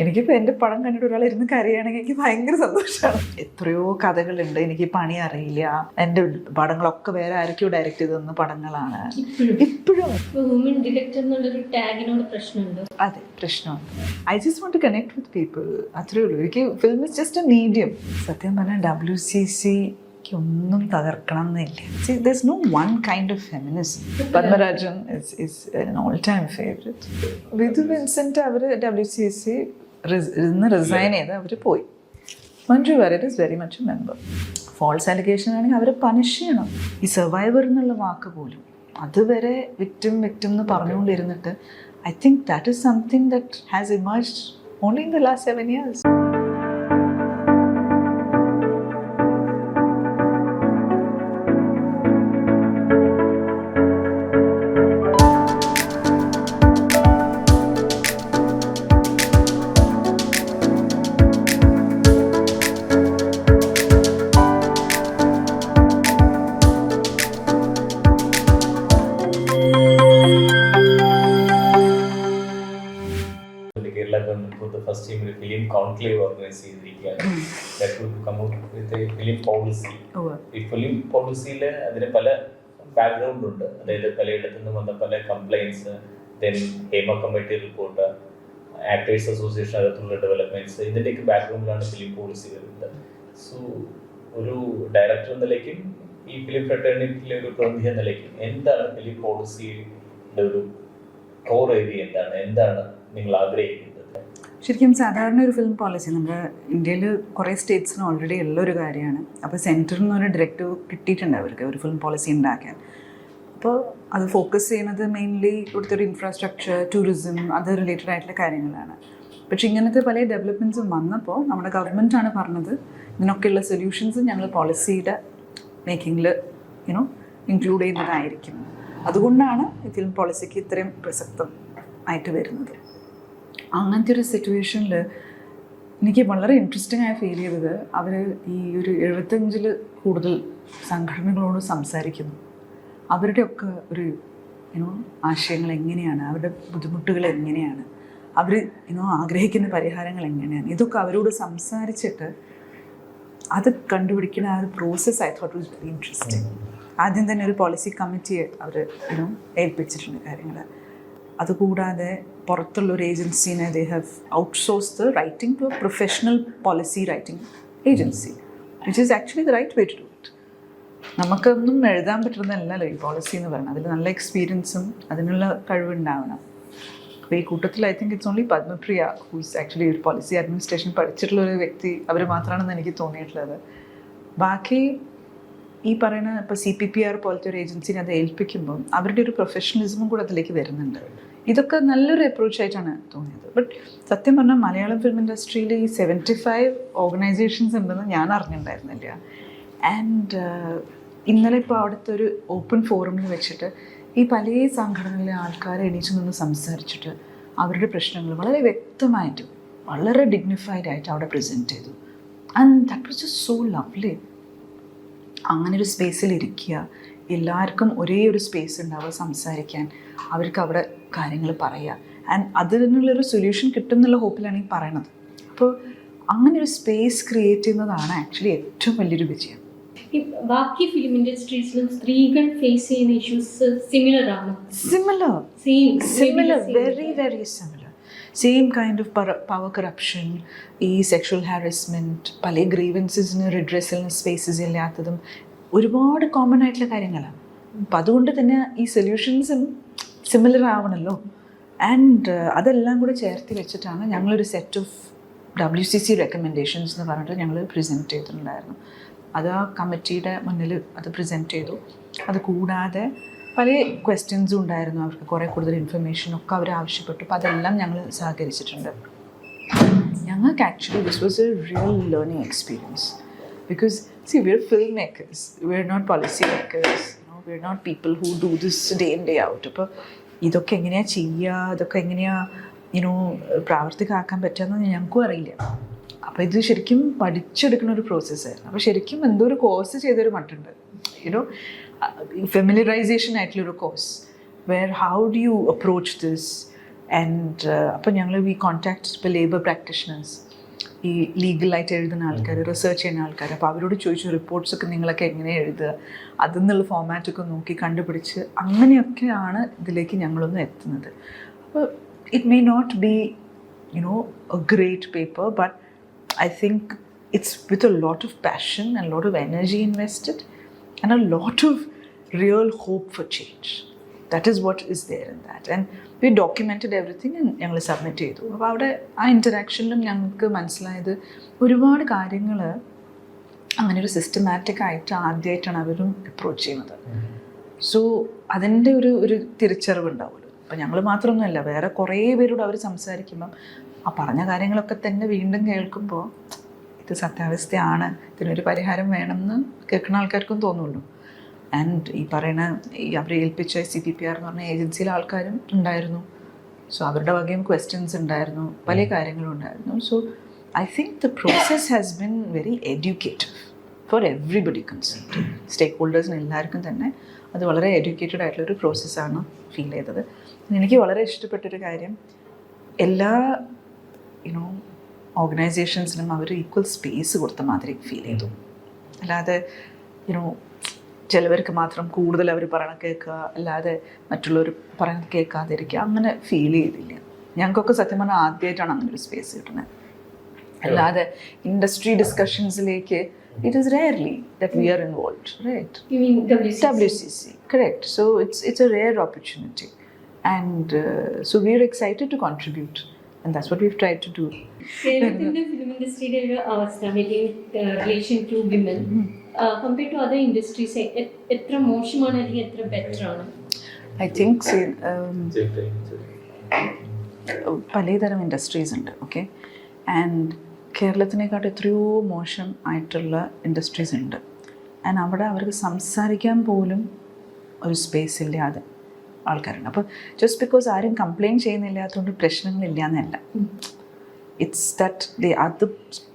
എനിക്കിപ്പോൾ എൻ്റെ പടം കണ്ടിട്ട് ഒരാൾ ഇരുന്ന് കരയുകയാണെങ്കിൽ എനിക്ക് ഭയങ്കര സന്തോഷമാണ്. എത്രയോ കഥകളുണ്ട്, എനിക്ക് പണി അറിയില്ല, എൻ്റെ പടങ്ങളൊക്കെ വേറെ ആരൊക്കെയോ ഡയറക്റ്റ് ചെയ്തെന്ന പടങ്ങളാണ്. ഇപ്പോഴും അതെ, പ്രശ്നമുണ്ട്. I just want to connect with people, അത്രേ ഉള്ളൂ. എനിക്ക് film is just a medium. സത്യം പറഞ്ഞാൽ WCC ഒന്നും തകർക്കണം എന്നില്ല. See, there's no one kind of feminism. Padmarajan is an all-time favorite. Vidhu Vincent അവർ WCC റിസൈൻ ചെയ്ത് അവർ പോയി. Manju Warrier is very much a member. False allegation ആണെങ്കിൽ അവരെ പണിഷ് ചെയ്യണം. ഈ സർവൈവർ എന്നുള്ള വാക്ക് പോലും അതുവരെ വിക്ടിം എന്ന് പറഞ്ഞുകൊണ്ടിരുന്നിട്ട് I think that is something that has emerged only in the last 7 years. First time a film conclave organize ചെയ്തിരിക്കുകയാണ്. That would come out with a film policy. ഈ ഫിലിം പോളിസിയിൽ അതിന് പല ബാക്ക്ഗ്രൗണ്ട് ഉണ്ട്. അതായത് പലയിടത്തു നിന്ന് വന്ന പല complaints, then Hema committee report, actors association അകത്തുള്ള ഡെവലപ്മെന്റ്സ്, ഇതിൻ്റെയൊക്കെ ബാക്ക്ഗ്രൗണ്ടിലാണ് ഫിലിം പോളിസി വരുന്നത്. സോ ഒരു ഡയറക്ടർ എന്ന നിലയ്ക്കും ഈ ഫിലിം ഫ്രട്ടേണിറ്റിയിലെ ഒരു പ്രതിനിധി എന്ന നിലയ്ക്കും എന്താണ് ഫിലിം പോളിസിയുടെ ഒരു കോർ ഏരിയ, എന്താണ് നിങ്ങൾ ആഗ്രഹിക്കുന്നത്? ശരിക്കും സാധാരണ ഒരു ഫിലിം പോളിസി നമ്മുടെ ഇന്ത്യയിൽ കുറേ സ്റ്റേറ്റ്സിന് ഓൾറെഡി ഉള്ളൊരു കാര്യമാണ്. അപ്പോൾ സെൻറ്ററിൽ നിന്ന് ഒരു ഡയറക്റ്റീവ് കിട്ടിയിട്ടുണ്ട് അവർക്ക് ഒരു ഫിലിം പോളിസി ഉണ്ടാക്കാൻ. അപ്പോൾ അത് ഫോക്കസ് ചെയ്യുന്നത് മെയിൻലി ഇവിടുത്തെ ഒരു ഇൻഫ്രാസ്ട്രക്ചർ, ടൂറിസം, അത് റിലേറ്റഡ് ആയിട്ടുള്ള കാര്യങ്ങളാണ്. പക്ഷേ ഇങ്ങനത്തെ പല ഡെവലപ്മെൻറ്റ്സും വന്നപ്പോൾ നമ്മുടെ ഗവൺമെൻറ്റാണ് പറഞ്ഞത് ഇതിനൊക്കെയുള്ള സൊല്യൂഷൻസ് ഞങ്ങൾ പോളിസിയുടെ മേക്കിങ്ങിൽ ഇൻക്ലൂഡ് ചെയ്യുന്നതായിരിക്കും. അതുകൊണ്ടാണ് ഈ ഫിലിം പോളിസിക്ക് ഇത്രയും പ്രസക്തം ആയിട്ട് വരുന്നത്. അങ്ങനത്തെ ഒരു സിറ്റുവേഷനിൽ എനിക്ക് വളരെ ഇൻട്രസ്റ്റിംഗ് ആയി ഫീൽ ചെയ്തത് അവർ ഈ ഒരു 75 കൂടുതൽ സംഘടനകളോട് സംസാരിക്കുന്നു. അവരുടെയൊക്കെ ഒരു ആശയങ്ങൾ എങ്ങനെയാണ്, അവരുടെ ബുദ്ധിമുട്ടുകൾ എങ്ങനെയാണ്, അവർ ആഗ്രഹിക്കുന്ന പരിഹാരങ്ങൾ എങ്ങനെയാണ്, ഇതൊക്കെ അവരോട് സംസാരിച്ചിട്ട് അത് കണ്ടുപിടിക്കുന്ന ആ ഒരു process I thought was very interesting. ആദ്യം തന്നെ ഒരു പോളിസി കമ്മിറ്റിയെ അവർ ഏൽപ്പിച്ചിട്ടുണ്ട് കാര്യങ്ങൾ. അതുകൂടാതെ പുറത്തുള്ള ഒരു ഏജൻസീനെ they have outsource the writing to a professional policy writing agency, which is actually the right way to do it. നമുക്കൊന്നും എഴുതാൻ പറ്റുന്നതല്ലല്ലോ ഈ പോളിസി എന്ന് പറയുന്നത്. അതിൽ നല്ല എക്സ്പീരിയൻസും അതിനുള്ള കഴിവുണ്ടാവണം. അപ്പോൾ ഈ കൂട്ടത്തിൽ I think it's only Padmapriya whose actually ഒരു പോളിസി അഡ്മിനിസ്ട്രേഷൻ പഠിച്ചിട്ടുള്ളൊരു വ്യക്തി, അവർ മാത്രമാണെന്ന് എനിക്ക് തോന്നിയിട്ടുള്ളത്. ബാക്കി ഈ പറയുന്ന ഇപ്പോൾ CPPR പോലത്തെ ഒരു ഏജൻസിനെ അത് ഏൽപ്പിക്കുമ്പം അവരുടെ ഒരു പ്രൊഫഷണലിസമും കൂടെ അതിലേക്ക് വരുന്നുണ്ട്. ഇതൊക്കെ നല്ലൊരു അപ്രോച്ച് ആയിട്ടാണ് തോന്നിയത്. ബട്ട് സത്യം പറഞ്ഞാൽ മലയാളം ഫിലിം ഇൻഡസ്ട്രിയിൽ ഈ 75 ഓർഗനൈസേഷൻസ് ഉണ്ടെന്ന് ഞാൻ അറിഞ്ഞിട്ടുണ്ടായിരുന്നില്ല. ആൻഡ് ഇന്നലെ ഇപ്പോൾ അവിടുത്തെ ഒരു ഓപ്പൺ ഫോറമിൽ വെച്ചിട്ട് ഈ പല സംഘടനകളിലെ ആൾക്കാരെ എണീച്ച് നിന്ന് സംസാരിച്ചിട്ട് അവരുടെ പ്രശ്നങ്ങൾ വളരെ വ്യക്തമായിട്ട് വളരെ ഡിഗ്നിഫൈഡ് ആയിട്ട് അവിടെ പ്രസൻറ്റ് ചെയ്തു. And that was just so lovely. അങ്ങനെ ഒരു സ്പേസിൽ ഇരിക്കുക, എല്ലാവർക്കും ഒരേ ഒരു സ്പേസ് ഉണ്ടാവുക സംസാരിക്കാൻ, അവർക്ക് അവിടെ കാര്യങ്ങൾ പറയുക, ആൻഡ് അതിനുള്ളൊരു സൊല്യൂഷൻ കിട്ടും എന്നുള്ള ഹോപ്പിലാണ് ഈ പറയണത്. അപ്പോൾ അങ്ങനെ ഒരു സ്പേസ് ക്രിയേറ്റ് ചെയ്യുന്നതാണ് ആക്ച്വലി ഏറ്റവും വലിയൊരു വിജയം. ഈ ബാക്കി ഫിലിം ഇൻഡസ്ട്രീസിലും സ്ത്രീകൾ ഫേസ് ചെയ്യുന്ന ഇഷ്യൂസ് സിമിലർ ആണ്. Similar very very similar. Same kind of power corruption, ഈ സെക്ഷൽ ഹാരസ്മെൻറ്റ്, പല ഗ്രീവൻസസിന് റിഡ്രസലിന് സ്പേസസ് ഇല്ലാത്തതും ഒരുപാട് കോമൺ ആയിട്ടുള്ള കാര്യങ്ങളാണ്. അപ്പം അതുകൊണ്ട് തന്നെ ഈ സൊല്യൂഷൻസും സിമിലർ ആവണമല്ലോ. ആൻഡ് അതെല്ലാം കൂടെ ചേർത്ത് വെച്ചിട്ടാണ് ഞങ്ങളൊരു സെറ്റ് ഓഫ് WCC റെക്കമെൻഡേഷൻസ് എന്ന് പറഞ്ഞിട്ട് ഞങ്ങൾ പ്രസൻറ്റ് ചെയ്തിട്ടുണ്ടായിരുന്നു. അത് ആ കമ്മിറ്റിയുടെ മുന്നിൽ അത് പ്രസൻറ്റ് ചെയ്തു. അത് കൂടാതെ പല ക്വസ്റ്റ്യൻസും ഉണ്ടായിരുന്നു, അവർക്ക് കുറേ കൂടുതൽ ഇൻഫർമേഷനൊക്കെ അവർ ആവശ്യപ്പെട്ടു. അപ്പോൾ അതെല്ലാം ഞങ്ങൾ സഹകരിച്ചിട്ടുണ്ട്. ഞങ്ങൾക്ക് actually this was A real learning experience. Because we are filmmakers, we are not policy makers, we are not people who do this day in day out. അപ്പോൾ ഇതൊക്കെ എങ്ങനെയാണ് ചെയ്യുക, ഇതൊക്കെ എങ്ങനെയാണ് പ്രാവർത്തികമാക്കാൻ പറ്റുകയെന്ന് ഞങ്ങൾക്കും അറിയില്ല. അപ്പോൾ ഇത് ശരിക്കും പഠിച്ചെടുക്കുന്ന ഒരു പ്രോസസ്സായിരുന്നു. അപ്പോൾ ശരിക്കും എന്തോ ഒരു കോഴ്സ് ചെയ്തൊരു മട്ടുണ്ട്, ഫെമിലറൈസേഷൻ ആയിട്ടുള്ളൊരു course, where how do you approach this and അപ്പോൾ ഞങ്ങൾ വി കോൺടാക്ട് ഇപ്പോൾ ലേബർ പ്രാക്ടീഷണേഴ്സ്, ഈ ലീഗലായിട്ട് എഴുതുന്ന ആൾക്കാർ, റിസർച്ച് ചെയ്യുന്ന ആൾക്കാർ. അപ്പോൾ അവരോട് ചോദിച്ചു റിപ്പോർട്ട്സൊക്കെ നിങ്ങളൊക്കെ എങ്ങനെ എഴുതുക, അതിൽ നിന്നുള്ള ഫോമാറ്റൊക്കെ നോക്കി കണ്ടുപിടിച്ച് അങ്ങനെയൊക്കെയാണ് ഇതിലേക്ക് ഞങ്ങളൊന്ന് എത്തുന്നത്. അപ്പോൾ it may not be a great paper, but I think it's with a lot of passion and a lot of energy invested and a lot of real hope for change. That is what is there in that. And we documented everything and ഞങ്ങൾ submit ചെയ്തു. അപ്പോൾ അവിടെ ആ ഇൻറ്ററാക്ഷനിലും ഞങ്ങൾക്ക് മനസ്സിലായത് ഒരുപാട് കാര്യങ്ങൾ അങ്ങനെ ഒരു സിസ്റ്റമാറ്റിക് ആയിട്ട് ആദ്യമായിട്ടാണ് അവരും അപ്രോച്ച് ചെയ്യുന്നത്. സോ അതിൻ്റെ ഒരു തിരിച്ചറിവുണ്ടാവുമല്ലോ. അപ്പം ഞങ്ങൾ മാത്രമൊന്നുമല്ല, വേറെ കുറേ പേരോട് അവർ സംസാരിക്കുമ്പം ആ പറഞ്ഞ കാര്യങ്ങളൊക്കെ തന്നെ വീണ്ടും കേൾക്കുമ്പോൾ ഇത് സത്യാവസ്ഥയാണ്, ഇതിനൊരു പരിഹാരം വേണമെന്ന് കേൾക്കുന്ന ആൾക്കാർക്കും തോന്നുള്ളൂ. ആൻഡ് ഈ പറയുന്ന അവരെ ഏൽപ്പിച്ച CPPR എന്ന് പറഞ്ഞ ഏജൻസിയിലെ ആൾക്കാരും ഉണ്ടായിരുന്നു. സോ അവരുടെ വകയും ക്വസ്റ്റ്യൻസ് ഉണ്ടായിരുന്നു, പല കാര്യങ്ങളും ഉണ്ടായിരുന്നു. So I think the process has been very educative for everybody concerned. സ്റ്റേക്ക് ഹോൾഡേഴ്സിന് എല്ലാവർക്കും തന്നെ അത് വളരെ എഡ്യൂക്കേറ്റഡ് ആയിട്ടുള്ളൊരു പ്രോസസ്സാണ് ഫീൽ ചെയ്തത്. എനിക്ക് വളരെ ഇഷ്ടപ്പെട്ടൊരു കാര്യം, എല്ലാ ഓർഗനൈസേഷൻസിനും അവർ ഈക്വൽ സ്പേസ് കൊടുത്ത മാതിരി ഫീൽ ചെയ്തു. അല്ലാതെ ചിലവർക്ക് മാത്രം കൂടുതൽ അവർ പറയണ കേൾക്കുക, അല്ലാതെ മറ്റുള്ളവർ പറയുന്നത് കേൾക്കാതിരിക്കുക, അങ്ങനെ ഫീൽ ചെയ്തില്ല. ഞങ്ങൾക്കൊക്കെ സത്യം പറഞ്ഞാൽ ആദ്യമായിട്ടാണ് അങ്ങനെ ഒരു സ്പേസ് കിട്ടുന്നത്. അല്ലാതെ industry ഡിസ്കഷൻസിലേക്ക് it is rarely that we are involved, right? You mean WCC, correct. So it's a rare opportunity, and so we are excited to contribute, and that's what we've tried to do. കേരളത്തിന്റെ film ഇൻഡസ്ട്രിയുടെ ഒരു അവസ്ഥ relation to women compare to other industries എത്ര മോശമാണ് അല്ലെങ്കിൽ എത്ര better ആണ്? I think പലതരം ഇൻഡസ്ട്രീസ് ഉണ്ട്, ഓക്കെ, ആൻഡ് കേരളത്തിനെക്കാട്ട് എത്രയോ മോശം ആയിട്ടുള്ള ഇൻഡസ്ട്രീസ് ഉണ്ട്. ആൻഡ് അവിടെ അവർക്ക് സംസാരിക്കാൻ പോലും ഒരു സ്പേസ് ഇല്ലാതെ ആൾക്കാരുണ്ട്. അപ്പോൾ ജസ്റ്റ് ബിക്കോസ് ആരും കംപ്ലയിൻറ്റ് ചെയ്യുന്നില്ലാത്തതുകൊണ്ട് പ്രശ്നങ്ങളില്ല എന്നല്ല, ഇറ്റ്സ് ദാറ്റ് അത്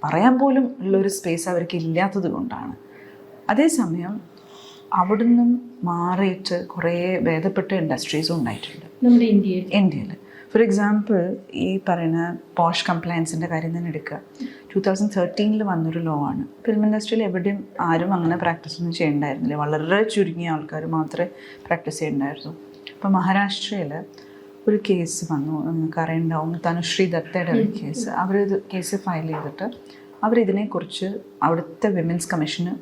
പറയാൻ പോലും ഉള്ളൊരു സ്പേസ് അവർക്ക് ഇല്ലാത്തത് കൊണ്ടാണ്. അതേസമയം അവിടുന്ന് മാറിയിട്ട് കുറേ ഭേദപ്പെട്ട ഇൻഡസ്ട്രീസും ഉണ്ടായിട്ടുണ്ട് നമ്മുടെ ഇന്ത്യയിൽ. ഫോർ എക്സാമ്പിൾ, ഈ പറയുന്ന പോഷ് കംപ്ലയൻസിൻ്റെ കാര്യം തന്നെ എടുക്കുക. 2013 വന്നൊരു ലോ ആണ്. ഫിലിം ഇൻഡസ്ട്രിയിൽ എവിടെയും ആരും അങ്ങനെ പ്രാക്ടീസ് ഒന്നും ചെയ്യണ്ടായിരുന്നില്ല, വളരെ ചുരുങ്ങിയ ആൾക്കാർ മാത്രമേ പ്രാക്ടീസ് ചെയ്യണ്ടായിരുന്നു. അപ്പോൾ മഹാരാഷ്ട്രയിൽ ഒരു കേസ് വന്നു, നിങ്ങൾക്ക് അറിയണ്ടാവും, തനുശ്രീ ദത്തയുടെ ഒരു കേസ്. അവരിത് കേസ് ഫയൽ ചെയ്തിട്ട് അവരിതിനെക്കുറിച്ച് അവിടുത്തെ വിമൻസ് കമ്മീഷന്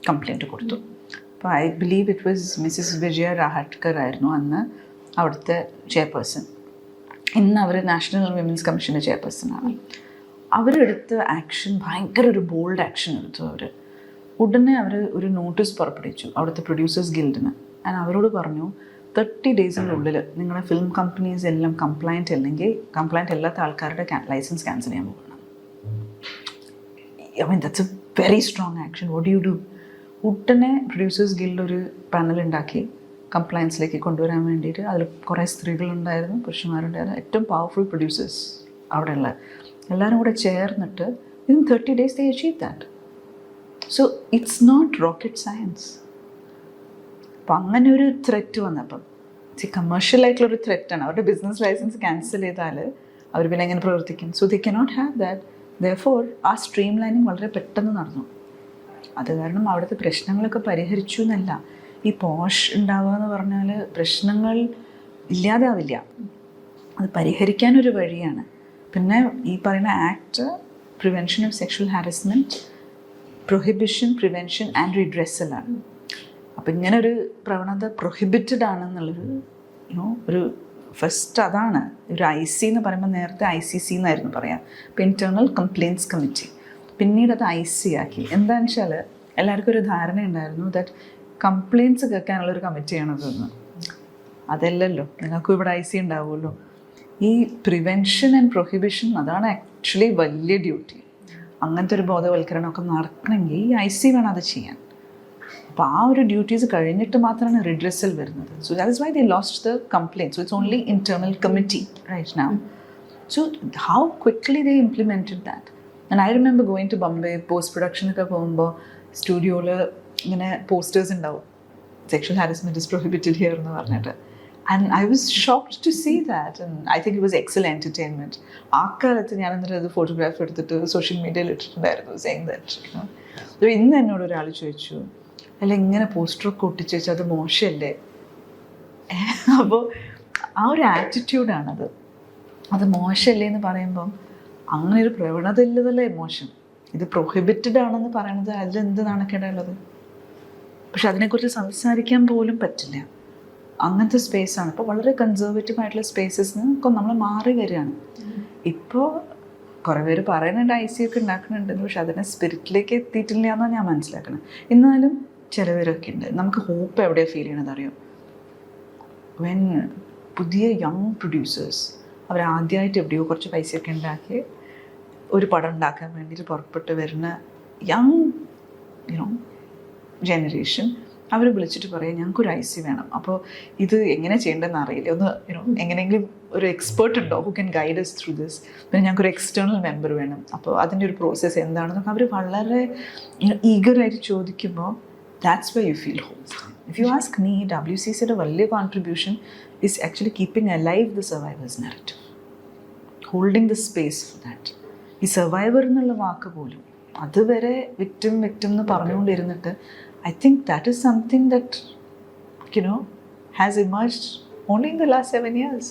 കംപ്ലയിൻറ്റ് കൊടുത്തു. അപ്പോൾ I believe it was Mrs Vijaya Rahatkar ആയിരുന്നു അന്ന് അവിടുത്തെ ചെയർപേഴ്സൺ. ഇന്ന് അവർ നാഷണൽ വിമൻസ് കമ്മീഷൻ്റെ ചെയർപേഴ്സണാണ്. അവരെടുത്ത ആക്ഷൻ ഭയങ്കര ഒരു ബോൾഡ് ആക്ഷൻ എടുത്തു. അവർ ഉടനെ ഒരു നോട്ടീസ് പുറപ്പെടുവിച്ചു അവിടുത്തെ പ്രൊഡ്യൂസേഴ്സ് ഗിൽഡിന്. ആൻഡ് അവരോട് പറഞ്ഞു 30 ഡേയ്സിനുള്ളിൽ നിങ്ങളുടെ ഫിലിം കമ്പനീസ് എല്ലാം കംപ്ലൈൻറ്റ് അല്ലാത്ത ആൾക്കാരുടെ ലൈസൻസ് ക്യാൻസൽ ചെയ്യാൻ പോകണം. I mean that's A very strong action. What do you do? ഉടനെ പ്രൊഡ്യൂസേഴ്സ് ഗിൽഡ് ഒരു പാനൽ ഉണ്ടാക്കി കംപ്ലയൻസിലേക്ക് കൊണ്ടുവരാൻ വേണ്ടിയിട്ട്. അതിൽ കുറേ സ്ത്രീകളുണ്ടായിരുന്നു, പുരുഷന്മാരുണ്ടായിരുന്നു, ഏറ്റവും പവർഫുൾ പ്രൊഡ്യൂസേഴ്സ് അവിടെയുള്ള എല്ലാവരും കൂടെ ചേർന്നിട്ട് in 30 days they achieved that. So it's not rocket science. അപ്പം അങ്ങനെ ഒരു ത്രെറ്റ് വന്നപ്പം കമേഴ്ഷ്യൽ ആയിട്ടുള്ളൊരു ത്രെറ്റാണ്. അവരുടെ ബിസിനസ് ലൈസൻസ് ക്യാൻസൽ ചെയ്താൽ അവർ പിന്നെ എങ്ങനെ പ്രവർത്തിക്കും? So they cannot have that. Therefore ആ സ്ട്രീം ലൈനിങ് വളരെ പെട്ടെന്ന് നടന്നു. അത് കാരണം അവിടുത്തെ പ്രശ്നങ്ങളൊക്കെ പരിഹരിച്ചു എന്നല്ല. ഈ പോഷ് ഉണ്ടാവുക എന്ന് പറഞ്ഞാൽ പ്രശ്നങ്ങൾ ഇല്ലാതാവില്ല, അത് പരിഹരിക്കാനൊരു വഴിയാണ്. പിന്നെ ഈ പറയുന്ന act prevention of sexual harassment, prohibition, prevention and റിഡ്രസ്സലാണ്. അപ്പം ഇങ്ങനെ ഒരു പ്രവണത പ്രൊഹിബിറ്റഡ് ആണെന്നുള്ളൊരു ഒരു ഫസ്റ്റ് അതാണ്. ഒരു IC എന്ന് പറയുമ്പോൾ നേരത്തെ ICC എന്നായിരുന്നു പറയാം, ഇപ്പോൾ ഇൻറ്റേർണൽ കംപ്ലയിൻറ്റ്സ് കമ്മിറ്റി. പിന്നീട് അത് IC ആക്കി. എന്താണെന്ന് വെച്ചാൽ എല്ലാവർക്കും ഒരു ധാരണ ഉണ്ടായിരുന്നു ദാറ്റ് കംപ്ലയിൻറ്റ്സ് കേൾക്കാനുള്ളൊരു കമ്മിറ്റിയാണതെന്ന്. അതല്ലല്ലോ, നിങ്ങൾക്കും ഇവിടെ IC ഉണ്ടാവുമല്ലോ. ഈ പ്രിവെൻഷൻ ആൻഡ് പ്രൊഹിബിഷൻ അതാണ് ആക്ച്വലി വലിയ ഡ്യൂട്ടി. അങ്ങനത്തെ ഒരു ബോധവൽക്കരണമൊക്കെ നടക്കണമെങ്കിൽ ഈ IC വേണം അത് ചെയ്യാൻ. അപ്പോൾ ആ ഒരു ഡ്യൂട്ടീസ് കഴിഞ്ഞിട്ട് മാത്രമാണ് റിഡ്രസൽ വരുന്നത്. So that is why they lost the complaint. So it's only internal committee right now. So how quickly they implemented that. And I remember going to Bombay, post പ്രൊഡക്ഷനൊക്കെ പോകുമ്പോൾ സ്റ്റുഡിയോയിൽ ഇങ്ങനെ പോസ്റ്റേഴ്സ് ഉണ്ടാവും, sexual harassment is prohibited here എന്ന് പറഞ്ഞിട്ട്. And I was shocked to see that, and I think it was excellent entertainment. ആ കാലത്ത് ഞാൻ എന്നിട്ട് അത് ഫോട്ടോഗ്രാഫ് എടുത്തിട്ട് സോഷ്യൽ മീഡിയയിൽ ഇട്ടിട്ടുണ്ടായിരുന്നു സെയിങ് ദാറ്റ്. ഇന്ന് എന്നോട് ഒരാൾ ചോദിച്ചു, അല്ല ഇങ്ങനെ പോസ്റ്ററൊക്കെ ഒട്ടിച്ച് വെച്ചാൽ അത് മോശമല്ലേ? അപ്പോൾ ആ ഒരു ആറ്റിറ്റ്യൂഡാണത്. അത് മോശമല്ലേ എന്ന് പറയുമ്പം അങ്ങനെ ഒരു പ്രവണത ഇല്ലതല്ലേ മോശം. ഇത് പ്രൊഹിബിറ്റഡ് ആണെന്ന് പറയണത് അതിലെന്ത് നാണക്കേടുള്ളത്? പക്ഷെ അതിനെക്കുറിച്ച് സംസാരിക്കാൻ പോലും പറ്റില്ല. അങ്ങനത്തെ സ്പേസാണ്. ഇപ്പോൾ വളരെ കൺസർവേറ്റീവ് ആയിട്ടുള്ള സ്പേസസിൽ നിന്ന് നമ്മൾ മാറി വരികയാണ്. ഇപ്പോൾ കുറേ പേര് പറയുന്നുണ്ട് IC ഒക്കെ ഉണ്ടാക്കുന്നുണ്ടെന്ന്, പക്ഷെ അതിനെ സ്പിരിറ്റിലേക്ക് എത്തിയിട്ടില്ല എന്നാണ് ഞാൻ മനസ്സിലാക്കുന്നത്. എന്നാലും ചിലവരൊക്കെ ഉണ്ട്. നമുക്ക് ഹോപ്പ് എവിടെയാണ് ഫീൽ ചെയ്യണത് അറിയോ? വെൻ പുതിയ യങ് പ്രൊഡ്യൂസേഴ്സ് അവരാദ്യമായിട്ട് എവിടെയോ കുറച്ച് പൈസയൊക്കെ ഉണ്ടാക്കി ഒരു പടം ഉണ്ടാക്കാൻ വേണ്ടിയിട്ട് പുറപ്പെട്ട് വരുന്ന യങ് ജനറേഷൻ, അവർ വിളിച്ചിട്ട് പറയാം ഞങ്ങൾക്കൊരു IC വേണം, അപ്പോൾ ഇത് എങ്ങനെ ചെയ്യേണ്ടതെന്ന് അറിയില്ല, ഒന്ന് എങ്ങനെയെങ്കിലും ഒരു എക്സ്പേർട്ട് ഉണ്ടോ who can guide us through this, പിന്നെ ഞങ്ങൾക്കൊരു എക്സ്റ്റേണൽ മെമ്പർ വേണം, അപ്പോൾ അതിൻ്റെ ഒരു പ്രോസസ്സ് എന്താണെന്നൊക്കെ അവർ വളരെ ഈഗറായിട്ട് ചോദിക്കുമ്പോൾ that's where you feel home. If you ask me, WCCയുടെ വലിയ contribution is actually keeping alive the survivors narrative, holding the space for that. ഈ സർവൈവർ എന്നുള്ള വാക്ക് പോലും അതുവരെ വിക്ടിം എന്ന് പറഞ്ഞുകൊണ്ടിരുന്നിട്ട് I think that is something that, has emerged only in the last 7 years.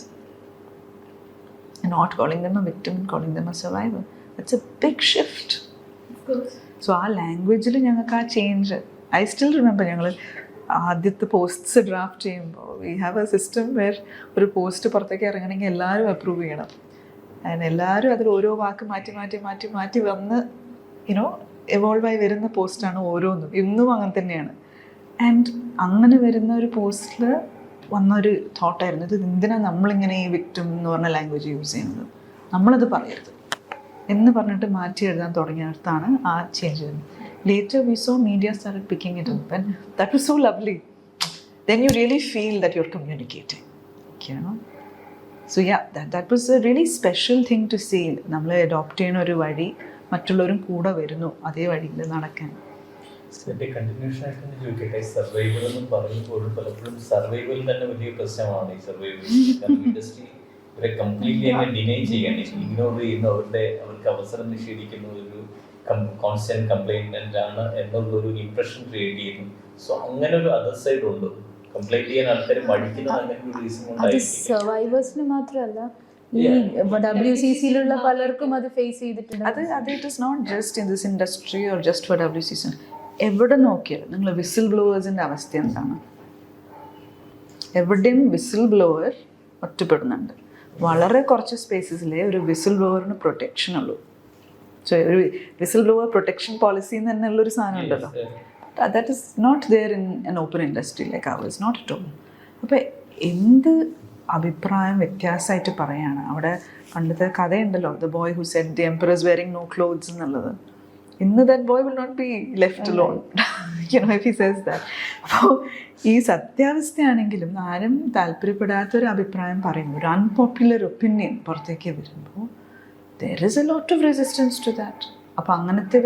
Not calling them a victim and calling them a survivor. That's a big shift. Of course. So our language ഞങ്ങൾക്ക് ആ change, I still remember ഞങ്ങൾ ആദ്യത്തെ posts draft ചെയ്യുമ്പോൾ we have a system where ഒരു post പുറത്തേക്ക് ഇറങ്ങണമെങ്കിൽ എല്ലാവരും approve ചെയ്യണം. അതിന് എല്ലാവരും അതിൽ ഓരോ വാക്ക് മാറ്റി വന്ന് എവോൾവ് ആയി വരുന്ന പോസ്റ്റാണ് ഓരോന്നും. ഇന്നും അങ്ങനെ തന്നെയാണ്. ആൻഡ് അങ്ങനെ വരുന്ന ഒരു പോസ്റ്റിൽ വന്നൊരു തോട്ടായിരുന്നു, ഇത് എന്തിനാണ് നമ്മളിങ്ങനെ ഈ വിക്ടിം എന്ന് പറഞ്ഞ ലാംഗ്വേജ് യൂസ് ചെയ്യുന്നത്, നമ്മളത് പറയരുത് എന്ന് പറഞ്ഞിട്ട് മാറ്റി എഴുതാൻ തുടങ്ങിയിടത്താണ് ആ ചേഞ്ച് വരുന്നത്. Later we saw media started picking it up, and that was so lovely. Then you really feel that you're communicating, So yeah, that was a really special thing to see. നമ്മൾ adopt ചെയ്യുന്ന ഒരു വഴി മറ്റുള്ളവരും കൂടെ വരുന്നു അതേ വഴിയിൽ നടക്കാൻ. കണ്ടിന്യൂഷൻ ആയിട്ട് ചോദിക്കട്ടെ, സർവൈവൽ എന്ന് പറയുമ്പോഴും പലപ്പോഴും സർവൈവൽ തന്നെ വലിയ പ്രശ്നമാണ്. ഈ സർവൈവൽ ഇൻഡസ്ട്രി ഇവരെ കംപ്ലീറ്റ്ലി അങ്ങനെ ഡിനൈ ചെയ്യാണ്, ഇഗ്നോർ ചെയ്യുന്നു, അവർക്ക് അവസരം നിഷേധിക്കുന്ന ഒരു കോൺസ്റ്റന്റ് കംപ്ലൈന്റ് ആണ് എന്നുള്ളൊരു ഇംപ്രഷൻ ക്രിയേറ്റ് ചെയ്യുന്നു. സോ അങ്ങനെ ഒരു അതർ സൈഡ് ഉണ്ട്, കംപ്ലൈന്റ് ചെയ്യാൻ ആൾക്കാർ മടിക്കുന്നത് അങ്ങനെ ഒരു റീസൺ ഉണ്ടായിരിക്കും. സർവൈവേഴ്സിന് മാത്രമല്ല ഈ WCCയിലുള്ള പലർക്കും അത് ഫേസ് ചെയ്തിട്ടുണ്ട്. അത് it is not just in this industry or just for WCC. എവിടെ നോക്കിയാലും നിങ്ങൾ വിസിൽ ബ്ലോവേഴ്സിൻ്റെ അവസ്ഥ എന്താണ്? എവിടെയും വിസിൽ ബ്ലോവർ ഒറ്റപ്പെടുന്നുണ്ട്. വളരെ കുറച്ച് സ്പേസസിലെ ഒരു വിസിൽ ബ്ലോവറിന് പ്രൊട്ടക്ഷൻ ഉള്ളൂ. സോ ഒരു വിസിൽ ബ്ലോവർ പ്രൊട്ടക്ഷൻ പോളിസി എന്ന് തന്നെയുള്ളൊരു സാധനം ഉണ്ടല്ലോ. That is not there in an open industry like ours, not at all. അപ്പോൾ എന്ത് അഭിപ്രായം വ്യത്യാസമായിട്ട് പറയാണ്. അവിടെ പണ്ടത്തെ കഥയുണ്ടല്ലോ, the boy who said the emperor is wearing no clothes എന്നുള്ളത്. ഇന്ന് that boy will not be left alone if he says that. അപ്പോൾ ഈ സത്യാവസ്ഥയാണെങ്കിലും ആരും താല്പര്യപ്പെടാത്തൊരു അഭിപ്രായം പറയുമ്പോൾ, ഒരു അൺപോപ്പുലർ ഒപ്പീനിയൻ പുറത്തേക്ക് വരുമ്പോൾ there is a lot of resistance to that. അപ്പോൾ അങ്ങനത്തെ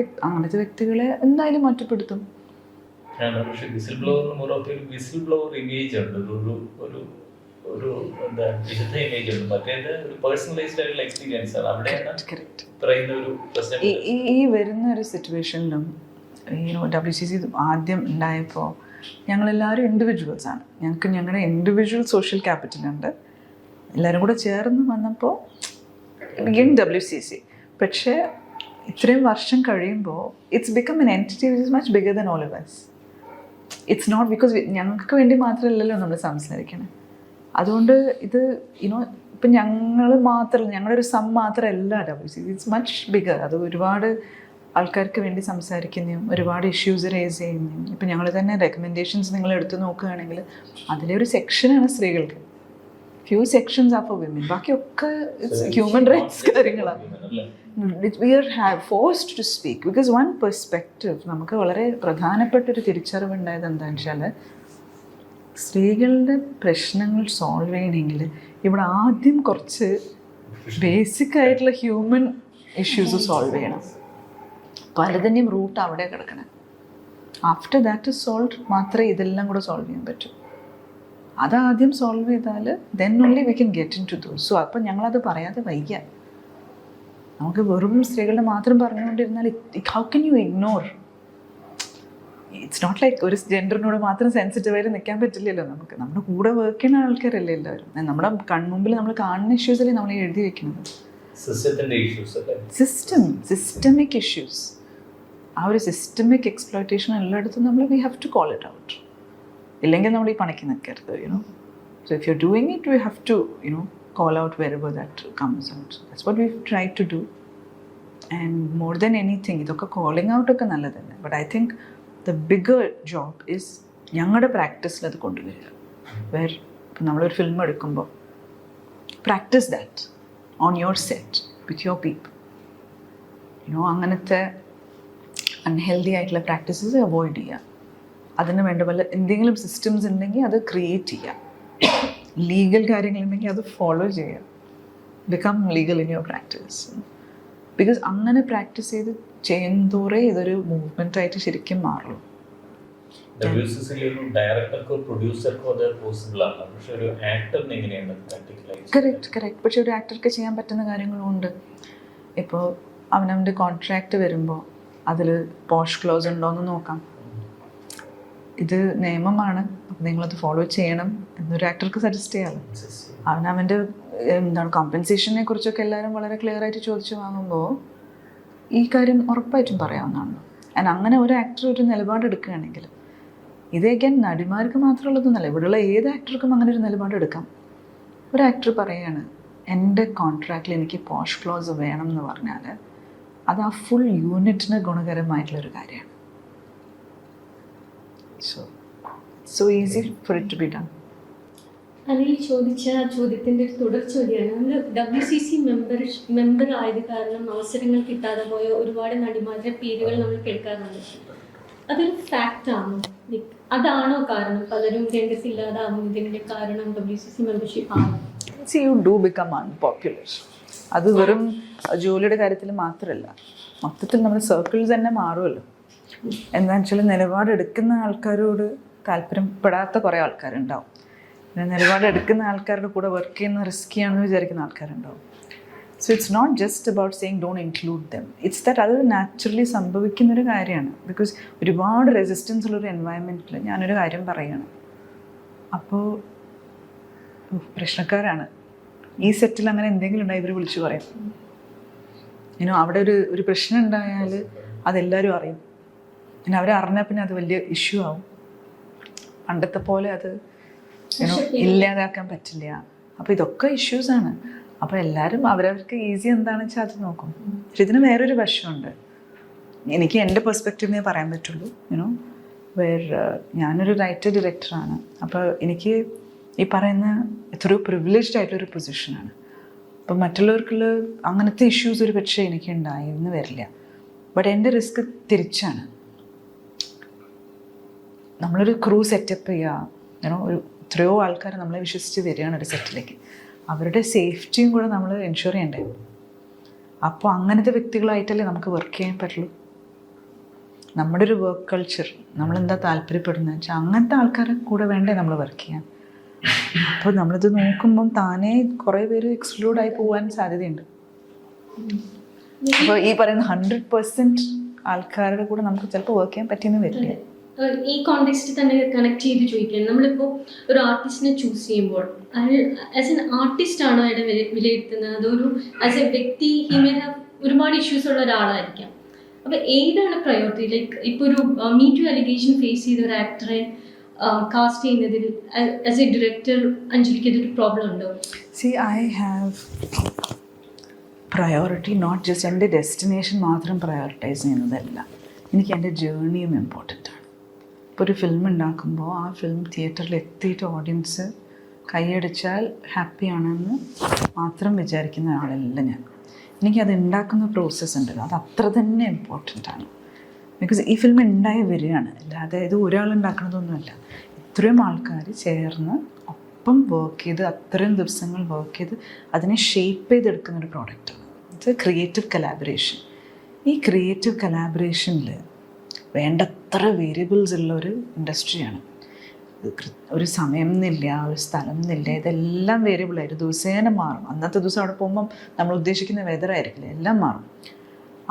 വ്യക്തികളെ എന്തായാലും ഒറ്റപ്പെടുത്തും. പക്ഷേ വിസിൽ ബ്ലോവറിന് വിസിൽ ബ്ലോവർ ഇമേജ് ഉണ്ട്, ഒരു എന്താ വിശുദ്ധ ഇമേജ് ഉണ്ട്, മറ്റേത് ഒരു പേഴ്സണലൈസ്ഡ് ആയിട്ടുള്ള എക്സ്പീരിയൻസ് ആണ്. അവിടെയാണ് പറയുന്ന ഒരു പ്രശ്നം. ഈ വരുന്ന ഒരു സിറ്റുവേഷനിലും WCC ആദ്യം ഉണ്ടായപ്പോൾ ഞങ്ങളെല്ലാവരും ഇൻഡിവിജ്വൽസാണ്. ഞങ്ങൾക്ക് ഞങ്ങളുടെ ഇൻഡിവിജ്വൽ സോഷ്യൽ ക്യാപിറ്റലുണ്ട്. എല്ലാവരും കൂടെ ചേർന്ന് വന്നപ്പോൾ WCC. പക്ഷേ ഇത്രയും വർഷം കഴിയുമ്പോൾ it's become an entity which is much bigger than all of us. It's not because ഞങ്ങൾക്ക് വേണ്ടി മാത്രമല്ലല്ലോ നമ്മൾ സംസാരിക്കണേ. അതുകൊണ്ട് ഇത് ഇപ്പം ഞങ്ങളുടെ ഒരു സം മാത്രമല്ല WCC, ഇറ്റ്സ് മച്ച് ബിഗർ. അത് ഒരുപാട് ആൾക്കാർക്ക് വേണ്ടി സംസാരിക്കുന്നതും ഒരുപാട് ഇഷ്യൂസ് റേസ് ചെയ്യുന്നതും. ഇപ്പം ഞങ്ങൾ തന്നെ റെക്കമെൻഡേഷൻസ് നിങ്ങൾ എടുത്ത് നോക്കുകയാണെങ്കിൽ അതിലെ ഒരു സെക്ഷനാണ് സ്ത്രീകൾക്ക്. Few sections R for women, ബാക്കിയൊക്കെ ഹ്യൂമൻ റൈറ്റ്സ് കാര്യങ്ങളാണ്. We are forced to speak because one perspective, നമുക്ക് വളരെ പ്രധാനപ്പെട്ടൊരു തിരിച്ചറിവുണ്ടായത് എന്താണെന്ന് വെച്ചാൽ, സ്ത്രീകളുടെ പ്രശ്നങ്ങൾ സോൾവ് ചെയ്യണമെങ്കിൽ ഇവിടെ ആദ്യം കുറച്ച് ബേസിക് ആയിട്ടുള്ള ഹ്യൂമൻ ഇഷ്യൂസ് സോൾവ് ചെയ്യണം. പലതിൻ്റെയും റൂട്ട് അവിടെ കിടക്കണം. ആഫ്റ്റർ ദാറ്റ് ഇസ് സോൾവ് മാത്രമേ ഇതെല്ലാം കൂടെ സോൾവ് ചെയ്യാൻ പറ്റൂ. അതാദ്യം സോൾവ് ചെയ്താൽ then only we can get in to those. So അപ്പം ഞങ്ങളത് പറയാതെ വയ്യ. നമുക്ക് വെറും സ്ത്രീകളുടെ മാത്രം പറഞ്ഞുകൊണ്ടിരുന്നാൽ how can you ignore? It's not like ഒരു ജെൻഡറിനോട് മാത്രം സെൻസിറ്റീവായിട്ട് നിൽക്കാൻ പറ്റില്ലല്ലോ. നമുക്ക് നമ്മുടെ കൂടെ വർക്ക് ചെയ്യുന്ന ആൾക്കാരല്ലേ എല്ലാവരും. നമ്മുടെ കൺമുമ്പിൽ നമ്മൾ കാണുന്ന ഇഷ്യൂസല്ലേ നമ്മൾ എഴുതി വെക്കുന്നത്. സിസ്റ്റമിക് ഇഷ്യൂസ്, ആ ഒരു സിസ്റ്റമിക് എക്സ്പ്ലോയിറ്റേഷൻ എല്ലായിടത്തും നമ്മൾ we have to call it out. ഇല്ലെങ്കിൽ നമ്മൾ ഈ പണിക്ക് നിൽക്കരുത്, you know. So if you are doing it we have to you know call out wherever that comes out. That's what we've tried to do. And more than anything, ഇതൊക്കെ calling out ഒക്കെ നല്ലതന്നെ. But I think the bigger job is ഞങ്ങളുടെ പ്രാക്ടീസിൽ അത് കൊണ്ടുവരിക. Where ഇപ്പം നമ്മളൊരു film എടുക്കുമ്പോൾ practice that on your set with your people. You know അങ്ങനത്തെ അൺഹെൽത്തി ആയിട്ടുള്ള പ്രാക്ടീസസ് അവോയ്ഡ് ചെയ്യുക. അതിന് വേണ്ട വല്ല എന്തെങ്കിലും സിസ്റ്റംസ് ഉണ്ടെങ്കിൽ അത് ക്രിയേറ്റ് ചെയ്യുക. ലീഗൽ കാര്യങ്ങളുണ്ടെങ്കിൽ അത് ഫോളോ ചെയ്യുക. Become legal in your practice. Because അങ്ങനെ പ്രാക്ടീസ് ചെയ്ത് ചെയ്യുന്തോറേ ഇതൊരു മൂവ്മെൻ്റ് ആയിട്ട് ശരിക്കും മാറുള്ളൂ. കറക്റ്റ്. പക്ഷെ ഒരു ആക്ടർക്ക് ചെയ്യാൻ പറ്റുന്ന കാര്യങ്ങളും ഉണ്ട്. ഇപ്പോൾ അവനവൻ്റെ കോൺട്രാക്റ്റ് വരുമ്പോൾ അതിൽ പോഷ് ക്ലോസ് ഉണ്ടോയെന്ന് നോക്കാം. ഇത് നിയമമാണ്, അപ്പം നിങ്ങളത് ഫോളോ ചെയ്യണം എന്നൊരു ആക്ടർക്ക് സജസ്റ്റ് ചെയ്യാമല്ലോ. അവനവൻ്റെ എന്താണ് കോമ്പൻസേഷനെ കുറിച്ചൊക്കെ എല്ലാവരും വളരെ ക്ലിയർ ആയിട്ട് ചോദിച്ചു വാങ്ങുമ്പോൾ ഈ കാര്യം ഉറപ്പായിട്ടും പറയാവുന്നതാണ്. ആൻഡ് അങ്ങനെ ഒരു ആക്ടർ ഒരു നിലപാടെടുക്കുകയാണെങ്കിൽ ഇത് അഗൈൻ നടിമാർക്ക് മാത്രമുള്ളതൊന്നുമല്ല, ഇവിടെയുള്ള ഏത് ആക്ടർക്കും അങ്ങനെ ഒരു നിലപാടെടുക്കാം. ഒരു ആക്ടർ പറയുകയാണ് എൻ്റെ കോൺട്രാക്റ്റിൽ എനിക്ക് പോഷ് ക്ലോസ് വേണം എന്ന് പറഞ്ഞാൽ അത് ആ ഫുൾ യൂണിറ്റിന് ഗുണകരമായിട്ടുള്ളൊരു കാര്യമാണ്. So easy for it to be done. Anil ചോദിച്ച ചോദ്യത്തിൻ്റെ ഒരു തുടർ ചോദ്യമാണ്. നമ്മൾ WCC മെമ്പർ ആയത് കാരണം അവസരങ്ങൾ കിട്ടാതെ പോയ ഒരുപാട് നടിമാരുടെ പേരുകൾ നമ്മൾ കേൾക്കാറുണ്ട്. അതൊരു ഫാക്റ്റാണോ? അതാണോ കാരണം പലരും രംഗത്തില്ലാതാവുന്നതിൻ്റെ കാരണം WCC മെമ്പർഷിപ്പ് ആണോ? See, you do become unpopular. അത് വെറും ജോലിയുടെ കാര്യത്തിൽ മാത്രമല്ല, മൊത്തത്തിൽ നമ്മുടെ സർക്കിൾസ് തന്നെ മാറുമല്ലോ. എന്താണെന്ന് വെച്ചാൽ നിലപാടെടുക്കുന്ന ആൾക്കാരോട് താല്പര്യപ്പെടാത്ത കുറേ ആൾക്കാരുണ്ടാവും. പിന്നെ നിലപാടെടുക്കുന്ന ആൾക്കാരുടെ കൂടെ വർക്ക് ചെയ്യുന്ന റിസ്കി ആണെന്ന് വിചാരിക്കുന്ന ആൾക്കാരുണ്ടാവും. So it's not just about saying don't include them. It's that അത് നാച്ചുറലി സംഭവിക്കുന്നൊരു കാര്യമാണ്. ബിക്കോസ് ഒരുപാട് റെസിസ്റ്റൻസ് ഉള്ളൊരു എൻവയൺമെൻറ്റിൽ ഞാനൊരു കാര്യം പറയുകയാണ്, അപ്പോൾ പ്രശ്നക്കാരാണ് ഈ സെറ്റിൽ അങ്ങനെ എന്തെങ്കിലും ഉണ്ടായി ഇവർ വിളിച്ചു പറയും. അവിടെ ഒരു പ്രശ്നം ഉണ്ടായാൽ അതെല്ലാവരും അറിയും. പിന്നെ അവരെ അറിഞ്ഞാൽ പിന്നെ അത് വലിയ ഇഷ്യൂ ആവും. പണ്ടത്തെ പോലെ അത് ഇല്ലാതാക്കാൻ പറ്റില്ല. അപ്പോൾ ഇതൊക്കെ ഇഷ്യൂസാണ്. അപ്പോൾ എല്ലാവരും അവരവർക്ക് ഈസി എന്താണെന്ന് വെച്ചാൽ അത് നോക്കും. പക്ഷെ ഇതിന് വേറൊരു വശമുണ്ട്. എനിക്ക് എൻ്റെ പെർസ്പെക്റ്റീവിനെ പറയാൻ പറ്റുള്ളൂ. ഞാനൊരു റൈറ്റർ ഡയറക്ടറാണ്. അപ്പോൾ എനിക്ക് ഈ പറയുന്ന എത്രയോ പ്രിവിലേജ്ഡ് ആയിട്ടൊരു പൊസിഷനാണ്. അപ്പം മറ്റുള്ളവർക്കുള്ള അങ്ങനത്തെ ഇഷ്യൂസ് ഒരു പക്ഷേ എനിക്ക് ഉണ്ടായിരുന്നു വരില്ല. ബട്ട് എൻ്റെ റിസ്ക് തിരിച്ചാണ്. നമ്മളൊരു ക്രൂ സെറ്റപ്പ് ചെയ്യുക, ഒരു എത്രയോ ആൾക്കാർ നമ്മളെ വിശ്വസിച്ച് വരികയാണ് ഒരു സെറ്റിലേക്ക്. അവരുടെ സേഫ്റ്റിയും കൂടെ നമ്മൾ എൻഷുർ ചെയ്യണ്ടേ. അപ്പോൾ അങ്ങനത്തെ വ്യക്തികളായിട്ടല്ലേ നമുക്ക് വർക്ക് ചെയ്യാൻ പറ്റുള്ളൂ. നമ്മുടെ ഒരു വർക്ക് കൾച്ചർ നമ്മളെന്താ താല്പര്യപ്പെടുന്നത് വെച്ചാൽ അങ്ങനത്തെ ആൾക്കാരെ കൂടെ വേണ്ടേ നമ്മൾ വർക്ക് ചെയ്യാൻ. അപ്പോൾ നമ്മളിത് നോക്കുമ്പം താനേ കുറേ പേര് എക്സ്ക്ലൂഡ് ആയി പോകാൻ സാധ്യതയുണ്ട്. അപ്പോൾ ഈ പറയുന്ന 100% ആൾക്കാരുടെ കൂടെ നമുക്ക് ചിലപ്പോൾ വർക്ക് ചെയ്യാൻ പറ്റിയെന്ന് വരില്ല. ഈ കോണ്ടെക്സ്റ്റ് തന്നെ കണക്ട് ചെയ്ത് ചോദിക്കാൻ, നമ്മളിപ്പോൾ ഒരു ആർട്ടിസ്റ്റിനെ ചൂസ് ചെയ്യുമ്പോൾ ആസ് എൻ ആർട്ടിസ്റ്റ് ആണോ അയാളെ വിലയിരുത്തുന്നത്, അതൊരു ആസ് എ വ്യക്തി ഹി മേ ഹാവ് ഒരുപാട് ഇഷ്യൂസ് ഉള്ള ഒരാളായിരിക്കാം. അപ്പോൾ ഏതാണ് പ്രയോറിറ്റി? ലൈക്ക് ഇപ്പോൾ ഒരു മീ ടു അലിഗേഷൻ ഫേസ് ചെയ്ത ഒരു ആക്ടറെ കാസ്റ്റ് ചെയ്യുന്നതിൽ ആസ് എ ഡയറക്ടർ അഞ്ജലിക്ക് അതൊരു പ്രോബ്ലം ഉണ്ടോ? See I have priority not just എൻ്റെ ഡെസ്റ്റിനേഷൻ മാത്രം പ്രയോറിറ്റൈസ് ചെയ്യുന്നതല്ല, എനിക്ക് എൻ്റെ ജേർണിയും ഇമ്പോർട്ടൻ്റ് ആണ്. ഇപ്പോൾ ഒരു ഫിലിം ഉണ്ടാക്കുമ്പോൾ ആ ഫിലിം തിയേറ്ററിൽ എത്തിയിട്ട് ഓഡിയൻസ് കൈയടിച്ചാൽ ഹാപ്പിയാണെന്ന് മാത്രം വിചാരിക്കുന്ന ആളല്ല ഞാൻ. എനിക്കത് ഉണ്ടാക്കുന്ന പ്രോസസ്സ് ഉണ്ടല്ലോ, അത് അത്ര തന്നെ ഇമ്പോർട്ടൻ്റ് ആണ്. ബിക്കോസ് ഈ ഫിലിം ഉണ്ടായി വരികയാണ്, അല്ലാതെ ഇത് ഒരാളുണ്ടാക്കണതൊന്നുമല്ല. ഇത്രയും ആൾക്കാർ ചേർന്ന് ഒപ്പം വർക്ക് ചെയ്ത് അത്രയും ദിവസങ്ങൾ വർക്ക് ചെയ്ത് അതിനെ ഷേപ്പ് ചെയ്തെടുക്കുന്നൊരു പ്രോഡക്റ്റാണ്. It's a creative collaboration. ഈ ക്രിയേറ്റീവ് കലാബറേഷനിൽ വേണ്ടത്ര വേരിയബിൾസ് ഉള്ള ഒരു ഇൻഡസ്ട്രിയാണ്. ഒരു സമയം എന്നില്ല, ഒരു സ്ഥലം എന്നില്ല, ഇതെല്ലാം വേരിയബിളായിട്ട് ദിവസേന മാറും. അന്നത്തെ ദിവസം അവിടെ പോകുമ്പം നമ്മൾ ഉദ്ദേശിക്കുന്ന വെതറായിരിക്കില്ല, എല്ലാം മാറും.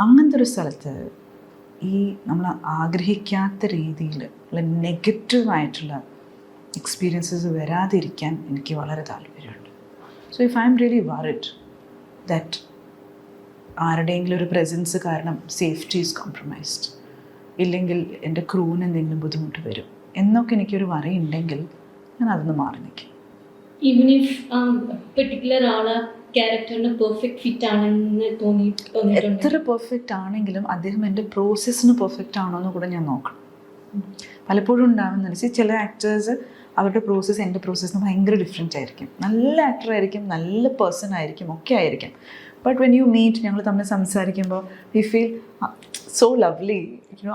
അങ്ങനത്തെ ഒരു സ്ഥലത്ത് ഈ നമ്മൾ ആഗ്രഹിക്കാത്ത രീതിയിൽ നെഗറ്റീവായിട്ടുള്ള എക്സ്പീരിയൻസസ് വരാതിരിക്കാൻ എനിക്ക് വളരെ താല്പര്യമുണ്ട്. So if I am really worried that ആരുടെയെങ്കിലും ഒരു പ്രസൻസ് കാരണം സേഫ്റ്റി ഈസ് കോംപ്രമൈസ്ഡ്, ഇല്ലെങ്കിൽ എൻ്റെ ക്രൂവിന് എന്തെങ്കിലും ബുദ്ധിമുട്ട് വരും എന്നൊക്കെ എനിക്കൊരു വറി ഉണ്ടെങ്കിൽ ഞാൻ അതൊന്ന് മാറി നിൽക്കും. ഈവൻ ഇഫ് പെർട്ടിക്കുലർ ആള് ക്യാരക്ടറിന് പെർഫെക്റ്റ് ഫിറ്റ് ആണെന്ന് തോന്നിയിട്ടുണ്ട്. എത്ര പെർഫെക്റ്റ് ആണെങ്കിലും അദ്ദേഹം എൻ്റെ പ്രോസസ്സിന് പെർഫെക്റ്റ് ആണോ എന്ന് കൂടെ ഞാൻ നോക്കണം. പലപ്പോഴും ഉണ്ടാകുന്ന ചില ആക്ടേഴ്സ് അവരുടെ പ്രോസസ്സ് എൻ്റെ പ്രോസസ്സിന് ഭയങ്കര ഡിഫറെൻ്റ് ആയിരിക്കും. നല്ല ആക്ടറായിരിക്കും, നല്ല പേഴ്സൺ ആയിരിക്കും, ഒക്കെ ആയിരിക്കും. ബട്ട് വെൻ യു മീറ്റ്, ഞങ്ങൾ തമ്മിൽ സംസാരിക്കുമ്പോൾ വി ഫീൽ സോ ലവ്ലി.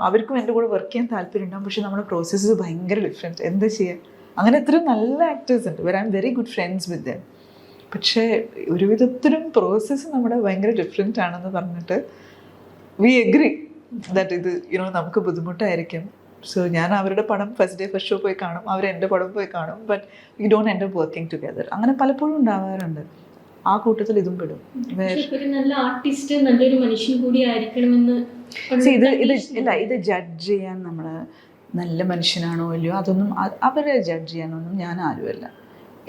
അവർക്കും എൻ്റെ കൂടെ വർക്ക് ചെയ്യാൻ താല്പര്യം ഉണ്ടാകും, പക്ഷേ നമ്മുടെ പ്രോസസ്സ് ഭയങ്കര ഡിഫറെൻറ്റ്. എന്താ ചെയ്യുക? അങ്ങനെ എത്രയും നല്ല ആക്ടേഴ്സ് ഉണ്ട്, where I am very good friends with them. പക്ഷേ ഒരു വിധത്തിലും പ്രോസസ്സ് നമ്മുടെ ഭയങ്കര ഡിഫറെൻ്റ് ആണെന്ന് പറഞ്ഞിട്ട് വി എഗ്രി ദാറ്റ് ഇത് നമുക്ക് ബുദ്ധിമുട്ടായിരിക്കും. സോ ഞാൻ അവരുടെ പടം ഫസ്റ്റ് ഡേ ഫസ്റ്റ് ഷോ പോയി കാണും, അവർ എൻ്റെ പടം പോയി കാണും, but we don't end up working together. അങ്ങനെ പലപ്പോഴും ഉണ്ടാവാറുണ്ട്. ആ കൂട്ടത്തിൽ ഇതും പെടും. ഒരു നല്ല ആർട്ടിസ്റ്റ് നല്ലൊരു മനുഷ്യൻ കൂടി ആയിരിക്കണമെന്ന് ഇത് ജഡ്ജ് ചെയ്യാൻ നമ്മൾ നല്ല മനുഷ്യനാണോ ഇല്ലയോ അതൊന്നും അവരെ ജഡ്ജ് ചെയ്യാനൊന്നും ഞാൻ ആരുമല്ല.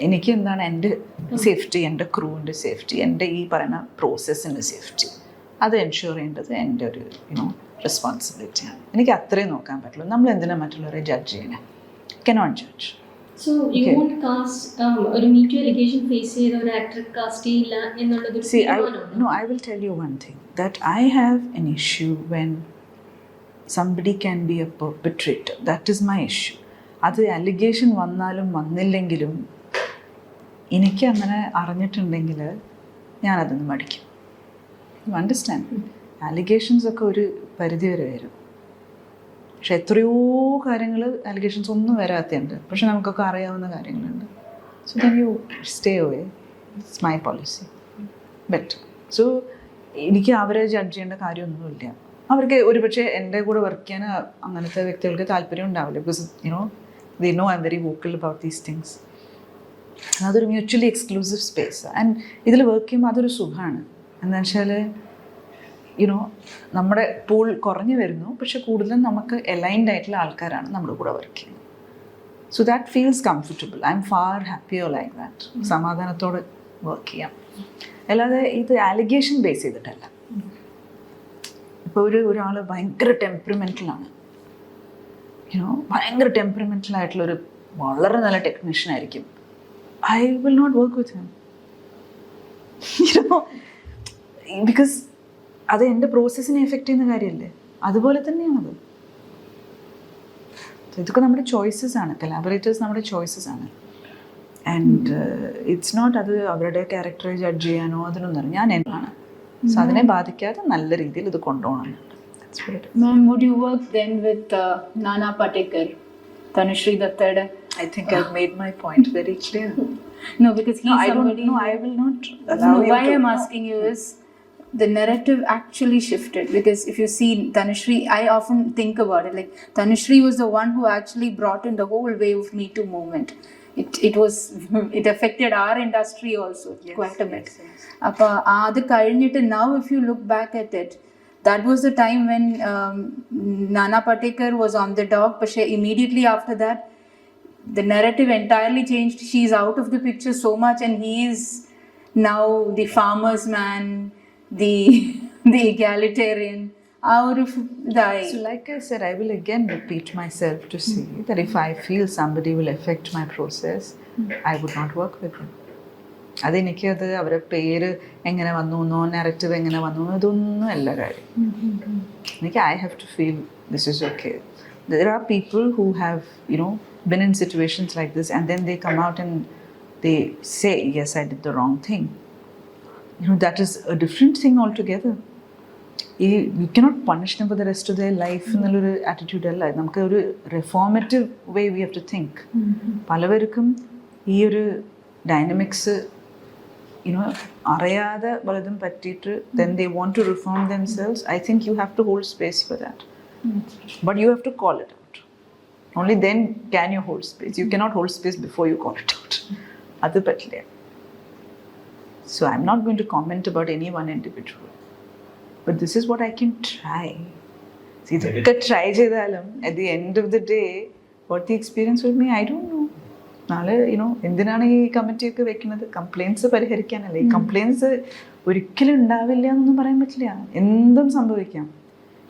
എനിക്ക് എന്താണ് എൻ്റെ സേഫ്റ്റി, എൻ്റെ ക്രൂവിൻ്റെ സേഫ്റ്റി, എൻ്റെ ഈ പറയുന്ന പ്രോസസ്സിൻ്റെ സേഫ്റ്റി, അത് എൻഷുർ ചെയ്യേണ്ടത് എൻ്റെ ഒരു റെസ്പോൺസിബിലിറ്റിയാണ്. എനിക്ക് അത്രയും നോക്കാൻ പറ്റുള്ളൂ. നമ്മൾ എന്തിനാ മറ്റുള്ളവരെ ജഡ്ജ് ചെയ്യണേ? Cannot judge. So you won't cast ഒരു മീറ്റു അലിഗേഷൻ ഫേസ് ചെയ്ത ഒരു ആക്ടറെ കാസ്റ്റ് ചെയ്യില്ല എന്നുള്ളത്? I will tell you one thing, that I have an issue when somebody can be a perpetrator. That is my issue. അത് allegation വന്നാലും വന്നില്ലെങ്കിലും എനിക്ക് അങ്ങനെ അറിഞ്ഞിട്ടുണ്ടെങ്കിൽ ഞാനതൊന്ന് മടിക്കും. You understand? അലിഗേഷൻസ് ഒക്കെ ഒരു പരിധി വരെ വരും, പക്ഷെ എത്രയോ കാര്യങ്ങൾ അലിഗേഷൻസ് ഒന്നും വരാത്തുണ്ട്, പക്ഷെ നമുക്കൊക്കെ അറിയാവുന്ന കാര്യങ്ങളുണ്ട്. So then you stay away. It's my policy. Better. So എനിക്ക് അവരെ ജഡ്ജ് ചെയ്യേണ്ട കാര്യമൊന്നുമില്ല. അവർക്ക് ഒരുപക്ഷെ എൻ്റെ കൂടെ വർക്ക് ചെയ്യാൻ അങ്ങനത്തെ വ്യക്തികൾക്ക് താല്പര്യം ഉണ്ടാവില്ല, because they know I'm very vocal about these things. അതൊരു മ്യൂച്വലി എക്സ്ക്ലൂസീവ് സ്പേസ്. ആൻഡ് ഇതിൽ വർക്ക് ചെയ്യുമ്പോൾ അതൊരു സുഖമാണ്. എന്താ വെച്ചാൽ നമ്മുടെ പൂൾ കുറഞ്ഞു വരുന്നു, പക്ഷെ കൂടുതലും നമുക്ക് അലൈൻഡ് ആയിട്ടുള്ള ആൾക്കാരാണ് നമ്മുടെ കൂടെ വർക്ക് ചെയ്യുന്നത്. So that feels comfortable. I'm far ഹാപ്പിയോ ലൈക്ക് ദാറ്റ്. സമാധാനത്തോടെ വർക്ക് ചെയ്യാം. അല്ലാതെ ഇത് ആലിഗേഷൻ ബേസ് ചെയ്തിട്ടല്ല. ഇപ്പോൾ ഒരാൾ ഭയങ്കര ടെമ്പറമെൻ്റലാണ്, ഭയങ്കര ടെമ്പറമെൻ്റൽ ആയിട്ടുള്ളൊരു വളരെ നല്ല ടെക്നീഷ്യൻ ആയിരിക്കും. I will not work with him, because അത് എൻ്റെ പ്രോസസ്സിനെ എഫക്റ്റ് ചെയ്യുന്ന കാര്യമല്ലേ. അതുപോലെ തന്നെയാണത്. ഇതൊക്കെ നമ്മുടെ ചോയ്സസ് ആണ്. കൊളാബറേറ്റേഴ്സ് നമ്മുടെ ചോയ്സസ് ആണ്. ആൻഡ് ഇറ്റ്സ് നോട്ട് അത് അവരുടെ ക്യാരക്ടറെ ജഡ്ജ് ചെയ്യാനോ അതിനൊന്നും. ഞാൻ എന്താണ്, സോ അതിനെ ബാധിക്കാതെ നല്ല രീതിയിൽ ഇത് കൊണ്ടുപോകണം. Ma'am, would you work then with Nana Patekar, Tanushree Dattade? I think I've made my point very clear. No, because he's somebody... No, I will not allow you why to... I'm asking you is, the narrative actually shifted. Because if you see Tanushree, I often think about it, like Tanushree was the one who actually brought in the whole wave of Me Too movement. It affected our industry also quite a bit. Appa adu kazhinjittu now if you look back at it, that was the time when Nana Patekar was on the dock, but immediately after that the narrative entirely changed. She's out of the picture so much, and he is now the farmer's man, the egalitarian. So like I said, I will again repeat myself to say that if I feel somebody will affect my process, I would not work with them. അതെനിക്കത് അവരുടെ പേര് എങ്ങനെ വന്നു എന്നോ narrative എങ്ങനെ വന്നു ഇതൊന്നും അല്ല കാര്യം. എനിക്ക് I have to feel this is okay. There are people who have been in situations like this, and then they come out and they say, yes, I did the wrong thing. That is a different thing altogether. You cannot punish them for the rest of their life എന്നുള്ളൊരു attitude അല്ല. നമുക്ക് ഒരു reformative way we have to think. പലവർക്കും ഈ ഒരു dynamics അറിയാതെ പലതും പറ്റിയിട്ട് then they want to reform themselves. I think you have to hold space for that. But you have to call it out. Only then can you hold space. You cannot hold space before you call it out. അത് പറ്റില്ല. So I'm not going to comment about any one individual. But this is what I can try. See, ഇതൊക്കെ try ചെയ്താലും at the end of the day, what the experience with me, I don't know. നാളെ എന്തിനാണ് ഈ കമ്മിറ്റിയൊക്കെ വെക്കുന്നത്? Compliance പരിഹരിക്കാനല്ലേ. ഈ compliance ഒരിക്കലും ഉണ്ടാവില്ല എന്നൊന്നും പറയാൻ പറ്റില്ല. എന്തും സംഭവിക്കാം.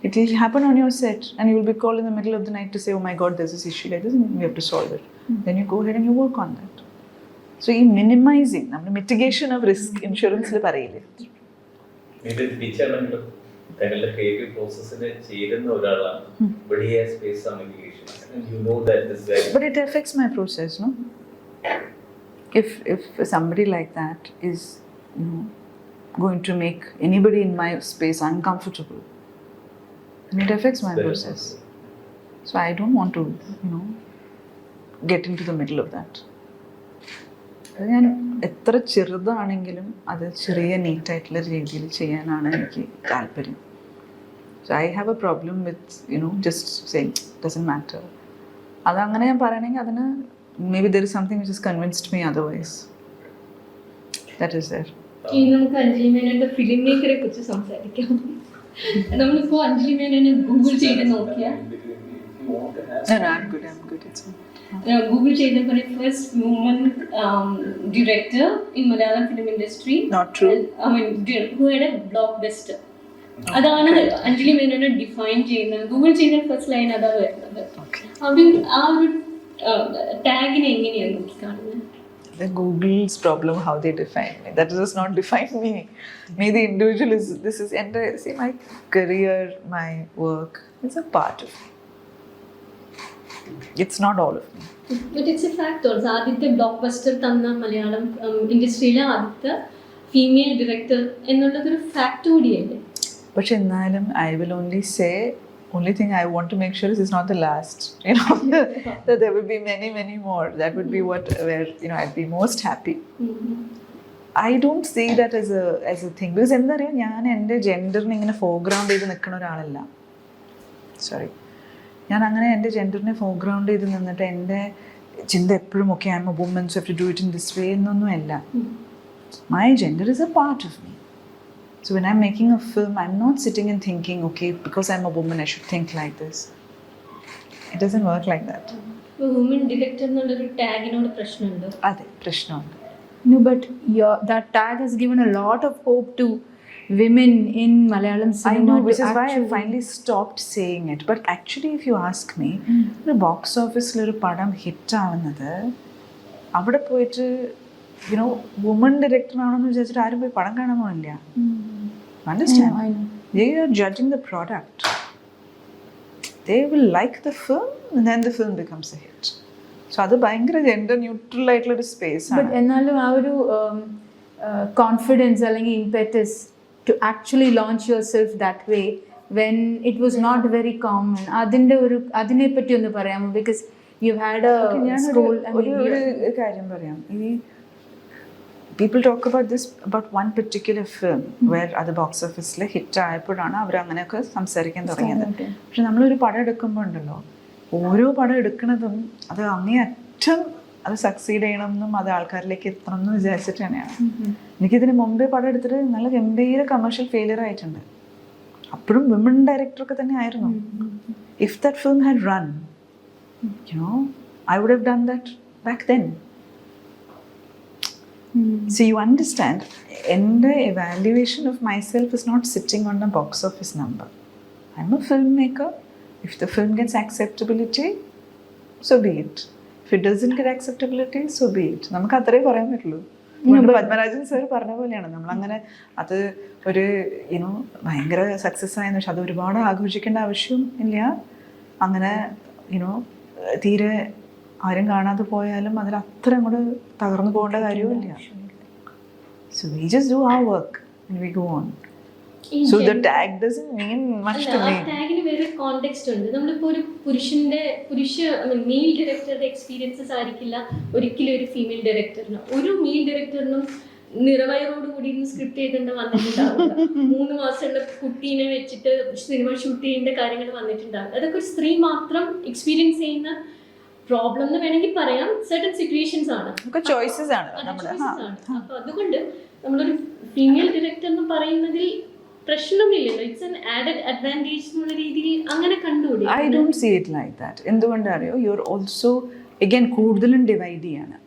It will happen on your set and you will be called in the middle of the night to say, oh my God, there's this issue like this and we have to solve it. Then you go ahead and you work on that. So ഈ minimizing, നമ്മൾ mitigation of risk ഇൻഷുറൻസിൽ പറയില്ലേ. ഇത് ടീച്ചറാണെങ്കിലും തങ്ങളുടെ creative പ്രോസസ്സിനെ ചേരുന്ന ഒരാളാണ്. But he has faced some limitations and you know that this guy. But it affects my process, no? If somebody like that is going to make anybody in my space uncomfortable, then it affects my process. So I don't want to, get into the middle of that. അത് ഞാൻ എത്ര ചെറുതാണെങ്കിലും അത് ചെറിയ നീറ്റായിട്ടുള്ള രീതിയിൽ ചെയ്യാനാണ് എനിക്ക് താല്പര്യം. So I have A problem with just saying doesn't matter. അതങ്ങനെ ഞാൻ പറയണമെങ്കിൽ അതിന് may be there is something which is convinced me otherwise. That is there. ഇനി നമുക്ക് അഞ്ജലി മേനോന്റെ ഫിലിം മേക്കറെ കുറിച്ച് സംസാരിക്കാം. നമ്മളിപ്പോ അഞ്ജലി മേനോനെ ഗൂഗിൾ ചെയ്ത് നോക്കിയാൽ ഗൂഗിൾ ചെയ്തപ്പോൾ first woman director in Malayalam film industry. Not true. I mean, who had a blockbuster. അതാണ് അഞ്ജലി മേനോനെ ഡിഫൈൻ ചെയ്യുന്നത്. ഗൂഗിൾ ചെയ്ത ഫസ്റ്റ് ലൈൻ അതാ വരുന്നത്. അവിടെ ആ ഒരു ടാഗിനെ എങ്ങനെയാണ് നോക്കി കാണുന്നത്? The Google's problem, how they define me. That does not define me. Me, the individual is. This is see my career, my work. It's a part of me. It's not all of me. But it's a fact also. ആദ്യത്തെ blockbuster തന്ന മലയാളം ഇൻഡസ്ട്രിയിലെ ആദ്യത്തെ female director എന്നുള്ളതൊരു fact കൂടിയല്ലേ? പക്ഷെ എന്നാലും I will only say, only thing I want to make sure is it's not the last. That there will be many, many more. That would be where I'd be most happy. I don't see that as a thing. Because എന്താ പറയുക, ഞാൻ എൻ്റെ ജെൻഡറിനെ ഇങ്ങനെ foreground ചെയ്ത് നിൽക്കുന്ന ഒരാളല്ല. Sorry, ഞാൻ അങ്ങനെ എൻ്റെ ജെൻഡറിനെ ഫോർഗ്രൗണ്ട് ചെയ്ത് നിന്നിട്ട് എൻ്റെ ചിന്ത എപ്പോഴും ഒക്കെ I'm a woman so have to do it in this way എന്നൊന്നുമല്ല. My gender is a part of me. So when I'm making a film, I'm not sitting and thinking, okay, because I'm a woman, I should think like this. It doesn't work like that. Woman director എന്നുള്ളൊരു ടാഗിനോട് പ്രശ്നമുണ്ടോ? അതെ, പ്രശ്നമുണ്ട്. No, but that tag has given a lot of hope to women in Malayalam cinema. I know, which is why I finally stopped saying it. But actually, if you ask me, the box office ഒരു പടം hit ആവുന്നത് അവിടെ പോയിട്ട് woman director ആണെന്ന് വിചാരിച്ചിട്ട് ആരും പോയി പടം കാണാൻ പോണില്ല. Understand? I know. They are judging the product. They will like the film and then the film becomes a hit. So അത് ഭയങ്കര ജെൻഡർ ന്യൂട്രൽ ആയിട്ടുള്ളൊരു സ്പേസ് ആണ്. But എന്നാലും ആ ഒരു കോൺഫിഡൻസ് അല്ലെങ്കിൽ impetus to actually launch yourself that way when it was not very common, അതിനെ പറ്റി ഒന്ന് പറയാമോ? Because you had a school. ഒരു കാര്യം പറയാം. ഈ people talk about this about one particular film where അത് ബോക്സ് ഓഫീസിൽ ഹിറ്റ് ആയപ്പോഴാണ് അവർ അങ്ങനെയൊക്കെ സംസാരിക്കാൻ തുടങ്ങിയത്. പക്ഷെ നമ്മളൊരു പടം എടുക്കുമ്പോൾ ഉണ്ടല്ലോ, ഓരോ പടം എടുക്കുന്നതും അത് അങ്ങേയറ്റം അത് സക്സീഡ് ചെയ്യണമെന്നും അത് ആൾക്കാരിലേക്ക് എത്തണം എന്ന് വിചാരിച്ചിട്ട് തന്നെയാണ്. എനിക്കിതിന് മുമ്പേ പടം എടുത്തിട്ട് നല്ല ഗംഭീര കമേഴ്ഷ്യൽ ഫെയിലിയർ ആയിട്ടുണ്ട്. അപ്പോഴും വിമൺ ഡയറക്ടറൊക്കെ തന്നെ ആയിരുന്നു. If that film had run, I would have done that back then. So you understand, the evaluation of myself is not sitting on a box office number. I'm a filmmaker. If the film gets acceptability, so be it. If it doesn't get acceptability, so be it. നമുക്ക് അത്രേ പറയാൻ പറ്റുള്ളൂ. Padmarajan sir പറഞ്ഞ പോലെയാണ്, നമ്മളങ്ങനെ അത് ഒരു ഭയങ്കര സക്സസ് ആയെന്ന് വെച്ചാൽ അത് ഒരുപാട് ആഘോഷിക്കേണ്ട ആവശ്യം ഇല്ല. അങ്ങനെ തീരെ ആരും കാണാതെ പോയാലും അതിൽ അത്ര അങ്ങോട്ട് തകർന്നു പോകേണ്ട കാര്യവുമില്ല. So we just do our work and we go on. So the tag doesn't mean much to me. ആ ടാഗിന് വേറെ കോണ്ടെക്സ്റ്റ് ഉണ്ട്. നമ്മളിപ്പോൾ ഒരു മെയിൽ ഡയറക്ടറുടെ എക്സ്പീരിയൻസസ് ആയിരിക്കില്ല ഒരിക്കലും ഒരു ഫീമെയിൽ ഡയറക്ടറിന്. ഒരു മെയിൽ ഡയറക്ടറിനും നിറവയറോട് കൂടി സ്ക്രിപ്റ്റ് ചെയ്തിട്ട് വന്നിട്ടുണ്ടാവില്ല. 3 മാസമുള്ള കുട്ടീനെ വെച്ചിട്ട് സിനിമ ഷൂട്ട് ചെയ്യേണ്ട കാര്യങ്ങൾ വന്നിട്ടുണ്ടാവില്ല. അതൊക്കെ ഒരു സ്ത്രീ മാത്രം എക്സ്പീരിയൻസ് ചെയ്യുന്ന പ്രോബ്ലം എന്ന് വേണമെങ്കിൽ പറയാം. സർട്ടൻ സിറ്റുവേഷൻസ് ആണ്, ചോയ്സസ് ആണ് നമ്മുടെ. അപ്പൊ അതുകൊണ്ട് നമ്മളൊരു ഫീമെയിൽ ഡയറക്ടർ എന്ന് പറയുന്നതിൽ പ്രശ്നമില്ലല്ലോ. ഇറ്റ്സ് ആൻ ആഡഡ് അഡ്വാൻറ്റേജ് എന്നുള്ള രീതിയിൽ അങ്ങനെ കണ്ടുകൂടി. I don't see it like that. എന്തുകൊണ്ടറിയോ, യു ആർ ഓൾസോ അഗൈൻ കൂടുതലും ഡിവൈഡ് ചെയ്യാണ്.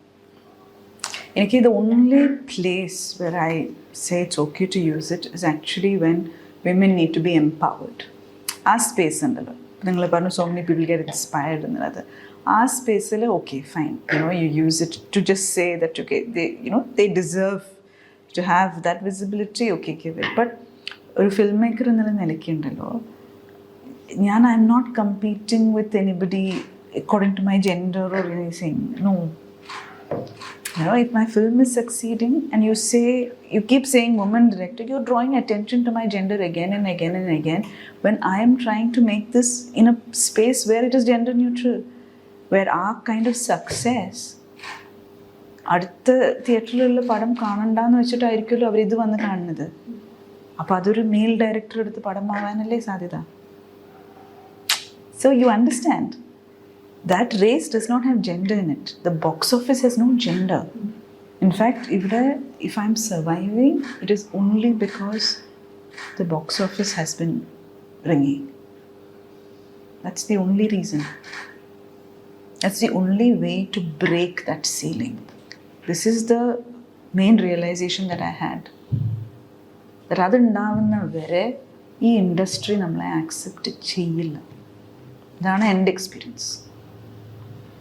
എനിക്ക് the only place where I say it's okay to use it is actually when women need to be empowered. ആ space ഉണ്ടല്ലോ, നിങ്ങൾ പറഞ്ഞു so many people get inspired എന്നുള്ളത്. ആ സ്പേസിൽ okay fine, you use it to just say that okay they deserve to have that visibility, okay give it. But ഒരു film maker എന്നുള്ള നിലയ്ക്കുണ്ടല്ലോ, ഞാൻ I M not competing with anybody according to my gender or anything. No. If my film is succeeding and you keep saying woman director, you're drawing attention to my gender again and again and again, when I am trying to make this in a space where it is gender neutral, where our kind of success അടുത്ത തിയേറ്ററിലുള്ള പടം കാണണ്ടെന്ന് വെച്ചിട്ടായിരിക്കുമല്ലോ അവരിത് വന്ന് കാണുന്നത്. അപ്പോൾ അതൊരു mail director എടുത്ത് പടം ആവാനല്ലേ സാധ്യത. So you understand, that race does not have gender in it. The box office has no gender. In fact, if I'm surviving, it is only because the box office has been ringing. That's the only reason. That's the only way to break that ceiling. This is the main realization that I had. That അതുണ്ടാവുന്ന വരെ ഈ industry നമ്മളെ accept ചെയ്യില്ല. ഇതാണ് എൻ്റെ experience.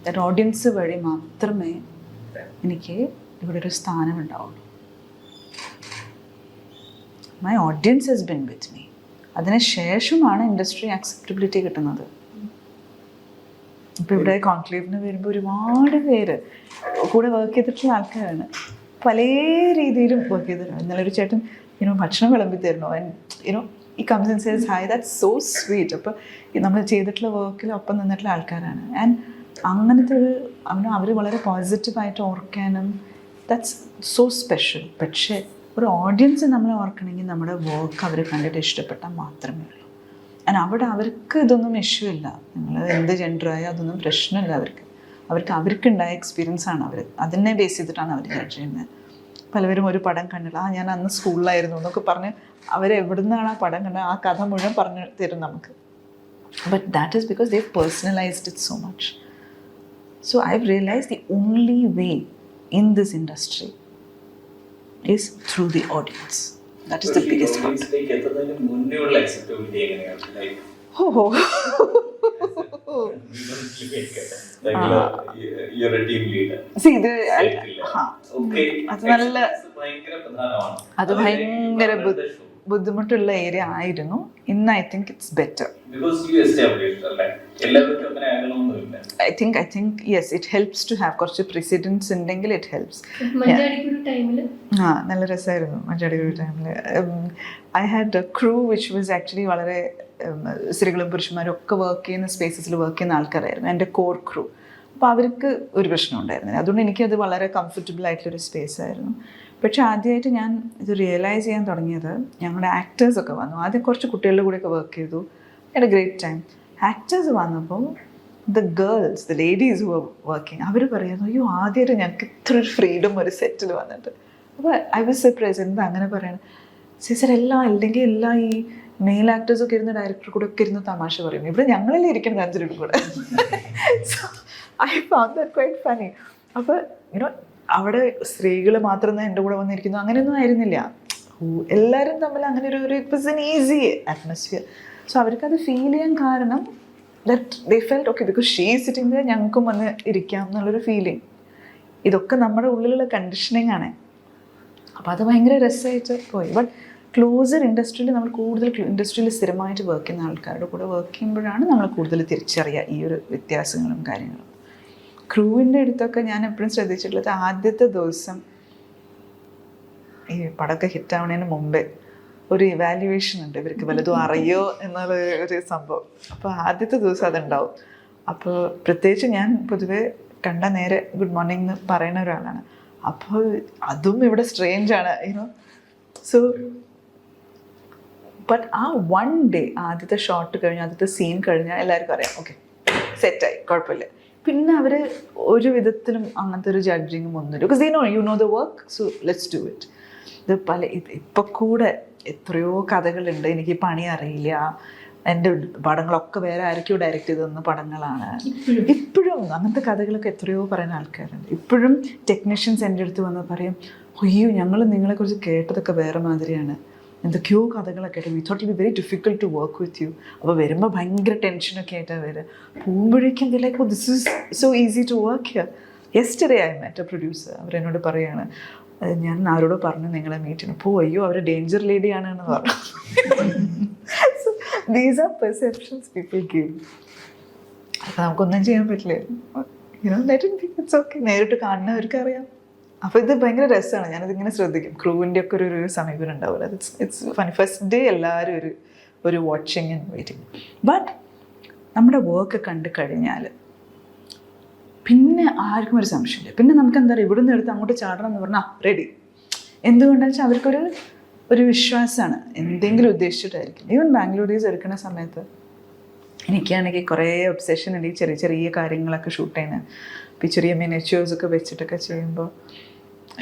That audience വഴി മാത്രമേ എനിക്ക് ഇവിടെ ഒരു സ്ഥാനം ഉണ്ടാവുള്ളൂ. My audience has been with me. അതിന് ശേഷമാണ് ഇൻഡസ്ട്രി ആക്സെപ്റ്റബിലിറ്റി കിട്ടുന്നത്. ഇപ്പോൾ ഇവിടെ കോൺക്ലേവിന് വരുമ്പോൾ ഒരുപാട് പേര് കൂടെ വർക്ക് ചെയ്തിട്ടുള്ള ആൾക്കാരാണ്, പല രീതിയിലും വർക്ക് ചെയ്തിട്ടുണ്ട്. ഇന്നലെ ഒരു ചേട്ടൻ ഭക്ഷണം വിളമ്പി തരണോ, ഈ comes and says hi, that's so sweet. അപ്പോൾ നമ്മൾ ചെയ്തിട്ടുള്ള വർക്കിൽ ഒപ്പം നിന്നിട്ടുള്ള ആൾക്കാരാണ്. ആൻഡ് അങ്ങനത്തെ ഒരു അവർ വളരെ പോസിറ്റീവായിട്ട് ഓർക്കാനും ദാറ്റ്സ് സോ സ്പെഷ്യൽ. പക്ഷേ ഒരു ഓഡിയൻസ് നമ്മളെ ഓർക്കണമെങ്കിൽ നമ്മുടെ വർക്ക് അവർ കണ്ടിട്ട് ഇഷ്ടപ്പെട്ടാൽ മാത്രമേ ഉള്ളൂ. ആൻഡ് അവിടെ അവർക്ക് ഇതൊന്നും ഇഷ്യൂ ഇല്ല, നിങ്ങൾ എന്ത് ജെൻഡറായോ അതൊന്നും പ്രശ്നമില്ല. അവർക്കുണ്ടായ എക്സ്പീരിയൻസ് ആണ്, അതിനെ ബേസ് ചെയ്തിട്ടാണ് അവർ ജഡ്ജ് ചെയ്യുന്നത്. പലവരും ഒരു പടം കണ്ടില്ല, ഞാൻ അന്ന് സ്കൂളിലായിരുന്നു എന്നൊക്കെ പറഞ്ഞ് അവരെവിടെ നിന്നാണ് ആ പടം കണ്ടത്, ആ കഥ മുഴുവൻ പറഞ്ഞു തരും നമുക്ക്. But that is because they've personalized it so much. So I've realized the only way in this industry is through the audience. That is the biggest part. Oh. You're a team leader. See, അത് ഭയങ്കര ബുദ്ധിമുട്ടുള്ള area ആയിരുന്നു. ഇന്ന് I think it's better. I think yes, it helps to have കുറച്ച് precedence ഉണ്ടെങ്കിൽ it helps. നല്ല രസമായിരുന്നു മഞ്ചാടിക്കുരു ടൈമിൽ. I had a crew which was actually വളരെ സ്ത്രീകളും പുരുഷന്മാരും ഒക്കെ വർക്ക് ചെയ്യുന്ന സ്പേസസിൽ വർക്ക് ചെയ്യുന്ന ആൾക്കാരായിരുന്നു എൻ്റെ കോർ ക്രൂ. അപ്പോൾ അവർക്ക് ഒരു പ്രശ്നം ഉണ്ടായിരുന്നില്ല. അതുകൊണ്ട് എനിക്കത് വളരെ കംഫർട്ടബിൾ ആയിട്ടുള്ളൊരു സ്പേസ് ആയിരുന്നു. പക്ഷെ ആദ്യമായിട്ട് ഞാൻ ഇത് റിയലൈസ് ചെയ്യാൻ തുടങ്ങിയത് ഞങ്ങളുടെ ആക്ടേഴ്സൊക്കെ വന്നു. ആദ്യം കുറച്ച് കുട്ടികളുടെ കൂടെയൊക്കെ വർക്ക് ചെയ്തു, എ ഗ്രേറ്റ് ടൈം. ആക്ടേഴ്സ് വന്നപ്പോൾ the girls, the ladies who are working, അവർ പറയുന്നു അയ്യോ ആദ്യമായിട്ട് ഞങ്ങൾക്ക് ഇത്ര ഒരു ഫ്രീഡം ഒരു സെറ്റിൽ വന്നിട്ട്. അപ്പോൾ ഐ വാസ് സർപ്രൈസ്. എന്താ അങ്ങനെ പറയണം സീസർ എല്ലാം അല്ലെങ്കിൽ എല്ലാം ഈ മെയിൽ ആക്ടേഴ്സൊക്കെ ഇരുന്ന് ഡയറക്ടർ കൂടെ ഒക്കെ ഇരുന്ന് തമാശ പറയും. ഇവിടെ ഞങ്ങളല്ലേ ഇരിക്കണം അഞ്ചിനും കൂടെ. So I found that quite funny. അപ്പോൾ അവിടെ സ്ത്രീകൾ മാത്രം എൻ്റെ കൂടെ വന്നിരിക്കുന്നു അങ്ങനെയൊന്നും ആയിരുന്നില്ല. എല്ലാവരും തമ്മിൽ അങ്ങനെ ഒരു it was an easy atmosphere. So അവർക്കത് ഫീൽ ചെയ്യാൻ കാരണം that they felt okay because she is sitting there, ഞങ്ങൾക്കും വന്ന് ഇരിക്കാം എന്നുള്ളൊരു ഫീലിംഗ്. ഇതൊക്കെ നമ്മുടെ ഉള്ളിലുള്ള കണ്ടീഷനിങ് ആണ്. അപ്പോൾ അത് ഭയങ്കര രസമായിട്ട് പോയി. ബട്ട് ക്ലോസർ ഇൻഡസ്ട്രിയിൽ നമ്മൾ കൂടുതൽ ഇൻഡസ്ട്രിയിൽ സ്ഥിരമായിട്ട് വർക്ക് ചെയ്യുന്ന ആൾക്കാരുടെ കൂടെ വർക്ക് ചെയ്യുമ്പോഴാണ് നമ്മൾ കൂടുതൽ തിരിച്ചറിയുക ഈ ഒരു വ്യത്യാസങ്ങളും കാര്യങ്ങളും. ക്രൂവിൻ്റെ അടുത്തൊക്കെ ഞാൻ എപ്പോഴും ശ്രദ്ധിച്ചിട്ടുള്ളത് ആദ്യത്തെ ദിവസം ഈ പടമൊക്കെ ഹിറ്റാവുന്നതിന് മുമ്പേ ഒരു ഇവാലുവേഷൻ ഉണ്ട്, ഇവർക്ക് വല്ലതും അറിയോ എന്നുള്ള ഒരു സംഭവം. അപ്പോൾ ആദ്യത്തെ ദിവസം അതുണ്ടാവും. അപ്പോൾ പ്രത്യേകിച്ച് ഞാൻ പൊതുവേ കണ്ട നേരെ ഗുഡ് മോർണിംഗ് എന്ന് പറയുന്ന ഒരാളാണ്. അപ്പോൾ അതും ഇവിടെ സ്ട്രേഞ്ച് ആണ് യുനോ. സോ ബട്ട് ആ വൺ ഡേ ആദ്യത്തെ ഷോട്ട് കഴിഞ്ഞ് ആദ്യത്തെ സീൻ കഴിഞ്ഞാൽ എല്ലാവർക്കും അറിയാം ഓക്കെ സെറ്റായി കുഴപ്പമില്ല. പിന്നെ അവർ ഒരു വിധത്തിലും അങ്ങനത്തെ ഒരു ജഡ്ജിങ്ങും ഒന്നുമില്ല. Because they know you know the work, so let's do it. ഇത് ഇപ്പം കൂടെ എത്രയോ കഥകളുണ്ട്, എനിക്ക് പണി അറിയില്ല, എൻ്റെ പടങ്ങളൊക്കെ വേറെ ആരൊക്കെയോ ഡയറക്റ്റ് ചെയ്ത് തന്ന പടങ്ങളാണ്. ഇപ്പോഴും അങ്ങനത്തെ കഥകളൊക്കെ എത്രയോ പറയുന്ന ആൾക്കാരുണ്ട്. ഇപ്പോഴും ടെക്നീഷ്യൻസ് എൻ്റെ അടുത്ത് വന്ന് പറയും അയ്യോ ഞങ്ങൾ നിങ്ങളെക്കുറിച്ച് കേട്ടതൊക്കെ വേറെ മാതിരിയാണ്, എന്തൊക്കെയോ കഥകളൊക്കെ ആയിട്ട് we thought it be very difficult to work with you. അപ്പോൾ വരുമ്പോൾ ഭയങ്കര ടെൻഷനൊക്കെ ആയിട്ടാണ് വരിക. പോകുമ്പോഴേക്കും like this is so easy to work here. Yesterday I met a producer. അവരെന്നോട് പറയുകയാണ് ഞാൻ ആരോട് പറഞ്ഞു നിങ്ങളെ മീറ്റ് ചെയ്യണം. അപ്പോൾ അയ്യോ അവർ ഡേഞ്ചർ ലേഡിയാണെന്ന് പറഞ്ഞു. So these are perceptions people give. അപ്പോൾ നമുക്കൊന്നും ചെയ്യാൻ പറ്റില്ല. You know let it be, it's okay. നേരിട്ട് കാണുന്നവർക്ക് അറിയാം. അപ്പോൾ ഇത് ഭയങ്കര രസമാണ്. ഞാനതിങ്ങനെ ശ്രദ്ധിക്കും. ക്രൂവിൻ്റെ ഒക്കെ ഒരു സമീപനം ഉണ്ടാവില്ല. It's funny. ഫസ്റ്റ് ഡേ എല്ലാവരും ഒരു വാച്ചിങ് ആൻഡ് വെയിറ്റിംഗ്. ബട്ട് നമ്മുടെ വർക്ക് കണ്ടു കഴിഞ്ഞാൽ പിന്നെ ആർക്കും ഒരു സംശയമില്ല. പിന്നെ നമുക്ക് എന്താ പറയുക, ഇവിടുന്ന് എടുത്ത് അങ്ങോട്ട് ചാടണം എന്ന് പറഞ്ഞാൽ റെഡി. എന്തുകൊണ്ടാണെന്ന് വെച്ചാൽ അവർക്കൊരു വിശ്വാസമാണ്, എന്തെങ്കിലും ഉദ്ദേശിച്ചിട്ടായിരിക്കും. ഈവൻ ബാംഗ്ലൂർ ഡേയ്സ് എടുക്കുന്ന സമയത്ത് എനിക്കാണെങ്കിൽ കുറേ ഒബ്സെഷൻ ഉണ്ട് ഈ ചെറിയ ചെറിയ കാര്യങ്ങളൊക്കെ ഷൂട്ട് ചെയ്യുന്നത്. ഇപ്പോൾ ഈ ചെറിയ മിനിയേച്ചേഴ്സൊക്കെ വെച്ചിട്ടൊക്കെ ചെയ്യുമ്പോൾ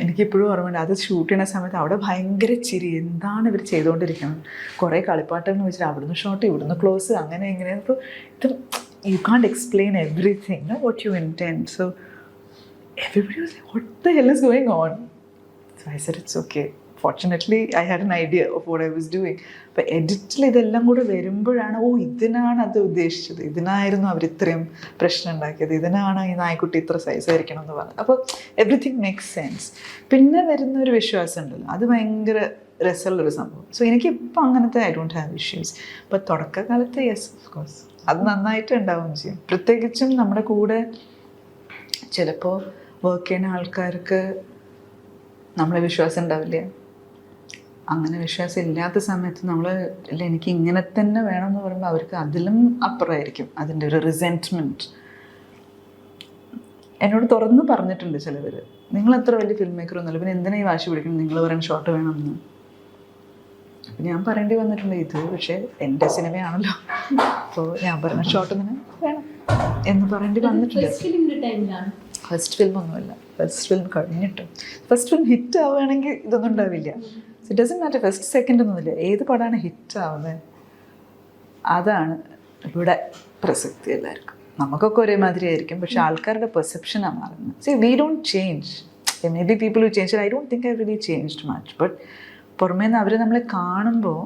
എനിക്കിപ്പോഴും ഓർമ്മയുണ്ട്, അത് ഷൂട്ട് ചെയ്യുന്ന സമയത്ത് അവിടെ ഭയങ്കര ചിരി. എന്താണ് ഇവർ ചെയ്തുകൊണ്ടിരിക്കുന്നത്, കുറേ കളിപ്പാട്ടങ്ങൾ വെച്ചിട്ട് അവിടുന്ന് ഷോട്ട് ഇവിടുന്ന് ക്ലോസ് അങ്ങനെ ഇങ്ങനെ. അപ്പോൾ ഇത് you can't explain everything, no, what you intend. So everybody was like, what the hell is going on? So I said, it's okay. Fortunately, I had an idea of what I was doing. But എഡിറ്റിൽ ഇതെല്ലാം കൂടെ വരുമ്പോഴാണ് ഇതിനാണ് അത് ഉദ്ദേശിച്ചത്, ഇതിനായിരുന്നു അവർ ഇത്രയും പ്രശ്നം ഉണ്ടാക്കിയത്, ഇതിനാണ് ഈ നായ്ക്കുട്ടി ഇത്ര സൈസ് ആയിരിക്കണം എന്ന് പറഞ്ഞത്. അപ്പോൾ എവറിത്തിങ് മേക്സ് സെൻസ്. പിന്നെ വരുന്ന ഒരു വിശ്വാസം ഉണ്ടല്ലോ, അത് ഭയങ്കര രസമുള്ളൊരു സംഭവം. സോ എനിക്കിപ്പോൾ അങ്ങനത്തെ ഐ ഡോണ്ട് ഹാവ് ഇഷ്യൂസ്. അപ്പോൾ തുടക്കകാലത്ത് യെസ് ഓഫ് കോഴ്സ് അത് നന്നായിട്ട് ഉണ്ടാവുകയും ചെയ്യും. പ്രത്യേകിച്ചും നമ്മുടെ കൂടെ ചിലപ്പോൾ വർക്ക് ചെയ്യുന്ന ആൾക്കാർക്ക് നമ്മളെ വിശ്വാസം ഉണ്ടാവില്ല. അങ്ങനെ വിശ്വാസം ഇല്ലാത്ത സമയത്ത് നമ്മൾ അല്ല എനിക്ക് ഇങ്ങനെ തന്നെ വേണം എന്ന് പറയുമ്പോൾ അവർക്ക് അതിലും അപ്പുറമായിരിക്കും അതിൻ്റെ ഒരു റിസെൻറ്റ്മെൻറ്റ്. എന്നോട് തുറന്ന് പറഞ്ഞിട്ടുണ്ട് ചിലവർ, നിങ്ങൾ അത്ര വലിയ ഫിലിം മേക്കർ ഒന്നുമല്ല, പിന്നെ എന്തിനാ ഈ വാശി പിടിക്കണം, നിങ്ങൾ പറയുന്ന ഷോട്ട് വേണമെന്ന്. അപ്പം ഞാൻ പറയേണ്ടി വന്നിട്ടുണ്ട്, ഇത് പക്ഷേ എൻ്റെ സിനിമയാണല്ലോ, അപ്പോൾ ഞാൻ പറയുന്ന ഷോട്ട് തന്നെ വേണം എന്ന് പറയേണ്ടി വന്നിട്ടുണ്ട്. ഫസ്റ്റ് ഫിലിം ഒന്നുമല്ല, ഫസ്റ്റ് ഫിലിം കഴിഞ്ഞിട്ടും. ഫസ്റ്റ് ഫിലിം ഹിറ്റ് ആവുകയാണെങ്കിൽ ഇതൊന്നും ഉണ്ടാവില്ല. It doesn't matter first second ഒന്നുമില്ല, ഏത് പടമാണ് ഹിറ്റ് ആവുന്നത് അതാണ് ഇവിടെ പ്രസക്തി. എല്ലാവർക്കും നമുക്കൊക്കെ ഒരേമാതിരി ആയിരിക്കും, പക്ഷെ ആൾക്കാരുടെ പെർസെപ്ഷനാണ് മാറുന്നത്. C we don't change, may be people who change. I don't think I really changed much. But പുറമേ നിന്ന് അവർ നമ്മളെ കാണുമ്പോൾ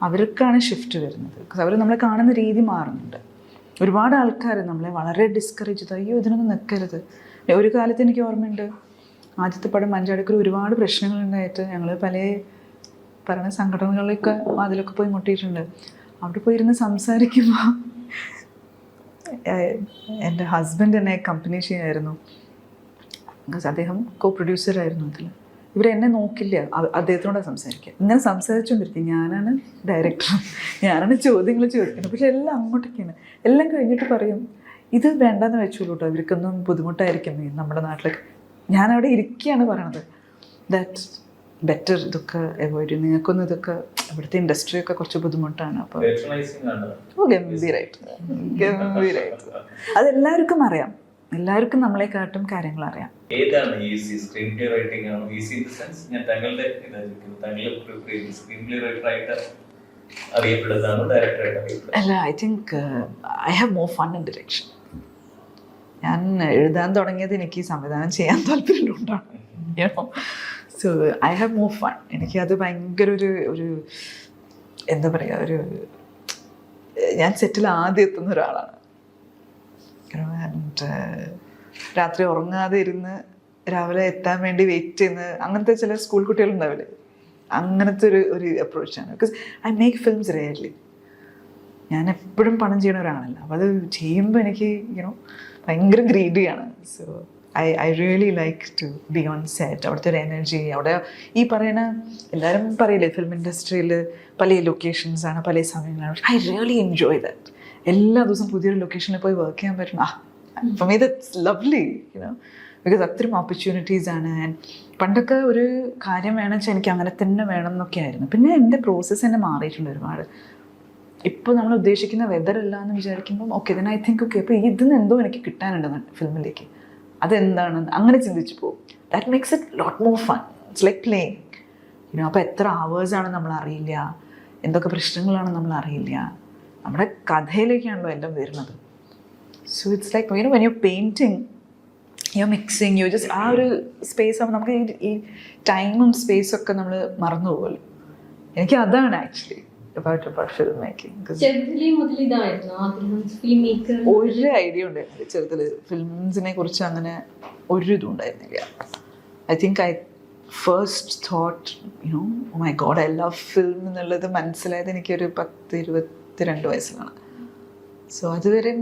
അവർക്കാണ് ഷിഫ്റ്റ് വരുന്നത്. ബിക്കോസ് അവർ നമ്മളെ കാണുന്ന രീതി മാറുന്നുണ്ട്. ഒരുപാട് ആൾക്കാർ നമ്മളെ വളരെ ഡിസ്കറേജ് ചെയ്തു, അയ്യോ ഇതിനൊന്നും നിൽക്കരുത്. ഒരു കാലത്ത് എനിക്ക് ഓർമ്മയുണ്ട്, ആദ്യത്തെ പടം മഞ്ചാടിക്കുരു ഒരുപാട് പ്രശ്നങ്ങളുണ്ടായിട്ട് ഞങ്ങൾ പല ഭരണ സംഘടനകളിലൊക്കെ അതിലൊക്കെ പോയി മുട്ടിയിട്ടുണ്ട്. അവിടെ പോയിരുന്ന് സംസാരിക്കുമ്പോൾ എൻ്റെ ഹസ്ബൻഡ് എന്നെ കമ്പനി ചെയ്യായിരുന്നു. ബിക്കോസ് അദ്ദേഹം കോ പ്രൊഡ്യൂസറായിരുന്നു അതിൽ. ഇവരെന്നെ നോക്കില്ല, അദ്ദേഹത്തിനോട് സംസാരിക്കുക. ഇങ്ങനെ സംസാരിച്ചുകൊണ്ടിരിക്കും. ഞാനാണ് ഡയറക്ടർ, ഞാനാണ് ചോദ്യങ്ങൾ ചോദിക്കുന്നത്. പക്ഷെ എല്ലാം അങ്ങോട്ടൊക്കെയാണ്. എല്ലാം കഴിഞ്ഞിട്ട് പറയും ഇത് വേണ്ടെന്ന് വെച്ചോളൂ കേട്ടോ, ഇവർക്കൊന്നും ബുദ്ധിമുട്ടായിരിക്കും നമ്മുടെ നാട്ടിലൊക്കെ. ഞാനവിടെ ഇരിക്കുകയാണ് പറയണത്, ദാറ്റ് ബെറ്റർ ഇതൊക്കെ അവോയ്ഡ് ചെയ്യും, നിങ്ങൾക്കൊന്നും ഇതൊക്കെ ഇവിടുത്തെ ഇൻഡസ്ട്രിയൊക്കെ കുറച്ച് ബുദ്ധിമുട്ടാണ്. അപ്പോൾ ഗംഭീരായിട്ട് ഗംഭീരായിട്ട് അതെല്ലാവർക്കും അറിയാം, എല്ലാവർക്കും നമ്മളെക്കാട്ടും കാര്യങ്ങൾ അറിയാം. ഏതാണ് ഈസി, സ്ക്രീൻ പ്ലേ റൈറ്റിംഗ് ആണോ ഈസി? ഇൻ ദി സെൻസ് ഞാൻ താങ്കളുടെ സ്ക്രീൻ പ്ലേ റൈറ്റർ ആയിട്ട് അറിയപ്പെടുന്നതാണോ ഡയറക്ടറായിട്ട് അറിയപ്പെടുന്നത്? അല്ല, I think I have more fun in direction. ഞാൻ എഴുതാൻ തുടങ്ങിയത് എനിക്ക് സംവിധാനം ചെയ്യാൻ താല്പര്യമുണ്ടാണ്. So I have more fun. എനിക്കത് ഭയങ്കര ഒരു എന്താ പറയുക, ഞാൻ സെറ്റിൽ ആദ്യം എത്തുന്ന ഒരാളാണ്. ആൻഡ് രാത്രി ഉറങ്ങാതെ ഇരുന്ന് രാവിലെ എത്താൻ വേണ്ടി വെയിറ്റ് ചെയ്യുന്ന അങ്ങനത്തെ ചില സ്കൂൾ കുട്ടികളുണ്ടാവില്ലേ, അങ്ങനത്തെ ഒരു അപ്രോച്ചാണ്. Because I make films rarely. ഞാൻ എപ്പോഴും പണം ചെയ്യണ ഒരാളല്ല. അപ്പോൾ അത് ചെയ്യുമ്പോൾ എനിക്ക് ഭയങ്കര ഗ്രീഡിയാണ്. So I really like to be on set. അവിടുത്തെ ഒരു എനർജി, അവിടെ ഈ പറയുന്ന എല്ലാവരും പറയില്ലേ ഫിലിം ഇൻഡസ്ട്രിയിൽ പല ലൊക്കേഷൻസാണ്, പല സമയങ്ങളാണ്. I really enjoy that. എല്ലാ ദിവസവും പുതിയൊരു ലൊക്കേഷനിൽ പോയി വർക്ക് ചെയ്യാൻ പറ്റണം. For me that's lovely, because അത്രയും ഓപ്പർച്യൂണിറ്റീസ് ആണ്. ആൻഡ് പണ്ടൊക്കെ ഒരു കാര്യം വേണമെന്ന് വെച്ചാൽ എനിക്ക് അങ്ങനെ തന്നെ വേണം എന്നൊക്കെ ആയിരുന്നു. പിന്നെ എൻ്റെ പ്രോസസ്സ് തന്നെ മാറിയിട്ടുണ്ട് ഒരുപാട്. ഇപ്പോൾ നമ്മൾ ഉദ്ദേശിക്കുന്ന വെതറല്ല എന്ന് വിചാരിക്കുമ്പം okay then I think okay അപ്പോൾ ഇതിന്ന് എന്തോ എനിക്ക് കിട്ടാനുണ്ടെന്ന് ഫിലിമിലേക്ക്, അതെന്താണെന്ന് അങ്ങനെ ചിന്തിച്ച് പോകും. That makes it lot more fun. It's like playing you know. അപ്പോൾ എത്ര അവേഴ്സാണ് നമ്മൾ അറിയില്ല, എന്തൊക്കെ പ്രശ്നങ്ങളാണ് നമ്മൾ അറിയില്ല. നമ്മുടെ കഥയിലേക്കാണല്ലോ എല്ലാം വരുന്നത്. So it's like you know when you painting you mixing you just ആ ഒരു സ്പേസ് ആകുമ്പോൾ നമുക്ക് ഈ ടൈമും സ്പേസൊക്കെ നമ്മൾ മറന്നു പോകുമല്ലോ. എനിക്ക് അതാണ് ആക്ച്വലി about film making. ചെറുതിലേ മുതൽ ഇതായിരുന്നു ആഗ്രഹം, ഫിലിം മേക്കർ? ഒരു ഐഡിയ ഉണ്ടായിരുന്നില്ല ചെറുതിൽ ഫിലിംസിനെ കുറിച്ച്, അങ്ങനെ ഒരു ഇതും ഉണ്ടായിരുന്നില്ല. I think I first thought you know oh my God I love film എന്നുള്ളത് മനസ്സിലായത് എനിക്കൊരു 10-22 വയസ്സിലാണ്. സോ അതുവരെ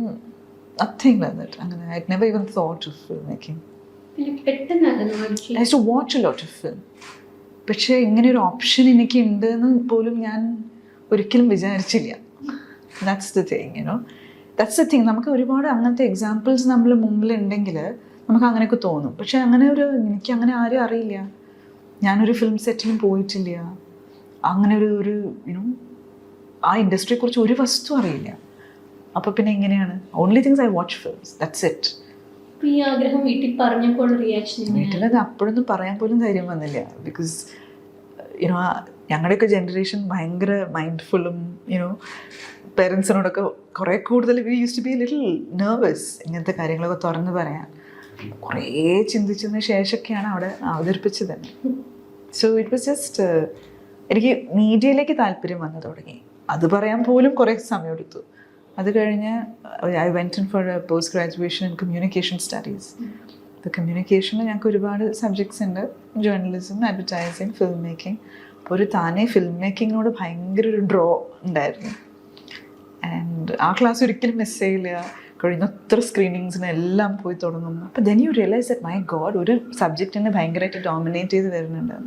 നത്തിങ് ലൈക്ക് ദാറ്റ്. അങ്ങനെ I never even thought of film making. പെട്ടെന്ന് I used to watch a lot of film. പക്ഷേ ഇങ്ങനെ ഒരു ഓപ്ഷൻ എനിക്ക് ഉണ്ടെന്ന് പോലും ഞാൻ ഒരിക്കലും വിചാരിച്ചില്ല. That's the thing you know, that's the thing. നമുക്ക് ഒരുപാട് അങ്ങനത്തെ എക്സാമ്പിൾസ് നമ്മൾ മുമ്പിലുണ്ടെങ്കിൽ നമുക്ക് അങ്ങനെയൊക്കെ തോന്നും. പക്ഷെ അങ്ങനെ എനിക്ക് അങ്ങനെ ആരും അറിയില്ല, ഞാനൊരു ഫിലിം സെറ്റിലും പോയിട്ടില്ല, അങ്ങനെ ഒരു യുനോ ആ ഇൻഡസ്ട്രിയെക്കുറിച്ച് ഒരു വസ്തു അറിയില്ല. അപ്പോൾ പിന്നെ എങ്ങനെയാണ്? Only things I watch films, that's it. ഈ ആഗ്രഹം വീട്ടിൽ പറഞ്ഞപ്പോൾ റിയാക്ഷൻ? വീട്ടിലത് അപ്പോഴൊന്നും പറയാൻ പോലും ധൈര്യം വന്നില്ല. ബിക്കോസ് യുനോ ഞങ്ങളുടെയൊക്കെ ജനറേഷൻ ഭയങ്കര മൈൻഡ്ഫുള്ളും യുനോ പേരൻസിനോടൊക്കെ കുറേ കൂടുതൽ we use to be little nervous ഇങ്ങനത്തെ കാര്യങ്ങളൊക്കെ തുറന്ന് പറയാൻ. കുറേ ചിന്തിച്ചതിന് ശേഷമൊക്കെയാണ് അവിടെ അവതരിപ്പിച്ചത് തന്നെ. സോ ഇറ്റ് വാസ് ജസ്റ്റ് എനിക്ക് മീഡിയയിലേക്ക് താല്പര്യം വന്നു തുടങ്ങി. അത് പറയാൻ പോലും കുറേ സമയമെടുത്തു. അത് കഴിഞ്ഞ് I went in for post graduation in communication studies. കമ്മ്യൂണിക്കേഷനിൽ ഞങ്ങൾക്ക് ഒരുപാട് സബ്ജക്ട്സ് ഉണ്ട്, ജേർണലിസം, അഡ്വർടൈസിങ്, ഫിലിം മേക്കിംഗ്. അപ്പോൾ ഒരു താനേ ഫിലിം മേക്കിങ്ങിനോട് ഭയങ്കര ഒരു ഡ്രോ ഉണ്ടായിരുന്നു. ആൻഡ് ആ ക്ലാസ് ഒരിക്കലും മിസ് ചെയ്യില്ല. കഴിഞ്ഞ ഒത്ര സ്ക്രീനിങ്സിന് എല്ലാം പോയി തുടങ്ങും. അപ്പോൾ then you realise that my God ഒരു സബ്ജക്റ്റിനെ ഭയങ്കരമായിട്ട് ഡോമിനേറ്റ് ചെയ്ത് വരുന്നുണ്ട്.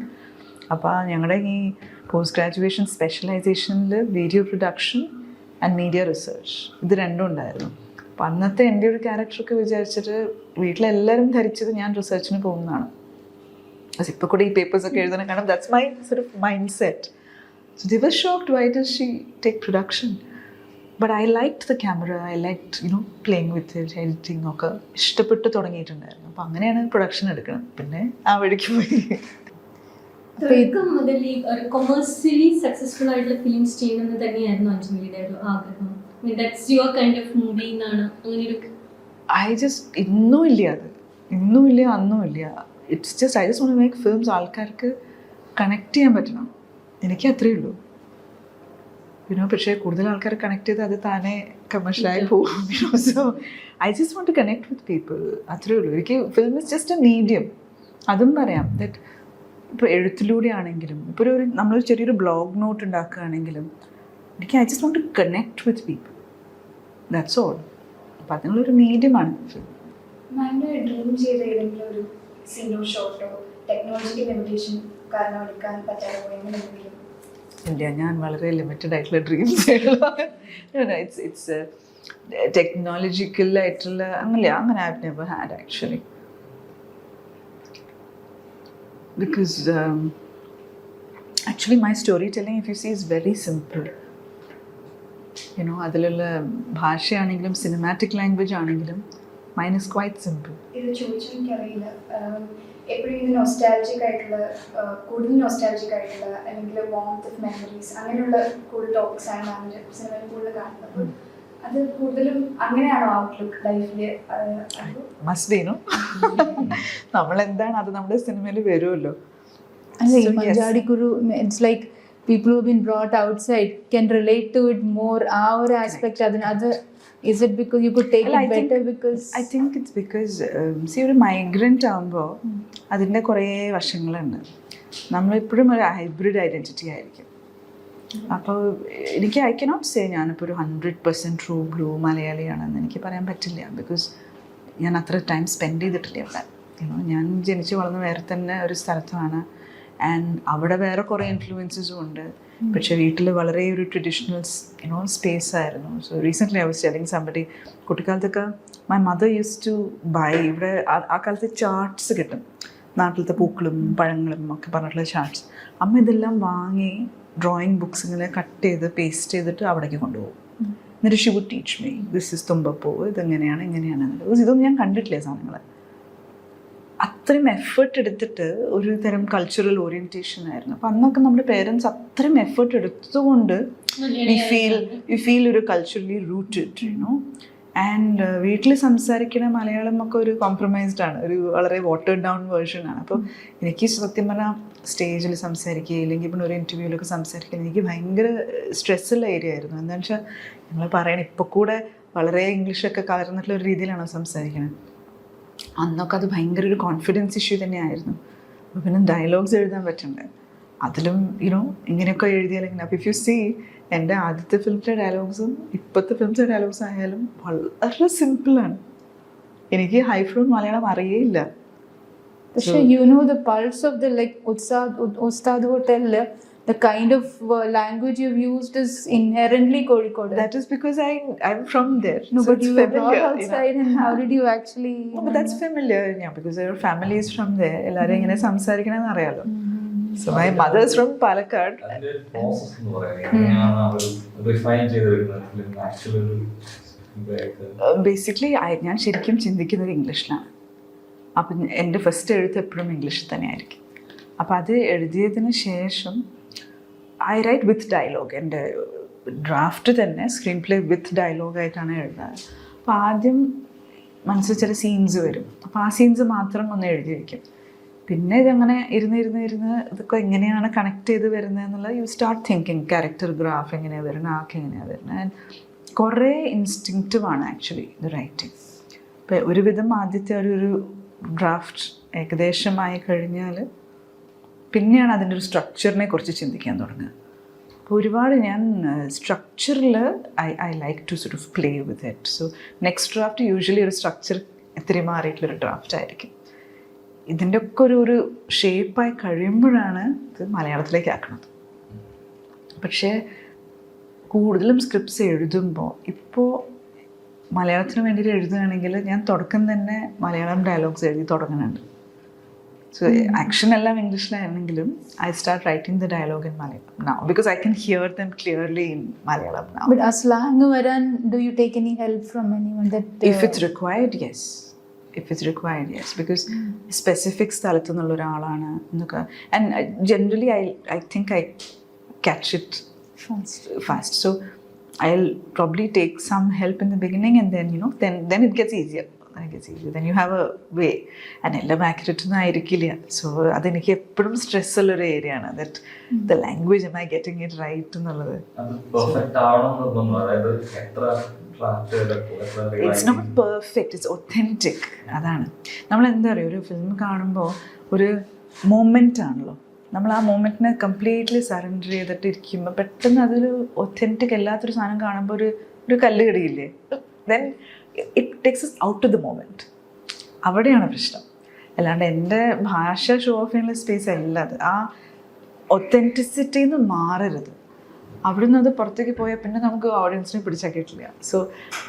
അപ്പോൾ ഞങ്ങളുടെ ഈ പോസ്റ്റ് ഗ്രാജുവേഷൻ സ്പെഷ്യലൈസേഷനിൽ video production and media research ഇത് രണ്ടും ഉണ്ടായിരുന്നു. അപ്പം അന്നത്തെ എൻ്റെ ഒരു ക്യാരക്ടറൊക്കെ വിചാരിച്ചിട്ട് വീട്ടിലെല്ലാവരും ധരിച്ചത് ഞാൻ റിസർച്ചിന് പോകുന്നതാണ്. ഇപ്പോൾ കൂടെ ഈ പേപ്പേഴ്സൊക്കെ എഴുതണം, കാരണം that's my sort of mind set. So they were shocked why does she take production. But I liked the camera, I liked you know playing with it, editing ഒക്കെ ഇഷ്ടപ്പെട്ട് തുടങ്ങിയിട്ടുണ്ടായിരുന്നു. അപ്പോൾ അങ്ങനെയാണ് പ്രൊഡക്ഷൻ എടുക്കുന്നത്. പിന്നെ ആ വഴിക്ക് പോയി. മുതൽ ഈ കൊമേഴ്സ്യലി സക്സസ്ഫുൾ ആയിട്ടുള്ള ഫിലിംസ് ചെയ്യണമെന്ന് തന്നെയായിരുന്നു അഞ്ജലിയുടെ ഒരു ആഗ്രഹം? That's your kind of movie എന്നാണ് അങ്ങനെ ഒരു? ഐ ജസ്റ്റ് ഇന്നും ഇല്ല, അത് ഇന്നും ഇല്ല അന്നും ഇല്ല. It's just I just want to make films ആൾക്കാർക്ക് കണക്ട് ചെയ്യാൻ പറ്റണം. എനിക്ക് അത്രയേ ഉള്ളൂ യുനോ. പക്ഷേ കൂടുതൽ ആൾക്കാർ കണക്ട് ചെയ്ത് അത് താനെ കമേഴ്ഷ്യലായി പോകും. So I just want to connect with people, അത്രയേ ഉള്ളൂ. എനിക്ക് film is just a medium. അതും പറയാം ദാറ്റ് ഇപ്പോൾ എഴുത്തിലൂടെ ആണെങ്കിലും, ഇപ്പോൾ ഒരു നമ്മളൊരു ചെറിയൊരു ബ്ലോഗ് നോട്ട് ഉണ്ടാക്കുകയാണെങ്കിലും എനിക്ക് I just want to connect with people, that's all. അപ്പോൾ അതിനുള്ളൊരു മീഡിയമാണ് ഫിലിം. മാമിൻ്റെ ഡ്രീം ചെയ്ത ഏതെങ്കിലും ഒരു സീനോ ഷോട്ടോ ടെക്നോളജിക്കൽ ലിമിറ്റേഷൻ കാരണം എടുക്കാൻ പറ്റാതെ പോയെങ്കിൽ എന്തെങ്കിലും? ഇല്ല, ഞാൻ വളരെ ലിമിറ്റഡ് ആയിട്ടുള്ള ഡ്രീംസ്. ഇറ്റ്സ് ടെക്നോളജിക്കൽ ആയിട്ടുള്ള അങ്ങനെ I have never had actually. Because actually my storytelling, if you see, is very simple. You know, അതിലുള്ള ഭാഷയാണെങ്കിലും സിനിമാറ്റിക് ലാംഗ്വേജ് ആണെങ്കിലും mine is quite simple. ഇത് ചോദിച്ചാൽ എനിക്കറിയില്ല, എപ്പോഴും ഇത് നൊസ്റ്റാൾജിക് ആയിട്ടുള്ള കൂടുതൽ നൊസ്റ്റാൾജിക് ആയിട്ടുള്ള അല്ലെങ്കിൽ വാംത്ത് ഓഫ് മെമ്മറീസ് അങ്ങനെയുള്ള കൂടുതൽ ടോപ്പിക്സ് ആണ് മാമിൻ്റെ സിനിമയിൽ കൂടുതൽ കാണുന്നത്. അപ്പോൾ അത് കൂടുതലും അങ്ങനെയാണോ ഔട്ട്ലുക്ക് ലൈഫിൽ? Must be no. നമ്മളെന്താണ് അത് നമ്മുടെ സിനിമയിൽ വരുമല്ലോ. Manjadikuru, it's like people who have been brought outside can relate to it more. Our aspect other, is it because you could take it better? Because I think it's because see ഒരു migrant ആകുമ്പോൾ അതിൻ്റെ കുറേ വശങ്ങളുണ്ട്. നമ്മളെപ്പോഴും ഒരു hybrid identity ആയിരിക്കും. അപ്പോൾ എനിക്ക് ഐ കനോട്ട് സേ ഞാനിപ്പോൾ ഒരു 100% ട്രൂ ബ്ലൂ മലയാളിയാണെന്ന് എനിക്ക് പറയാൻ പറ്റില്ല. ബിക്കോസ് ഞാൻ അത്ര ടൈം സ്പെൻഡ് ചെയ്തിട്ടില്ല അവിടെ. ഞാൻ ജനിച്ച് വളർന്ന വേറെ തന്നെ ഒരു സ്ഥലത്താണ്. ആൻഡ് അവിടെ വേറെ കുറേ ഇൻഫ്ലുവൻസസും ഉണ്ട്. പക്ഷേ വീട്ടിൽ വളരെ ഒരു ട്രഡീഷണൽ സ്പേസ് ആയിരുന്നു. So recently I was telling somebody, കുട്ടിക്കാലത്തൊക്കെ my mother use to buy, ഇവിടെ ആ കാലത്ത് ചാർട്ട്സ് കിട്ടും, നാട്ടിലത്തെ പൂക്കളും പഴങ്ങളും ഒക്കെ പറഞ്ഞിട്ടുള്ള ചാർട്ട്സ്. അമ്മ ഇതെല്ലാം വാങ്ങി ഡ്രോയിങ് ബുക്സ് ഇങ്ങനെ കട്ട് ചെയ്ത് പേസ്റ്റ് ചെയ്തിട്ട് അവിടേക്ക് കൊണ്ടുപോകും. എന്നിട്ട് she would teach me this is തുമ്പപ്പൂവ്, ഇതെങ്ങനെയാണ് ഇങ്ങനെയാണ്. ഇതൊന്നും ഞാൻ കണ്ടിട്ടില്ല സാധനങ്ങൾ. അത്രയും എഫേർട്ട് എടുത്തിട്ട് ഒരു തരം കൾച്ചറൽ ഓറിയൻറ്റേഷൻ ആയിരുന്നു. അപ്പം അന്നൊക്കെ നമ്മുടെ പേരൻസ് അത്രയും എഫേർട്ട് എടുത്തുകൊണ്ട് യു ഫീൽ ഒരു കൾച്ചറലി റൂട്ടഡ് യുനോ. ആൻഡ് വീട്ടിൽ സംസാരിക്കുന്ന മലയാളം ഒക്കെ ഒരു കോംപ്രമൈസ്ഡ് ആണ്, ഒരു വളരെ വാട്ടേഡ് ഡൗൺ വേർഷനാണ്. അപ്പോൾ എനിക്ക് സത്യം പറഞ്ഞാൽ സ്റ്റേജിൽ സംസാരിക്കുക, ഇല്ലെങ്കിൽ പിന്നെ ഒരു ഇൻ്റർവ്യൂവിലൊക്കെ സംസാരിക്കുക എനിക്ക് ഭയങ്കര സ്ട്രെസ്സുള്ള ഏരിയ ആയിരുന്നു. എന്താണെന്ന് വെച്ചാൽ ഞങ്ങൾ പറയണ ഇപ്പോൾ കൂടെ വളരെ ഇംഗ്ലീഷൊക്കെ കലർന്നിട്ടുള്ള ഒരു രീതിയിലാണ് സംസാരിക്കുന്നത്. അന്നൊക്കെ അത് ഭയങ്കര ഒരു കോൺഫിഡൻസ് ഇഷ്യൂ തന്നെയായിരുന്നു. അപ്പോൾ പിന്നെ ഡയലോഗ്സ് എഴുതാൻ പറ്റണ്ടേ, അതിലും ഇങ്ങനെയൊക്കെ എഴുതിയാലെങ്കിൽ. അപ്പോൾ ഇഫ് യു സീ എൻ്റെ ആദ്യത്തെ ഫിലിമിലെ ഡയലോഗ്സും ഇപ്പോഴത്തെ ഫിലിംസിലെ ഡയലോഗ്സ് ആയാലും വളരെ സിമ്പിളാണ്. എനിക്ക് ഹൈ ഫ്ലൂവൻറ്റ് മലയാളം അറിയേയില്ല. പക്ഷേ the pulse of the like Ustad Hotel, the kind of language you've used is inherently Kozhikode. That is because I'm from there. No, so but it's you were familiar, brought outside and how did you actually... No, but that's familiar, yeah, because your family is from there. എല്ലാവരും ഇങ്ങനെ സംസാരിക്കണമെന്ന് അറിയാലോ. So my mother is from Palakkad. അതിന്റെ ഒരു process എന്ന് പറയുന്നത് എങ്ങനെയാണ് അവർ refine ചെയ്ത് വരുന്നത് ആക്ച്വലി ഒരു ബേസിക്കലി ഞാൻ ശരിക്കും ചിന്തിക്കുന്നത് ഇംഗ്ലീഷിലാണ്. അപ്പം എൻ്റെ ഫസ്റ്റ് എഴുത്ത് എപ്പോഴും ഇംഗ്ലീഷിൽ തന്നെയായിരിക്കും. അപ്പോൾ അത് എഴുതിയതിന് ശേഷം ഐ റൈറ്റ് വിത്ത് ഡയലോഗ്. എൻ്റെ ഡ്രാഫ്റ്റ് തന്നെ സ്ക്രീൻ പ്ലേ വിത്ത് ഡയലോഗായിട്ടാണ് എഴുതാറ്. അപ്പോൾ ആദ്യം മനസ്സിൽ ചില സീൻസ് വരും, അപ്പോൾ ആ സീൻസ് മാത്രം ഒന്ന് എഴുതി വയ്ക്കും. പിന്നെ ഇതങ്ങനെ ഇരുന്ന് ഇതൊക്കെ എങ്ങനെയാണ് കണക്ട് ചെയ്ത് വരുന്നതെന്നുള്ള you start thinking character graph എങ്ങനെയാണ് വരുന്നത്, ആർക്ക് എങ്ങനെയാണ് വരുന്നത്. ആൻഡ് കുറേ ഇൻസ്റ്റിങ്ക്റ്റീവാണ് ആക്ച്വലി ഇത് റൈറ്റിംഗ്. ഇപ്പോൾ ഒരുവിധം ആദ്യത്തെ ഒരു ഡ്രാഫ്റ്റ് ഏകദേശമായി കഴിഞ്ഞാൽ പിന്നെയാണ് അതിൻ്റെ ഒരു സ്ട്രക്ചറിനെ കുറിച്ച് ചിന്തിക്കാൻ തുടങ്ങുക. അപ്പോൾ ഒരുപാട് ഞാൻ സ്ട്രക്ചറിൽ I like to sort of play with it. So next draft usually ഒരു സ്ട്രക്ചർ ഇത്തിരി മാറിയിട്ടുള്ളൊരു ഡ്രാഫ്റ്റ് ആയിരിക്കും. ഇതിൻ്റെ ഒക്കെ ഒരു ഷേപ്പായി കഴിയുമ്പോഴാണ് ഇത് മലയാളത്തിലേക്ക് ആക്കുന്നത്. പക്ഷേ കൂടുതലും സ്ക്രിപ്റ്റ്സ് എഴുതുമ്പോൾ ഇപ്പോൾ മലയാളത്തിന് വേണ്ടിയിട്ട് എഴുതുകയാണെങ്കിൽ ഞാൻ തുടക്കം തന്നെ മലയാളം ഡയലോഗ്സ് എഴുതി തുടങ്ങുന്നുണ്ട്. സോ ആക്ഷൻ എല്ലാം ഇംഗ്ലീഷിലാണെങ്കിലും I start writing the dialogue in Malayalam now because I can hear them clearly in Malayalam now. But slang varan, do you take any help from anyone that If it's required, yes. Because specific സ്ഥലത്തു നിന്നുള്ള ഒരാളാണ് എന്നൊക്കെ. And generally I think I catch it fast. So I'll probably take some help in the beginning and then it gets easier. Then you have a way. And എല്ലാം accurate ഒന്നും ആയിരിക്കില്ല. സോ അതെനിക്ക് എപ്പോഴും സ്ട്രെസ് ഉള്ളൊരു ഏരിയ ആണ്. That the language am I getting it right എന്നുള്ളത്. It's not perfect, it's authentic. അതാണ് നമ്മൾ എന്താ പറയുക, ഒരു ഫിലിം കാണുമ്പോൾ ഒരു മൊമെൻ്റ് ആണല്ലോ, നമ്മൾ ആ മൊമെൻറ്റിനെ കംപ്ലീറ്റ്ലി സറണ്ടർ ചെയ്തിട്ട് ഇരിക്കുമ്പോൾ പെട്ടെന്ന് അതൊരു ഒത്തൻറ്റിക് അല്ലാത്തൊരു സാധനം കാണുമ്പോൾ ഒരു കല്ല് കടിയില്ലേ, then it takes us out to the moment. അവിടെയാണ് പ്രശ്നം. അല്ലാണ്ട് എൻ്റെ ഭാഷ ഷോ ഓഫ് ചെയ്യാനുള്ള സ്പേസ് അല്ല അത്. ആ ഒത്തൻറ്റിസിറ്റിന്ന് മാറരുത്. അവിടുന്ന് അത് പുറത്തേക്ക് പോയാൽ പിന്നെ നമുക്ക് ഓഡിയൻസിനെ പിടിച്ചാൽ കിട്ടില്ല. So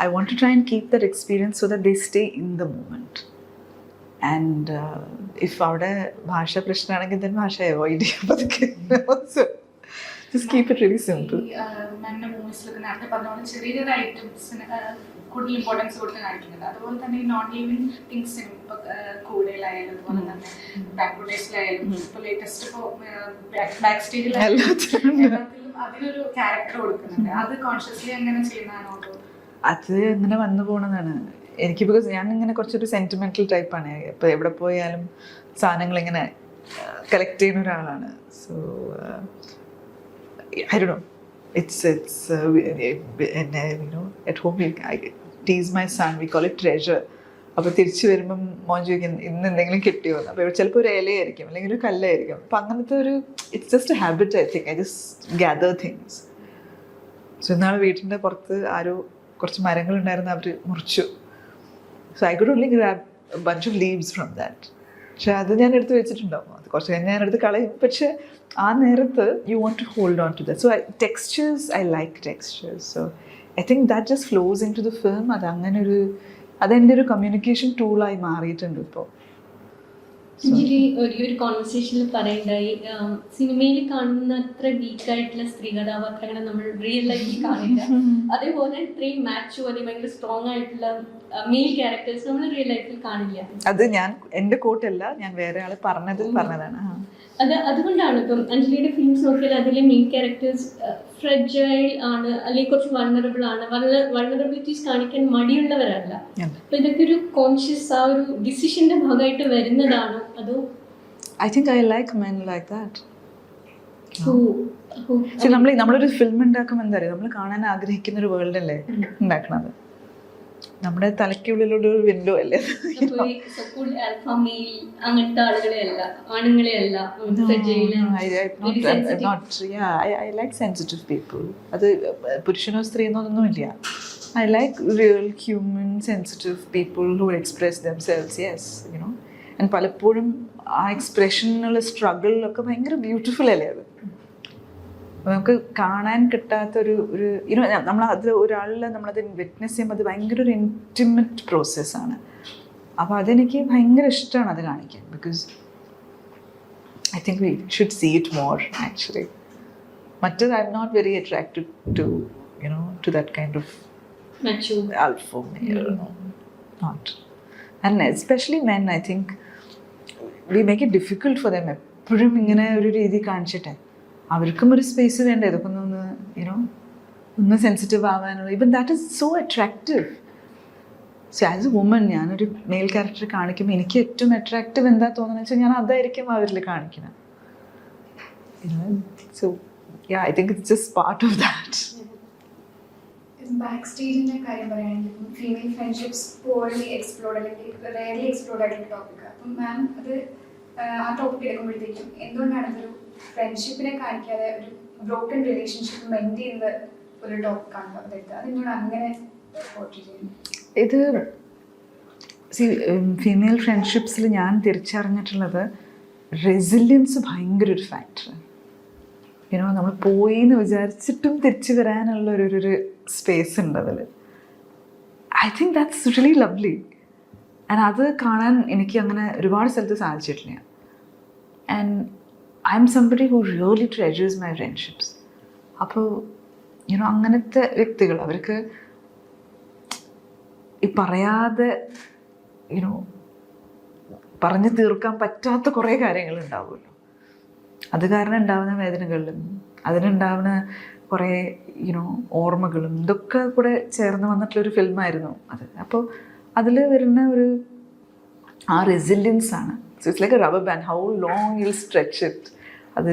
I want to try and keep that experience so that they stay in the moment. And if അവിടെ ഭാഷ പ്രശ്നമാണെങ്കിൽ then ഭാഷ അവോയ്ഡ് ചെയ്യാൻ പതുക്കെ. Just keep it really simple. നമ്മുടെ മൂവീസിലൊക്കെ നേരത്തെ പറഞ്ഞ പോലെ ചെറിയ ചെറിയ ഐറ്റംസിന് കൂടുതൽ ഇമ്പോർട്ടൻസ് കൊടുത്ത് കാണിക്കുന്നുണ്ട്. അതുപോലെ തന്നെ ഈ നോൺ ലിവിങ് തിങ്സിനും ഇപ്പോൾ കൂടെയിലായാലും അതുപോലെ തന്നെ ബാക്ക്വുഡേഴ്സിലായാലും ഇപ്പോൾ ലേറ്റസ്റ്റ് ഇപ്പോൾ ബാക്ക് സ്റ്റേജിലായാലും അതിനൊരു ക്യാരക്ടർ കൊടുക്കുന്നുണ്ട്. അത് കോൺഷ്യസ്ലി എങ്ങനെ ചെയ്യുന്നതാണോ? അത് അങ്ങനെ വന്നു പോകണമെന്നാണ് എനിക്ക്. ബിക്കോസ് ഞാൻ ഇങ്ങനെ കുറച്ചൊരു സെൻറ്റിമെൻ്റൽ ടൈപ്പാണ്. ഇപ്പോൾ എവിടെ പോയാലും സാധനങ്ങൾ ഇങ്ങനെ കളക്ട് ചെയ്യുന്ന ഒരാളാണ്. So I don't know. It's at home I tease my son. We call it treasure. അപ്പോൾ തിരിച്ചു വരുമ്പം മോൻ ചോദിക്കും ഇന്ന് എന്തെങ്കിലും കിട്ടിയോ എന്ന്. അപ്പോൾ ചിലപ്പോൾ ഒരു ഇലയായിരിക്കും അല്ലെങ്കിൽ ഒരു കല്ലായിരിക്കും. അപ്പം അങ്ങനത്തെ ഒരു it's just A habit. I think I just gather things. So ഇന്നാൾ വീട്ടിൻ്റെ പുറത്ത് ആരോ കുറച്ച് മരങ്ങളുണ്ടായിരുന്നു, അവർ മുറിച്ചു. So I could only grab a bunch of leaves from that പക്ഷെ അത് ഞാൻ എടുത്ത് വെച്ചിട്ടുണ്ടാവും, അത് കുറച്ച് കഴിഞ്ഞ് ഞാൻ എടുത്ത് കളയും. പക്ഷെ ആ നേരത്ത് you want to hold on to that. So textures, I like textures. So I think that just flows into the film. അതെൻ്റെ ഒരു കമ്മ്യൂണിക്കേഷൻ ടൂളായി മാറിയിട്ടുണ്ട് ഇപ്പോൾ. അഞ്ജലി ഒരു കോൺവെർസേഷനിൽ പറയണ്ടായി, സിനിമയിൽ കാണുന്ന അത്ര വീക്കായിട്ടുള്ള സ്ത്രീ കഥാപാത്രങ്ങളെ നമ്മൾ റിയൽ ലൈഫിൽ കാണില്ല, അതേപോലെ ഇത്രയും മാച്ചോ അല്ലെങ്കിൽ ഭയങ്കര സ്ട്രോങ് ആയിട്ടുള്ള മെയിൽ ക്യാരക്ടേഴ്സ് നമ്മൾ റിയൽ ലൈഫിൽ കാണില്ല. അത് ഞാൻ എൻ്റെ കോട്ടല്ല, ഞാൻ വേറെ ആള് പറഞ്ഞതാണ്. അതുകൊണ്ടാണ് ഇപ്പം അഞ്ജലിയുടെ ഫിലിംസ് നോക്കിയാൽ അതിലെ മെയിൻ ക്യാരക്ടേഴ്സ് ഫ്രജൈൽ ആണ്, അല്ലെങ്കിൽ കുറച്ച് വൾണറബിൾ ആണ്, വൾണറബിലിറ്റീസ് കാണിക്കാൻ മടിയുള്ളവരല്ല. അപ്പൊ ഇതൊക്കെ ഒരു കോൺഷ്യസ് ആ ഒരു ഡിസിഷന്റെ ഭാഗമായിട്ട് വരുന്നതാണോ അതോ? I think I like men like that. നമ്മളൊരു ഫിലിം ഉണ്ടാക്കുമ്പോൾ എന്താ പറയുക, നമ്മൾ കാണാൻ ആഗ്രഹിക്കുന്ന ഒരു വേൾഡ് അല്ലേ ഉണ്ടാക്കണത്, നമ്മുടെ തലയ്ക്കുള്ളിലുള്ള ഒരു വിൻഡോ അല്ലേ. അങ്ങനത്തെ ആളുകളെ അല്ല, ആണുങ്ങളെ അല്ല. I like sensitive people. അത് പുരുഷനോ സ്ത്രീയെന്നൊന്നുമില്ല. I like real human sensitive people who express themselves, yes, you know. And പലപ്പോഴും ആ എക്സ്പ്രഷനുള്ള സ്ട്രഗിളിലൊക്കെ ഭയങ്കര ബ്യൂട്ടിഫുൾ അല്ലേ അത്. നമുക്ക് കാണാൻ കിട്ടാത്തൊരു നമ്മളത് ഒരാളിൽ നമ്മളത് വിറ്റ്നസ് ചെയ്യുമ്പോൾ അത് ഭയങ്കര ഒരു ഇൻറ്റിമേറ്റ് പ്രോസസ്സാണ്. അപ്പോൾ അതെനിക്ക് ഭയങ്കര ഇഷ്ടമാണ് അത് കാണിക്കാൻ. Because I think we should see it more actually. മറ്റേത് I M not very attracted to that kind of alpha male, not. And especially men, I think we make it difficult for them എപ്പോഴും ഇങ്ങനെ ഒരു രീതി കാണിച്ചിട്ട്. അവർക്കും ഒരു space വേണ്ടേ ഇതൊക്കെ ഒന്ന് സെൻസിറ്റീവ് ആവാനുള്ള. Even that is so attractive. So as A woman ഞാനൊരു മെയിൽ ക്യാരക്ടർ കാണിക്കുമ്പോൾ എനിക്ക് ഏറ്റവും അട്രാക്റ്റീവ് എന്താ തോന്നുന്നത് വെച്ചാൽ ഞാൻ അതായിരിക്കും അവരിൽ കാണിക്കണം. So I think it's just part of that. Back സ്റ്റേജിൻ്റെ കാര്യം പറയുകയാണെങ്കിൽ ഫീമെയിൽ ഫ്രണ്ട്ഷിപ്സ് പോർലി എക്സ്പ്ലോർഡ് അല്ലെങ്കിൽ റെയർലി എക്സ്പ്ലോർഡ് ആയിട്ടുള്ള ടോപ്പിക്കാണ്. അപ്പം മാം അത് ആ ടോപ്പിക് എടുക്കുമ്പോഴത്തേക്കും എന്തുകൊണ്ടാണ് അതൊരു ഫ്രണ്ട്ഷിപ്പിനെ കാണിക്കാതെ ഒരു ബ്രോക്കൺ റിലേഷൻഷിപ്പ് മെയിൻറ്റെയിൻ ചെയ്യുന്ന ഒരു ടോപ്പിക്കാണ് അതെടുത്തത്? അതെന്തുകൊണ്ട് അങ്ങനെ പോർട്രേറ്റ് ചെയ്യുന്നത്? ഇത് ഫീമെയിൽ ഫ്രണ്ട്ഷിപ്സിൽ ഞാൻ തിരിച്ചറിഞ്ഞിട്ടുള്ളത് റെസിലിയൻസ് ഭയങ്കര ഒരു ഫാക്ടർ. നമ്മൾ പോയി എന്ന് വിചാരിച്ചിട്ടും തിരിച്ചു വരാനുള്ള ഒരു സ്പേസ് ഉണ്ട് അതിൽ. I think that's really lovely. And അത് കാണാൻ എനിക്ക് അങ്ങനെ ഒരുപാട് സ്ഥലത്ത് സാധിച്ചിട്ടില്ല. And I'm somebody who really treasures my friendships. അപ്പോൾ അങ്ങനത്തെ വ്യക്തികൾ, അവർക്ക് ഈ പറയാതെ പറഞ്ഞു തീർക്കാൻ പറ്റാത്ത കുറേ കാര്യങ്ങളുണ്ടാവുമല്ലോ. അത് കാരണം ഉണ്ടാവുന്ന വേദനകളിലും അതിനുണ്ടാവുന്ന കുറേ ഓർമ്മകളും ഇതൊക്കെ കൂടെ ചേർന്ന് വന്നിട്ടുള്ളൊരു ഫിലിമായിരുന്നു അത്. അപ്പോൾ അതിൽ വരുന്ന ആ റെസിലിയൻസ് ആണ്. So it's like A rubber band, how long U stretch it. അത്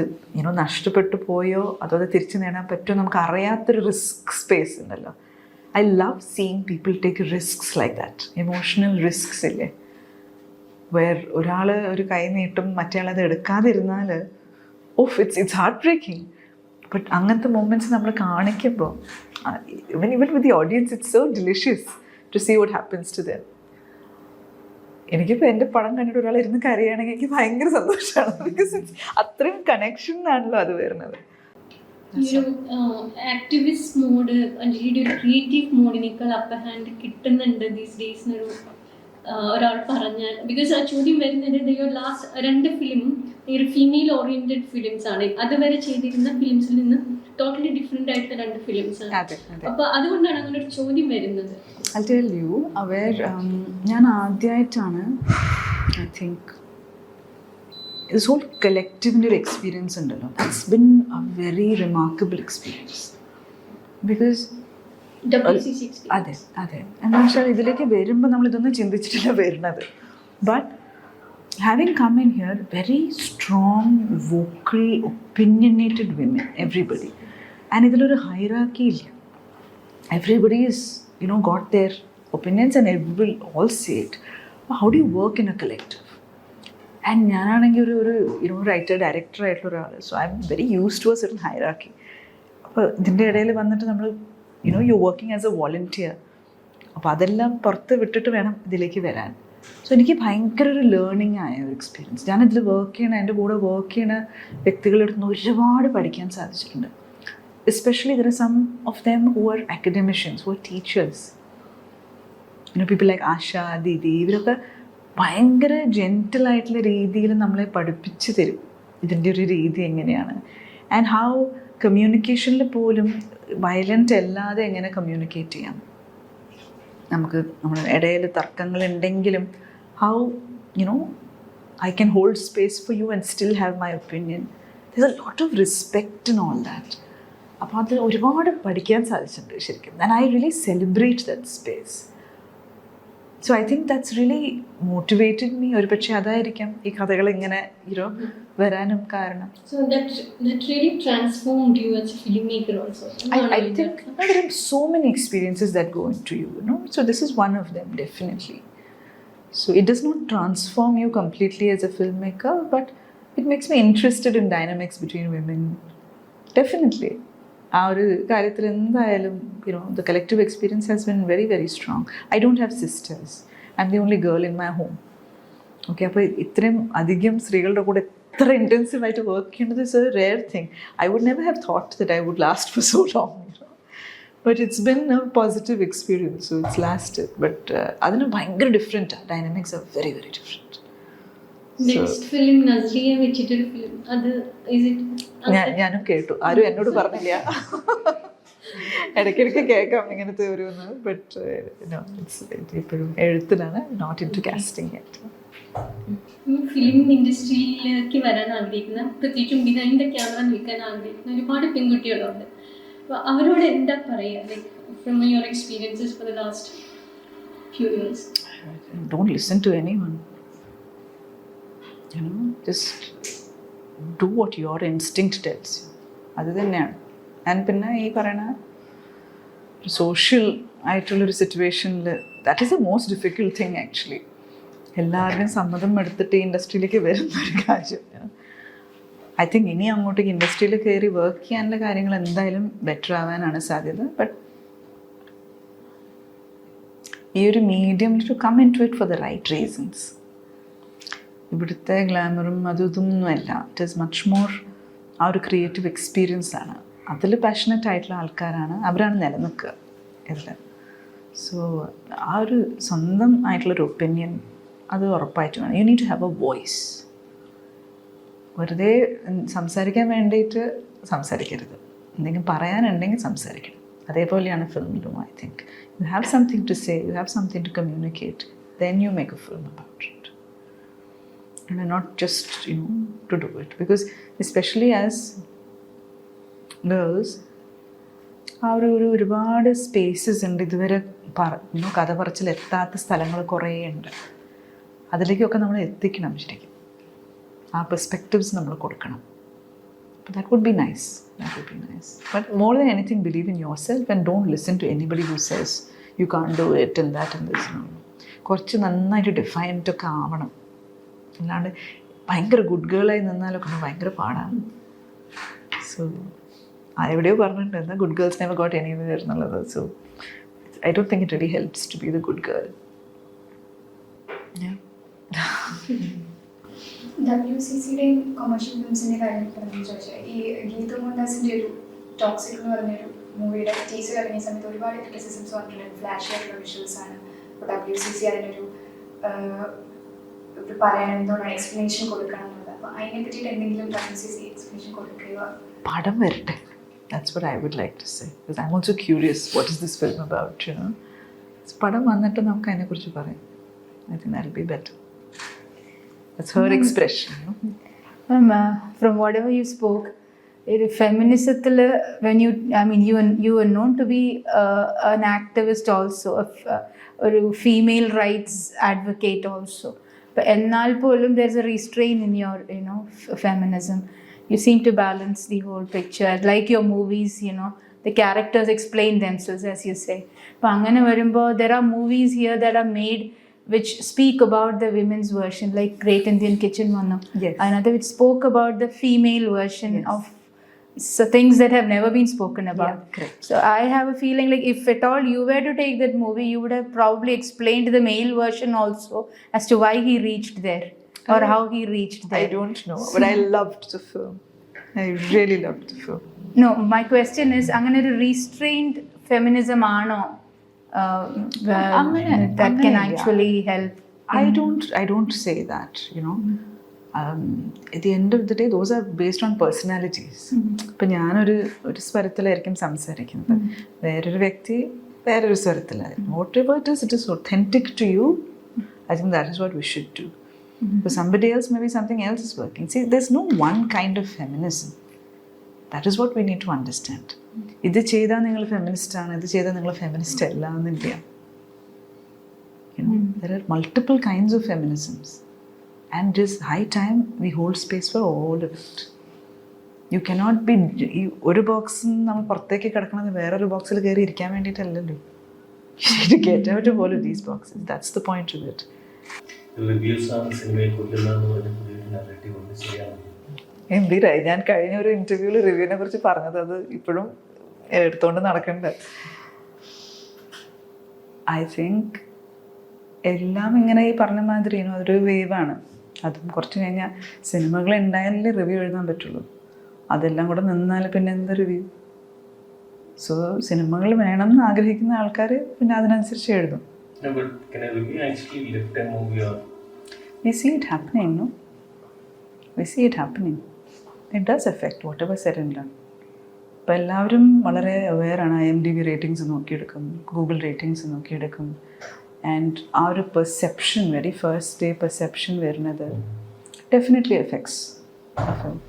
നഷ്ടപ്പെട്ടു പോയോ അതോ അത് തിരിച്ചു നേടാൻ പറ്റുമോ നമുക്ക് അറിയാത്തൊരു റിസ്ക് സ്പേസ് ഉണ്ടല്ലോ. I love seeing people take risks like that. Emotional risks ഇല്ലേ, വേർ ഒരാൾ ഒരു കൈ നീട്ടും മറ്റേ ആളത് എടുക്കാതിരുന്നാൽ ഇറ്റ്സ് ഹാർട്ട് ബ്രേക്കിംഗ്. ബട്ട് അങ്ങനത്തെ മൊമെൻറ്റ്സ് നമ്മൾ കാണിക്കുമ്പോൾ even with the audience it's so delicious to see what happens to them. എനിക്കിപ്പോൾ എൻ്റെ പടം കണ്ടിട്ട് ഒരാൾ ഇരുന്ന് കരയുകയാണെങ്കിൽ എനിക്ക് ഭയങ്കര സന്തോഷമാണ്. ബിക്കോസ് ഇറ്റ്സ് അത്രയും കണക്ഷൻ ആണല്ലോ അത് വരുന്നത്. ആക്ടിവിസ്റ്റ് മോഡ് അഞ്ജലിയുടെ ഒരു ക്രിയേറ്റീവ് മോഡിനേക്കാൾ അപ്പർ ഹാൻഡ് കിട്ടുന്നുണ്ട് ദീസ് ഡേയ്സ് എന്നൊരു ഒരാൾ പറഞ്ഞാൽ. ബിക്കോസ് ആ ചോദ്യം വരുന്നത് ലാസ്റ്റ് 2 ഫിലിം ഒരു ഫീമെയിൽ ഓറിയന്റഡ് ഫിലിംസ് ആണ്. അതുവരെ ചെയ്തിരുന്ന ഫിലിംസിൽ നിന്ന് ടോട്ടലി ഡിഫറെന്റ് ആയിട്ടുള്ള 2 ഫിലിംസ് ആണ്. അപ്പോൾ അതുകൊണ്ടാണ് അങ്ങനെ ഒരു ചോദ്യം വരുന്നത്. I'll tell you, ഞാൻ ആദ്യമായിട്ടാണ് I think this whole collective experience ഉണ്ടല്ലോ, that's been a very remarkable experience. Because അതെ എന്താ വെച്ചാൽ ഇതിലേക്ക് വരുമ്പോൾ നമ്മളിതൊന്നും ചിന്തിച്ചിട്ടില്ല വരുന്നത്. But having come in here very strong vocal opinionated women everybody. And ഇതിലൊരു ഹൈറാർക്കി ഇല്ല. Everybody is got their opinions and everybody all say it. How do you work in a collective? And ഞാനാണെങ്കിൽ ഒരു writer director ആയിട്ടുള്ള ഒരാൾ. So I am very used to a certain hierarchy. അപ്പോൾ ഇതിൻ്റെ ഇടയിൽ വന്നിട്ട് നമ്മൾ you working as a volunteer. അപ്പോൾ അതെല്ലാം പുറത്ത് വിട്ടിട്ട് വേണം ഇതിലേക്ക് വരാൻ. സോ എനിക്ക് ഭയങ്കര ഒരു ലേണിംഗ് ആയ ഒരു എക്സ്പീരിയൻസ്. ഞാനിതിൽ വർക്ക് ചെയ്യണ, എൻ്റെ കൂടെ വർക്ക് ചെയ്യണ വ്യക്തികളുടെ അടുത്ത് നിന്ന് ഒരുപാട് പഠിക്കാൻ സാധിച്ചിട്ടുണ്ട്. Especially there are some of them who are academicians, who are teachers, people like Asha, didi, ഇവരൊക്കെ ഭയങ്കര ജെൻറ്റലായിട്ടുള്ള രീതിയിൽ നമ്മളെ പഠിപ്പിച്ച് തരും ഇതിൻ്റെ ഒരു രീതി എങ്ങനെയാണ്. ആൻഡ് ഹൗ കമ്മ്യൂണിക്കേഷനിൽ പോലും വയലൻ്റ് അല്ലാതെ എങ്ങനെ കമ്മ്യൂണിക്കേറ്റ് ചെയ്യാം. നമുക്ക് നമ്മുടെ ഇടയിൽ തർക്കങ്ങളുണ്ടെങ്കിലും how I can hold space for you and still have my opinion. There is a lot of respect in all that. അപ്പോൾ അത് ഒരുപാട് പഠിക്കാൻ സാധിച്ചിട്ടുണ്ട് ശരിക്കും. And I really celebrate that space. So I think that's really motivated me. ഒരു പക്ഷേ അതായിരിക്കാം ഈ കഥകൾ ഇങ്ങനെ വരാനും കാരണം. So that really transformed you as a filmmaker also. I think there are so many experiences that go into you, So this is one of them, definitely. So it does not transform you completely as a filmmaker, but it makes me interested in dynamics between women. Definitely. ആ ഒരു കാര്യത്തിൽ എന്തായാലും the collective experience has been very, very strong. I don't have sisters. I'm the only girl in my home. Okay, അപ്പോൾ ഇത്രയും അധികം സ്ത്രീകളുടെ കൂടെ ഇത്ര ഇൻറ്റൻസീവായിട്ട് വർക്ക് ചെയ്യുന്നത് is a rare thing. I would never have thought that I would last for so long. But it's been a positive experience. So it's lasted. But അതിന് ഭയങ്കര ഡിഫറെൻറ്റാണ്. Dynamics are very, very different. Next film Nazriya വെച്ചിട്ടൊരു film, അത് ഞാനും കേട്ടു. ആരും എന്നോട് പറഞ്ഞില്ല. ഇടയ്ക്കിടയ്ക്ക് കേൾക്കാം ഇങ്ങനത്തെ ഒരു. ബട്ട് ഇപ്പോഴും എഴുത്തിലാണ്, not into casting yet. Film ഇൻഡസ്ട്രിയിലേക്ക് വരാൻ ആഗ്രഹിക്കുന്ന, പ്രത്യേകിച്ചും ബിഹൈൻഡ് ദ ക്യാമറ നിൽക്കാൻ ആഗ്രഹിക്കുന്ന ഒരുപാട് പെൺകുട്ടികളുണ്ട്. അപ്പോൾ അവരോട് എന്താ പറയുക, like from your experiences for the last few years? Don't listen to anyone. Just do what your instinct tells you. അത് തന്നെയാണ്. ആൻഡ് പിന്നെ ഈ പറയണ സോഷ്യൽ ആയിട്ടുള്ളൊരു സിറ്റുവേഷനിൽ that is A most difficult thing actually. എല്ലാവരുടെയും സമ്മതം എടുത്തിട്ട് ഈ ഇൻഡസ്ട്രിയിലേക്ക് വരുന്നൊരു കാര്യം. ഐ തിങ്ക് ഇനി അങ്ങോട്ടേക്ക് ഇൻഡസ്ട്രിയിൽ കയറി വർക്ക് ചെയ്യാനുള്ള കാര്യങ്ങൾ എന്തായാലും ബെറ്റർ ആവാനാണ് സാധ്യത. ബട്ട് ഈ ഒരു medium to come into it for the right reasons. ഇവിടുത്തെ ഗ്ലാമറും അതൊന്നുമല്ല. ഇറ്റ് ഈസ് മച്ച് മോർ ആ ഒരു ക്രിയേറ്റീവ് എക്സ്പീരിയൻസ് ആണ്. അതിൽ പാഷനറ്റ് ആയിട്ടുള്ള ആൾക്കാരാണ്, അവരാണ് നിലനിൽക്കുക എല്ലാം. സോ ആ ഒരു സ്വന്തം ആയിട്ടുള്ളൊരു ഒപ്പീനിയൻ അത് ഉറപ്പായിട്ട് വേണം. You need to have a voice. വെറുതെ സംസാരിക്കാൻ വേണ്ടിയിട്ട് സംസാരിക്കരുത്. എന്തെങ്കിലും പറയാനുണ്ടെങ്കിൽ സംസാരിക്കണം. അതേപോലെയാണ് ഫിലിമിലും. I think you have something to say, you have something to communicate, then you make a film about it. And not just to do it, because especially as girls ആ ഒരുപാട് സ്പേസസ് ഉണ്ട് ഇതുവരെ കഥ പറച്ചിലെത്താത്ത സ്ഥലങ്ങൾ കുറേ ഉണ്ട്. അതിലേക്കൊക്കെ നമ്മൾ എത്തിക്കണം ശരിക്കും. ആ പെർസ്പെക്റ്റീവ്സ് നമ്മൾ കൊടുക്കണം. That would be nice. But more than anything, believe in yourself and don't listen to anybody who says you can't do it and that and this. കുറച്ച് നന്നായിട്ട് ഡിഫൈൻഡ് ഒക്കെ ആവണം. അല്ലാണ്ട് ഭയങ്കര ഗുഡ് ഗേളായി നിന്നാലൊക്കെ ഭയങ്കര പാടാണ്. സോ എവിടെയോ പറഞ്ഞിട്ടുണ്ട്, എന്നാൽ good girls never got anywhere എന്നുള്ളത്. So I don't think it really helps to be the good girl. WCCയുടെയും കൊമേഴ്ഷ്യൽ ഫിലിംസിൻ്റെ കാര്യം പറഞ്ഞു ചോദിച്ചാൽ, ഈ ഗീതു മോഹൻദാസിൻ്റെ ഒരു ടോക്സിക് എന്ന് പറഞ്ഞൊരു മൂവിയുടെ ടീസർ ഇറങ്ങിയ സമയത്ത് ഒരുപാട് ക്രിറ്റിസിസംസ് വന്നിട്ടുണ്ട്. ഫ്ലാഷ് ആയിട്ടുള്ള വിഷ്വൽസ് ആണ്. അപ്പോൾ WCC അതിനൊരു പറയാൻ എന്തുകൊണ്ടാണ് എക്സ്പ്ലനേഷൻ കൊടുക്കണം എന്നുള്ളത്. അപ്പോൾ അതിനെ പറ്റിയിട്ട് എന്തെങ്കിലും WCC എക്സ്പ്ലനേഷൻ കൊടുക്കുക? പടം വരട്ടെ. That's what I would like to say. Because I'm also curious, what is this film about, പടം വന്നിട്ട് നമുക്ക് അതിനെക്കുറിച്ച് പറയാം. I think that'll be better. That's her expression. From whatever you spoke, feminism, when you were known to be an activist also, a female rights advocate also. But ennaal polum there's a restraint in your feminism. You seem to balance the whole picture. Like your movies, the characters explain themselves, as you say. But angane varumbo there are movies here that are made which speak about the women's version, like Great Indian Kitchen one. Yes. Another which spoke about the female version of so things that have never been spoken about. Yeah, correct. So I have a feeling like if at all you were to take that movie, you would have probably explained the male version also as to why he reached there or how he reached there. I don't know, but I loved the film. I really loved the film. No, my question is, അങ്ങനെ ഒരു restrained feminism ആണോ that can actually help? I don't say that, you know. At the end of the day, those are based on personalities. ഇപ്പം ഞാനൊരു സ്വരത്തിലായിരിക്കും സംസാരിക്കുന്നത്, വേറൊരു വ്യക്തി വേറൊരു സ്വരത്തിലായിരിക്കും. Whatever it is authentic to you, I think that is what we should do. For somebody else, maybe something else is working. See, there's no one kind of feminism. That is what we need to understand. ഇത് ചെയ്താൽ നിങ്ങൾ feminist ആണ്, ഇത് ചെയ്താൽ നിങ്ങൾ feminist അല്ല എന്നില്ല. You know, there are multiple kinds of feminisms. And it is high time we hold space for all of it. You cannot be ഒരു ബോക്സിൽ നമ്മൾ പുറത്തേക്ക് കിടക്കുന്നത് വേറൊരു ബോക്സിൽ കയറി ഇരിക്കാൻ വേണ്ടിയിട്ടല്ലല്ലോ. You need to get out of all of these boxes. That's the point of it. Reviews ആണ് സിനിമയെ കൊല്ലുന്നതെന്ന് പറഞ്ഞ പുതിയൊരു നറേറ്റീവ് ഉണ്ട്, ശരിയാണ്? എന്തിനായി ഞാൻ കഴിഞ്ഞ ഒരു ഇൻ്റർവ്യൂവിൽ റിവ്യൂവിനെ കുറിച്ച് പറഞ്ഞത്, അത് ഇപ്പോഴും എടുത്തുകൊണ്ട് നടക്കണ്ട. ഐ തിങ്ക് എല്ലാം ഇങ്ങനെ ഈ പറഞ്ഞ മാതിരി അതൊരു വേവാണ്. അതും കുറച്ച് കഴിഞ്ഞാൽ സിനിമകൾ ഉണ്ടായാലേ റിവ്യൂ എഴുതാൻ പറ്റുള്ളൂ. അതെല്ലാം കൂടെ നിന്നാൽ പിന്നെ എന്താ റിവ്യൂ? സോ സിനിമകൾ വേണം എന്ന് ആഗ്രഹിക്കുന്ന ആൾക്കാർ പിന്നെ അതിനനുസരിച്ച് എഴുതും. No, but can a review actually lift a movie or? We see it happening, no? We see it happening. It does affect whatever said and done. ഇപ്പോൾ എല്ലാവരും വളരെ അവെയറാണ്. IMDb റേറ്റിംഗ്സ് നോക്കിയെടുക്കും, ഗൂഗിൾ റേറ്റിംഗ്സ് നോക്കിയെടുക്കും. ആൻഡ് ആ ഒരു perception, very first day perception വരുന്നത് definitely affects ആ ഫിലിം.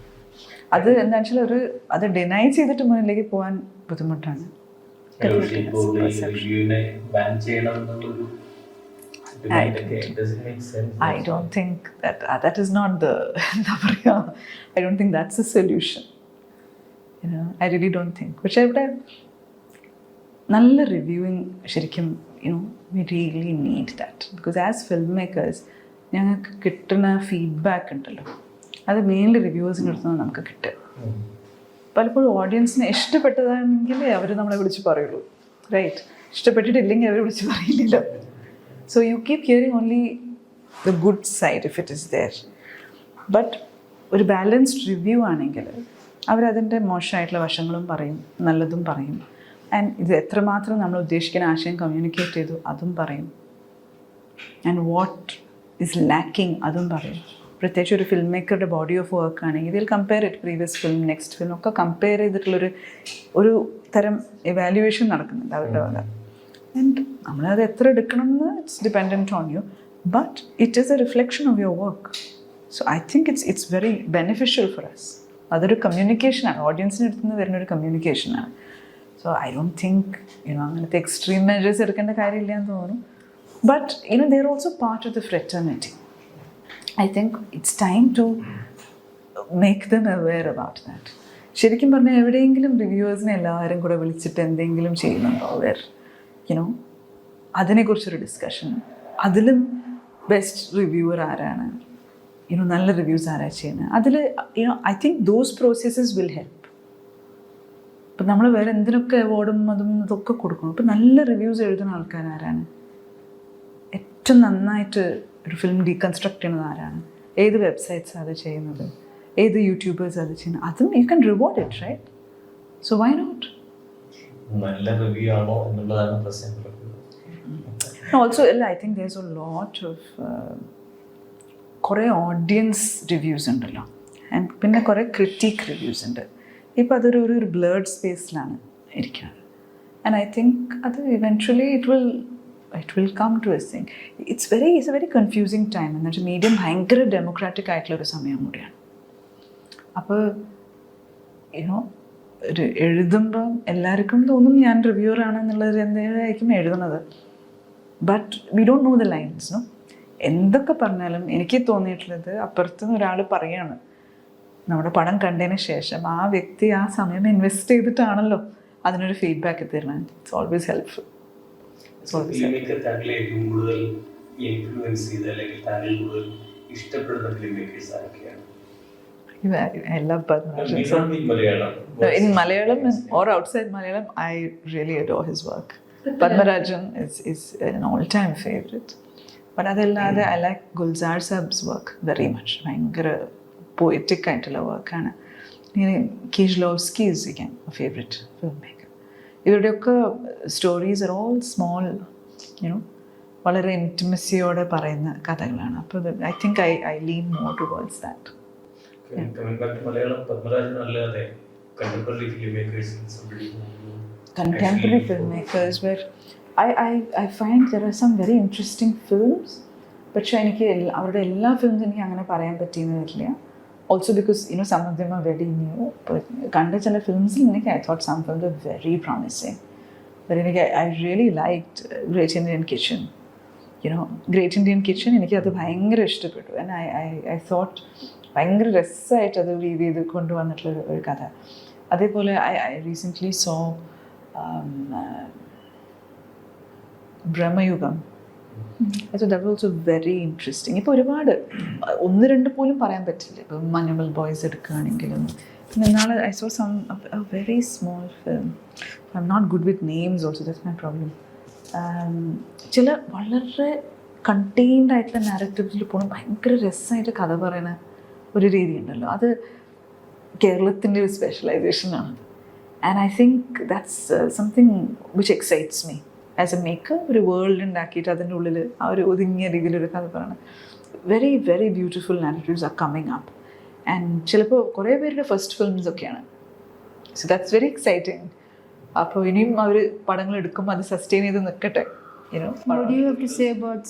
അത് എന്താ വെച്ചാൽ അത് ഡിനൈ ചെയ്തിട്ട് മുന്നിലേക്ക് പോകാൻ ബുദ്ധിമുട്ടാണ്. I don't think that is not the I don't think that's the solution. You know, I really don't think. പക്ഷേ ഇവിടെ നല്ല റിവ്യൂയിങ് ശരിക്കും, we really need that, because as filmmakers ഞങ്ങൾക്ക് കിട്ടുന്ന ഫീഡ്ബാക്ക് ഉണ്ടല്ലോ, അത് മെയിൻലി റിവ്യൂവേഴ്സിൻ്റെ അടുത്ത് നിന്ന് നമുക്ക് കിട്ടുക. പലപ്പോഴും ഓഡിയൻസിന് ഇഷ്ടപ്പെട്ടതാണെങ്കിൽ അവർ നമ്മളെ വിളിച്ച് പറയുള്ളൂ, റൈറ്റ്? ഇഷ്ടപ്പെട്ടിട്ടില്ലെങ്കിൽ അവർ വിളിച്ച് പറയില്ലല്ലോ. So you keep hearing only the good side if it is there. But ഒരു ബാലൻസ്ഡ് റിവ്യൂ ആണെങ്കിൽ അവരതിൻ്റെ മോശമായിട്ടുള്ള വശങ്ങളും പറയും, നല്ലതും പറയും. ആൻഡ് ഇത് എത്രമാത്രം നമ്മൾ ഉദ്ദേശിക്കുന്ന ആശയം കമ്മ്യൂണിക്കേറ്റ് ചെയ്തു അതും പറയും. ആൻഡ് വാട്ട് ഇസ് ലാക്കിങ് അതും പറയും. പ്രത്യേകിച്ച് ഒരു ഫിലിം മേക്കറുടെ ബോഡി ഓഫ് വർക്ക് ആണെങ്കിൽ ഇതിൽ compare it previous film, next film ഒക്കെ കമ്പയർ ചെയ്തിട്ടുള്ളൊരു തരം എവാലുവേഷൻ നടക്കുന്നുണ്ട് അവരുടെ വക. ആൻഡ് നമ്മളത് എത്ര എടുക്കണം എന്ന് it's dependent on you, but it is a reflection of your work. So I think it's very beneficial for us. അതൊരു കമ്മ്യൂണിക്കേഷനാണ്, ഓഡിയൻസിൻ്റെ അടുത്ത് നിന്ന് വരുന്നൊരു കമ്മ്യൂണിക്കേഷനാണ്. സോ ഐ ഡോണ്ട് തിങ്ക് അങ്ങനത്തെ എക്സ്ട്രീം മെഷേഴ്സ് എടുക്കേണ്ട കാര്യമില്ല എന്ന് തോന്നുന്നു. But they are also part of the fraternity. I think it's time to make them aware about that. ശരിക്കും പറഞ്ഞാൽ എവിടെയെങ്കിലും റിവ്യൂവേഴ്സിനെ എല്ലാവരും കൂടെ വിളിച്ചിട്ട് എന്തെങ്കിലും ചെയ്യുന്നുണ്ടോ വേർ അതിനെക്കുറിച്ചൊരു ഡിസ്കഷൻ, അതിലും ബെസ്റ്റ് റിവ്യൂവർ ആരാണ്, നല്ല റിവ്യൂസ് ആരാ ചെയ്യുന്നത്, അതിൽ I think those processes will help. ഇപ്പം നമ്മൾ വേറെ എന്തിനൊക്കെ അവാർഡും ഇതൊക്കെ കൊടുക്കണം. ഇപ്പം നല്ല റിവ്യൂസ് എഴുതുന്ന ആൾക്കാരാരാണ്, ഏറ്റവും നന്നായിട്ട് ഒരു ഫിലിം ഡീകൺസ്ട്രക്ട് ചെയ്യുന്നത് ആരാണ്, ഏത് വെബ്സൈറ്റ്സ് അത് ചെയ്യുന്നത്, ഏത് യൂട്യൂബേഴ്സ് അത് ചെയ്യുന്നത്, അതും you can reward it, right? So why not? നല്ല റിവ്യൂ ആണോ എന്നുള്ളതാണ് പ്രശ്നം. Also I think there's a lot of കുറേ ഓഡിയൻസ് റിവ്യൂസ് ഉണ്ടല്ലോ, ആൻഡ് പിന്നെ കുറേ ക്രിറ്റിക് റിവ്യൂസ് ഉണ്ട്. ഇപ്പോൾ അതൊരു ബ്ലേർഡ് സ്പേസിലാണ് ഇരിക്കുന്നത്. ആൻഡ് ഐ തിങ്ക് അത് eventually it will come to a thing. It's a very confusing time. എന്ന് വെച്ചാൽ മീഡിയം ഭയങ്കര ഡെമോക്രാറ്റിക് ആയിട്ടുള്ളൊരു സമയം കൂടിയാണ്. അപ്പോൾ ഒരു എഴുതുമ്പം എല്ലാവർക്കും തോന്നും ഞാൻ റിവ്യൂവർ ആണെന്നുള്ളത് എന്തായിരിക്കും എഴുതുന്നത്. But we don't know the lines. എന്തൊക്കെ പറഞ്ഞാലും എനിക്ക് തോന്നിയിട്ടുള്ളത് അപ്പുറത്തുനിന്ന് ഒരാൾ പറയാണ്, നമ്മുടെ പടം കണ്ടതിന് ശേഷം ആ വ്യക്തി ആ സമയം ഇൻവെസ്റ്റ് ചെയ്തിട്ടാണല്ലോ അതിനൊരു ഫീഡ്ബാക്ക് തരണം. It's always helpful. താങ്കളെ ഏറ്റവും കൂടുതൽ ഇൻഫ്ലുവൻസ് ചെയ്ത അല്ലെങ്കിൽ താങ്കൾ കൂടുതൽ ഇഷ്ടപ്പെടുന്ന ഫിലിം മേക്കേഴ്സ് ആരൊക്കെയാണ്? I love Padmarajan. We don't need Malayalam. No, in Malayalam or outside Malayalam, I really adore his work. Padmarajan is an all-time favorite. But അതല്ലാതെ I like Gulzar Saab's work very much. ഭയങ്കര poetic ആയിട്ടുള്ള വർക്കാണ്. Kieślowski is again a favorite filmmaker. ഇവരുടെയൊക്കെ stories are all small, വളരെ ഇൻറ്റിമസിയോടെ പറയുന്ന കഥകളാണ്. അപ്പോൾ I think I lean more towards that. Coming back to Malayalam, Padmarajan അല്ലാതെ contemporary filmmakers, somebody who Contemporary filmmakers where I find there are some very interesting films, പക്ഷേ എനിക്ക് അവരുടെ എല്ലാ ഫിലിംസും എനിക്ക് അങ്ങനെ പറയാൻ പറ്റിയെന്ന് വരില്ല. Also because some of them are very new. കണ്ട ചില ഫിലിംസിൽ എനിക്ക് I thought some films were very promising. But I really liked Great Indian Kitchen. Great Indian Kitchen എനിക്ക് അത് ഭയങ്കര ഇഷ്ടപ്പെട്ടു. And I thought ഭയങ്കര രസമായിട്ട് അത് വീവ് ചെയ്ത് കൊണ്ടുവന്നിട്ടുള്ള ഒരു കഥ. അതേപോലെ I recently saw Bramayugam. I thought that was also very interesting. ഇപ്പോൾ ഒരുപാട് 1-2 പോലും പറയാൻ പറ്റില്ല. ഇപ്പം മഞ്ഞുമൽ ബോയ്സ് എടുക്കുകയാണെങ്കിലും പിന്നെ നാളെ I saw a very small film. I'm not good with names also, that's my problem. ചില വളരെ കണ്ടെയ്ൻഡ് ആയിട്ടുള്ള നാരറ്റീവ്സിൽ പോലും ഭയങ്കര രസമായിട്ട് കഥ പറയുന്ന ഒരു രീതി ഉണ്ടല്ലോ, അത് കേരളത്തിൻ്റെ ഒരു സ്പെഷ്യലൈസേഷനാണ്. And I think that's something which excites me as a maker. ഒരു വേൾഡ് ഉണ്ടാക്കിയിട്ട് അതിൻ്റെ ഉള്ളിൽ ആ ഒരു ഒതുങ്ങിയ രീതിയിലൊരു കഥ പറയണം. Very very beautiful narratives are coming up. And ചിലപ്പോൾ കുറേ പേരുടെ ഫസ്റ്റ് ഫിലിംസ് ഒക്കെയാണ്. So that's very exciting. അപ്പോൾ ഇനിയും അവർ പടങ്ങൾ എടുക്കുമ്പോൾ അത് സസ്റ്റെയിൻ ചെയ്ത് നിൽക്കട്ടെ. What do you have to say about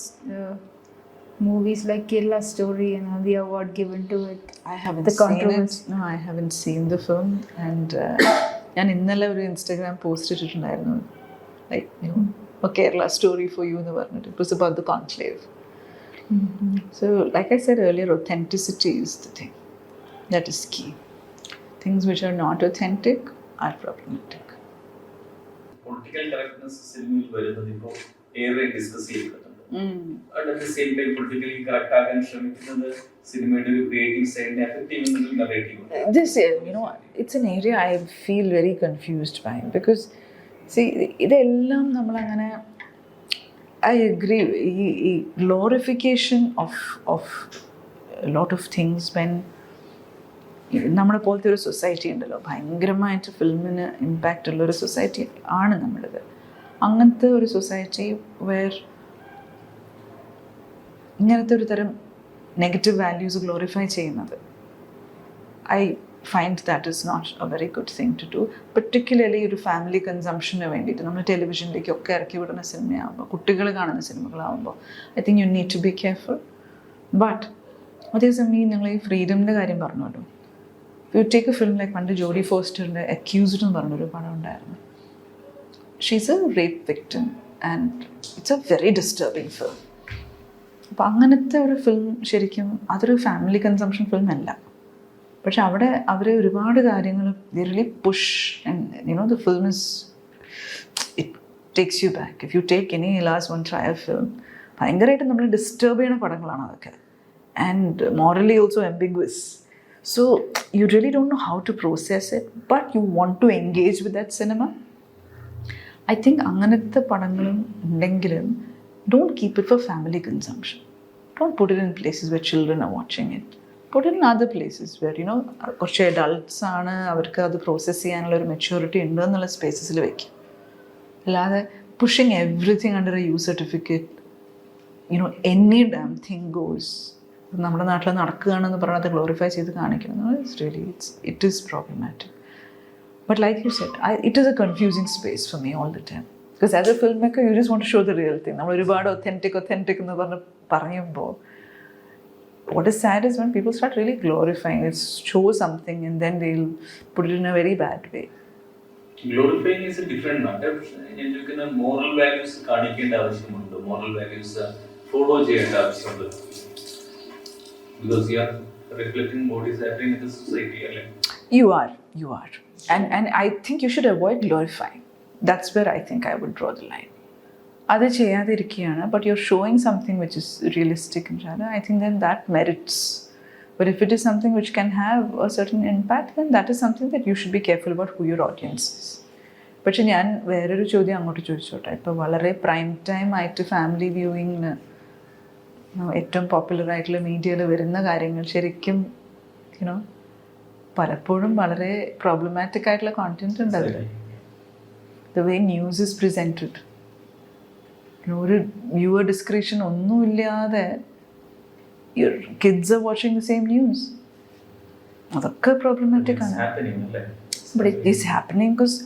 movies like Kerala Story and the award given to it? I haven't the seen it. No, I haven't seen the film. And ഞാൻ ഇന്നലെ ഒരു ഇൻസ്റ്റാഗ്രാം പോസ്റ്റ് ഇട്ടിട്ടുണ്ടായിരുന്നു, like Kerala Story for you എന്ന് പറഞ്ഞിട്ട്. It was about the conclave. So like I said earlier, authenticity is the thing that is key. Things which are not authentic are problematic. Political correctness സിനിമയിൽ വരുന്നത് ഇപ്പോൾ ഏറെ discuss ചെയ്യപ്പെടുന്നുണ്ട്. At the same time politically correct ആകാൻ ശ്രമിക്കുന്നത് സിനിമയുടെ ഒരു creative സൈഡിനെ affect ചെയ്യുന്ന നറേറ്റീവ് ഉണ്ട്. This, it's an area I feel very confused by, because see, ഇതെല്ലാം നമ്മളങ്ങനെ I agree, ഈ glorification of a lot of things when നമ്മളെ പോലത്തെ ഒരു സൊസൈറ്റി ഉണ്ടല്ലോ, ഭയങ്കരമായിട്ട് ഫിലിമിന് ഇമ്പാക്റ്റ് ഉള്ളൊരു സൊസൈറ്റി ആണ് നമ്മുടേത്. അങ്ങനത്തെ ഒരു സൊസൈറ്റി വേർ ഇങ്ങനത്തെ ഒരു തരം നെഗറ്റീവ് വാല്യൂസ് ഗ്ലോറിഫൈ ചെയ്യുന്നത്, I find that is not a very good thing to do. Particularly ഒരു ഫാമിലി കൺസംഷന് വേണ്ടിയിട്ട് നമ്മൾ ടെലിവിഷനിലേക്കൊക്കെ ഇറക്കി വിടുന്ന സിനിമയാകുമ്പോൾ, കുട്ടികൾ കാണുന്ന സിനിമകളാകുമ്പോൾ I think you need to be careful. But അതേസമയം നിങ്ങൾ ഈ ഫ്രീഡമിൻ്റെ കാര്യം പറഞ്ഞല്ലോ, you take a film like പണ്ട് ജോഡി ഫോസ്റ്ററിൻ്റെ അക്യൂസ്ഡ് എന്ന് പറഞ്ഞൊരു പടം ഉണ്ടായിരുന്നു. She's a rape victim and it's a very disturbing film. അപ്പോൾ അങ്ങനത്തെ ഒരു ഫിലിം ശരിക്കും അതൊരു ഫാമിലി കൺസംഷൻ ഫിലിം അല്ല. പക്ഷെ അവിടെ അവർ ഒരുപാട് കാര്യങ്ങൾ really push and the film is it takes you back. If you take any last one trial film, ഭയങ്കരമായിട്ട് നമ്മൾ ഡിസ്റ്റർബ് ചെയ്യുന്ന പടങ്ങളാണ് അതൊക്കെ, and morally also ambiguous. So you really don't know how to process it, but you want to engage with that cinema. I think അങ്ങനത്തെ പടങ്ങളും ഉണ്ടെങ്കിലും don't keep it for family consumption. Don't put it in places where children are watching it. Put it in other places where കുറച്ച് adults ആണ്, അവർക്ക് അത് process ചെയ്യാനുള്ള ഒരു maturity ഉണ്ട് എന്നുള്ള സ്പേസസിൽ വയ്ക്കും. അല്ലാതെ pushing everything under a U certificate, any damn thing goes. നമ്മുടെ നാട്ടിൽ നടക്കുകയാണെന്ന് പറഞ്ഞത് ഗ്ലോറിഫൈ ചെയ്ത് കാണിക്കുന്നത് it is problematic. But like you said, it is a confusing space for me all the time, because as a film maker you just want to show the real thing. നമ്മൾ ഒരുപാട് authentic എന്ന് പറയുമ്പോൾ what is sad is when people start really glorifying it, show something and then they'll put it in a very bad way. Glorifying is a different matter. ഞാൻ ചോദിക്കുന്ന moral values കാണിക്കേണ്ട ആവശ്യമുണ്ട്, moral values follow ചെയ്യേണ്ട ആവശ്യമുണ്ട്. Because you are reflecting what is happening in the society. You are. And I think you should avoid glorifying. That's where I think I would draw the line. അത് ചെയ്യാതിരിക്കുകയാണ്, but you're showing something which is realistic, I think then that merits But if it is something which can have a certain impact, then that is something that you should be careful about who your audience is. പക്ഷെ ഞാൻ വേറൊരു ചോദ്യം അങ്ങോട്ട് ചോദിച്ചോട്ടെ. ഇപ്പോൾ വളരെ prime time ആയിട്ട് family വ്യൂയിങ്ങിന് ഏറ്റവും പോപ്പുലർ ആയിട്ടുള്ള മീഡിയയിൽ വരുന്ന കാര്യങ്ങൾ ശരിക്കും യുനോ പലപ്പോഴും വളരെ പ്രോബ്ലമാറ്റിക് ആയിട്ടുള്ള കോണ്ടന്റ് ഉണ്ട് അതിൽ. The way news is presented, ഒരു വ്യൂവർ ഡിസ്ക്രിപ്ഷൻ ഒന്നുമില്ലാതെ kids are watching the same news. അതൊക്കെ പ്രോബ്ലമാറ്റിക് ആണ്. But it is happening because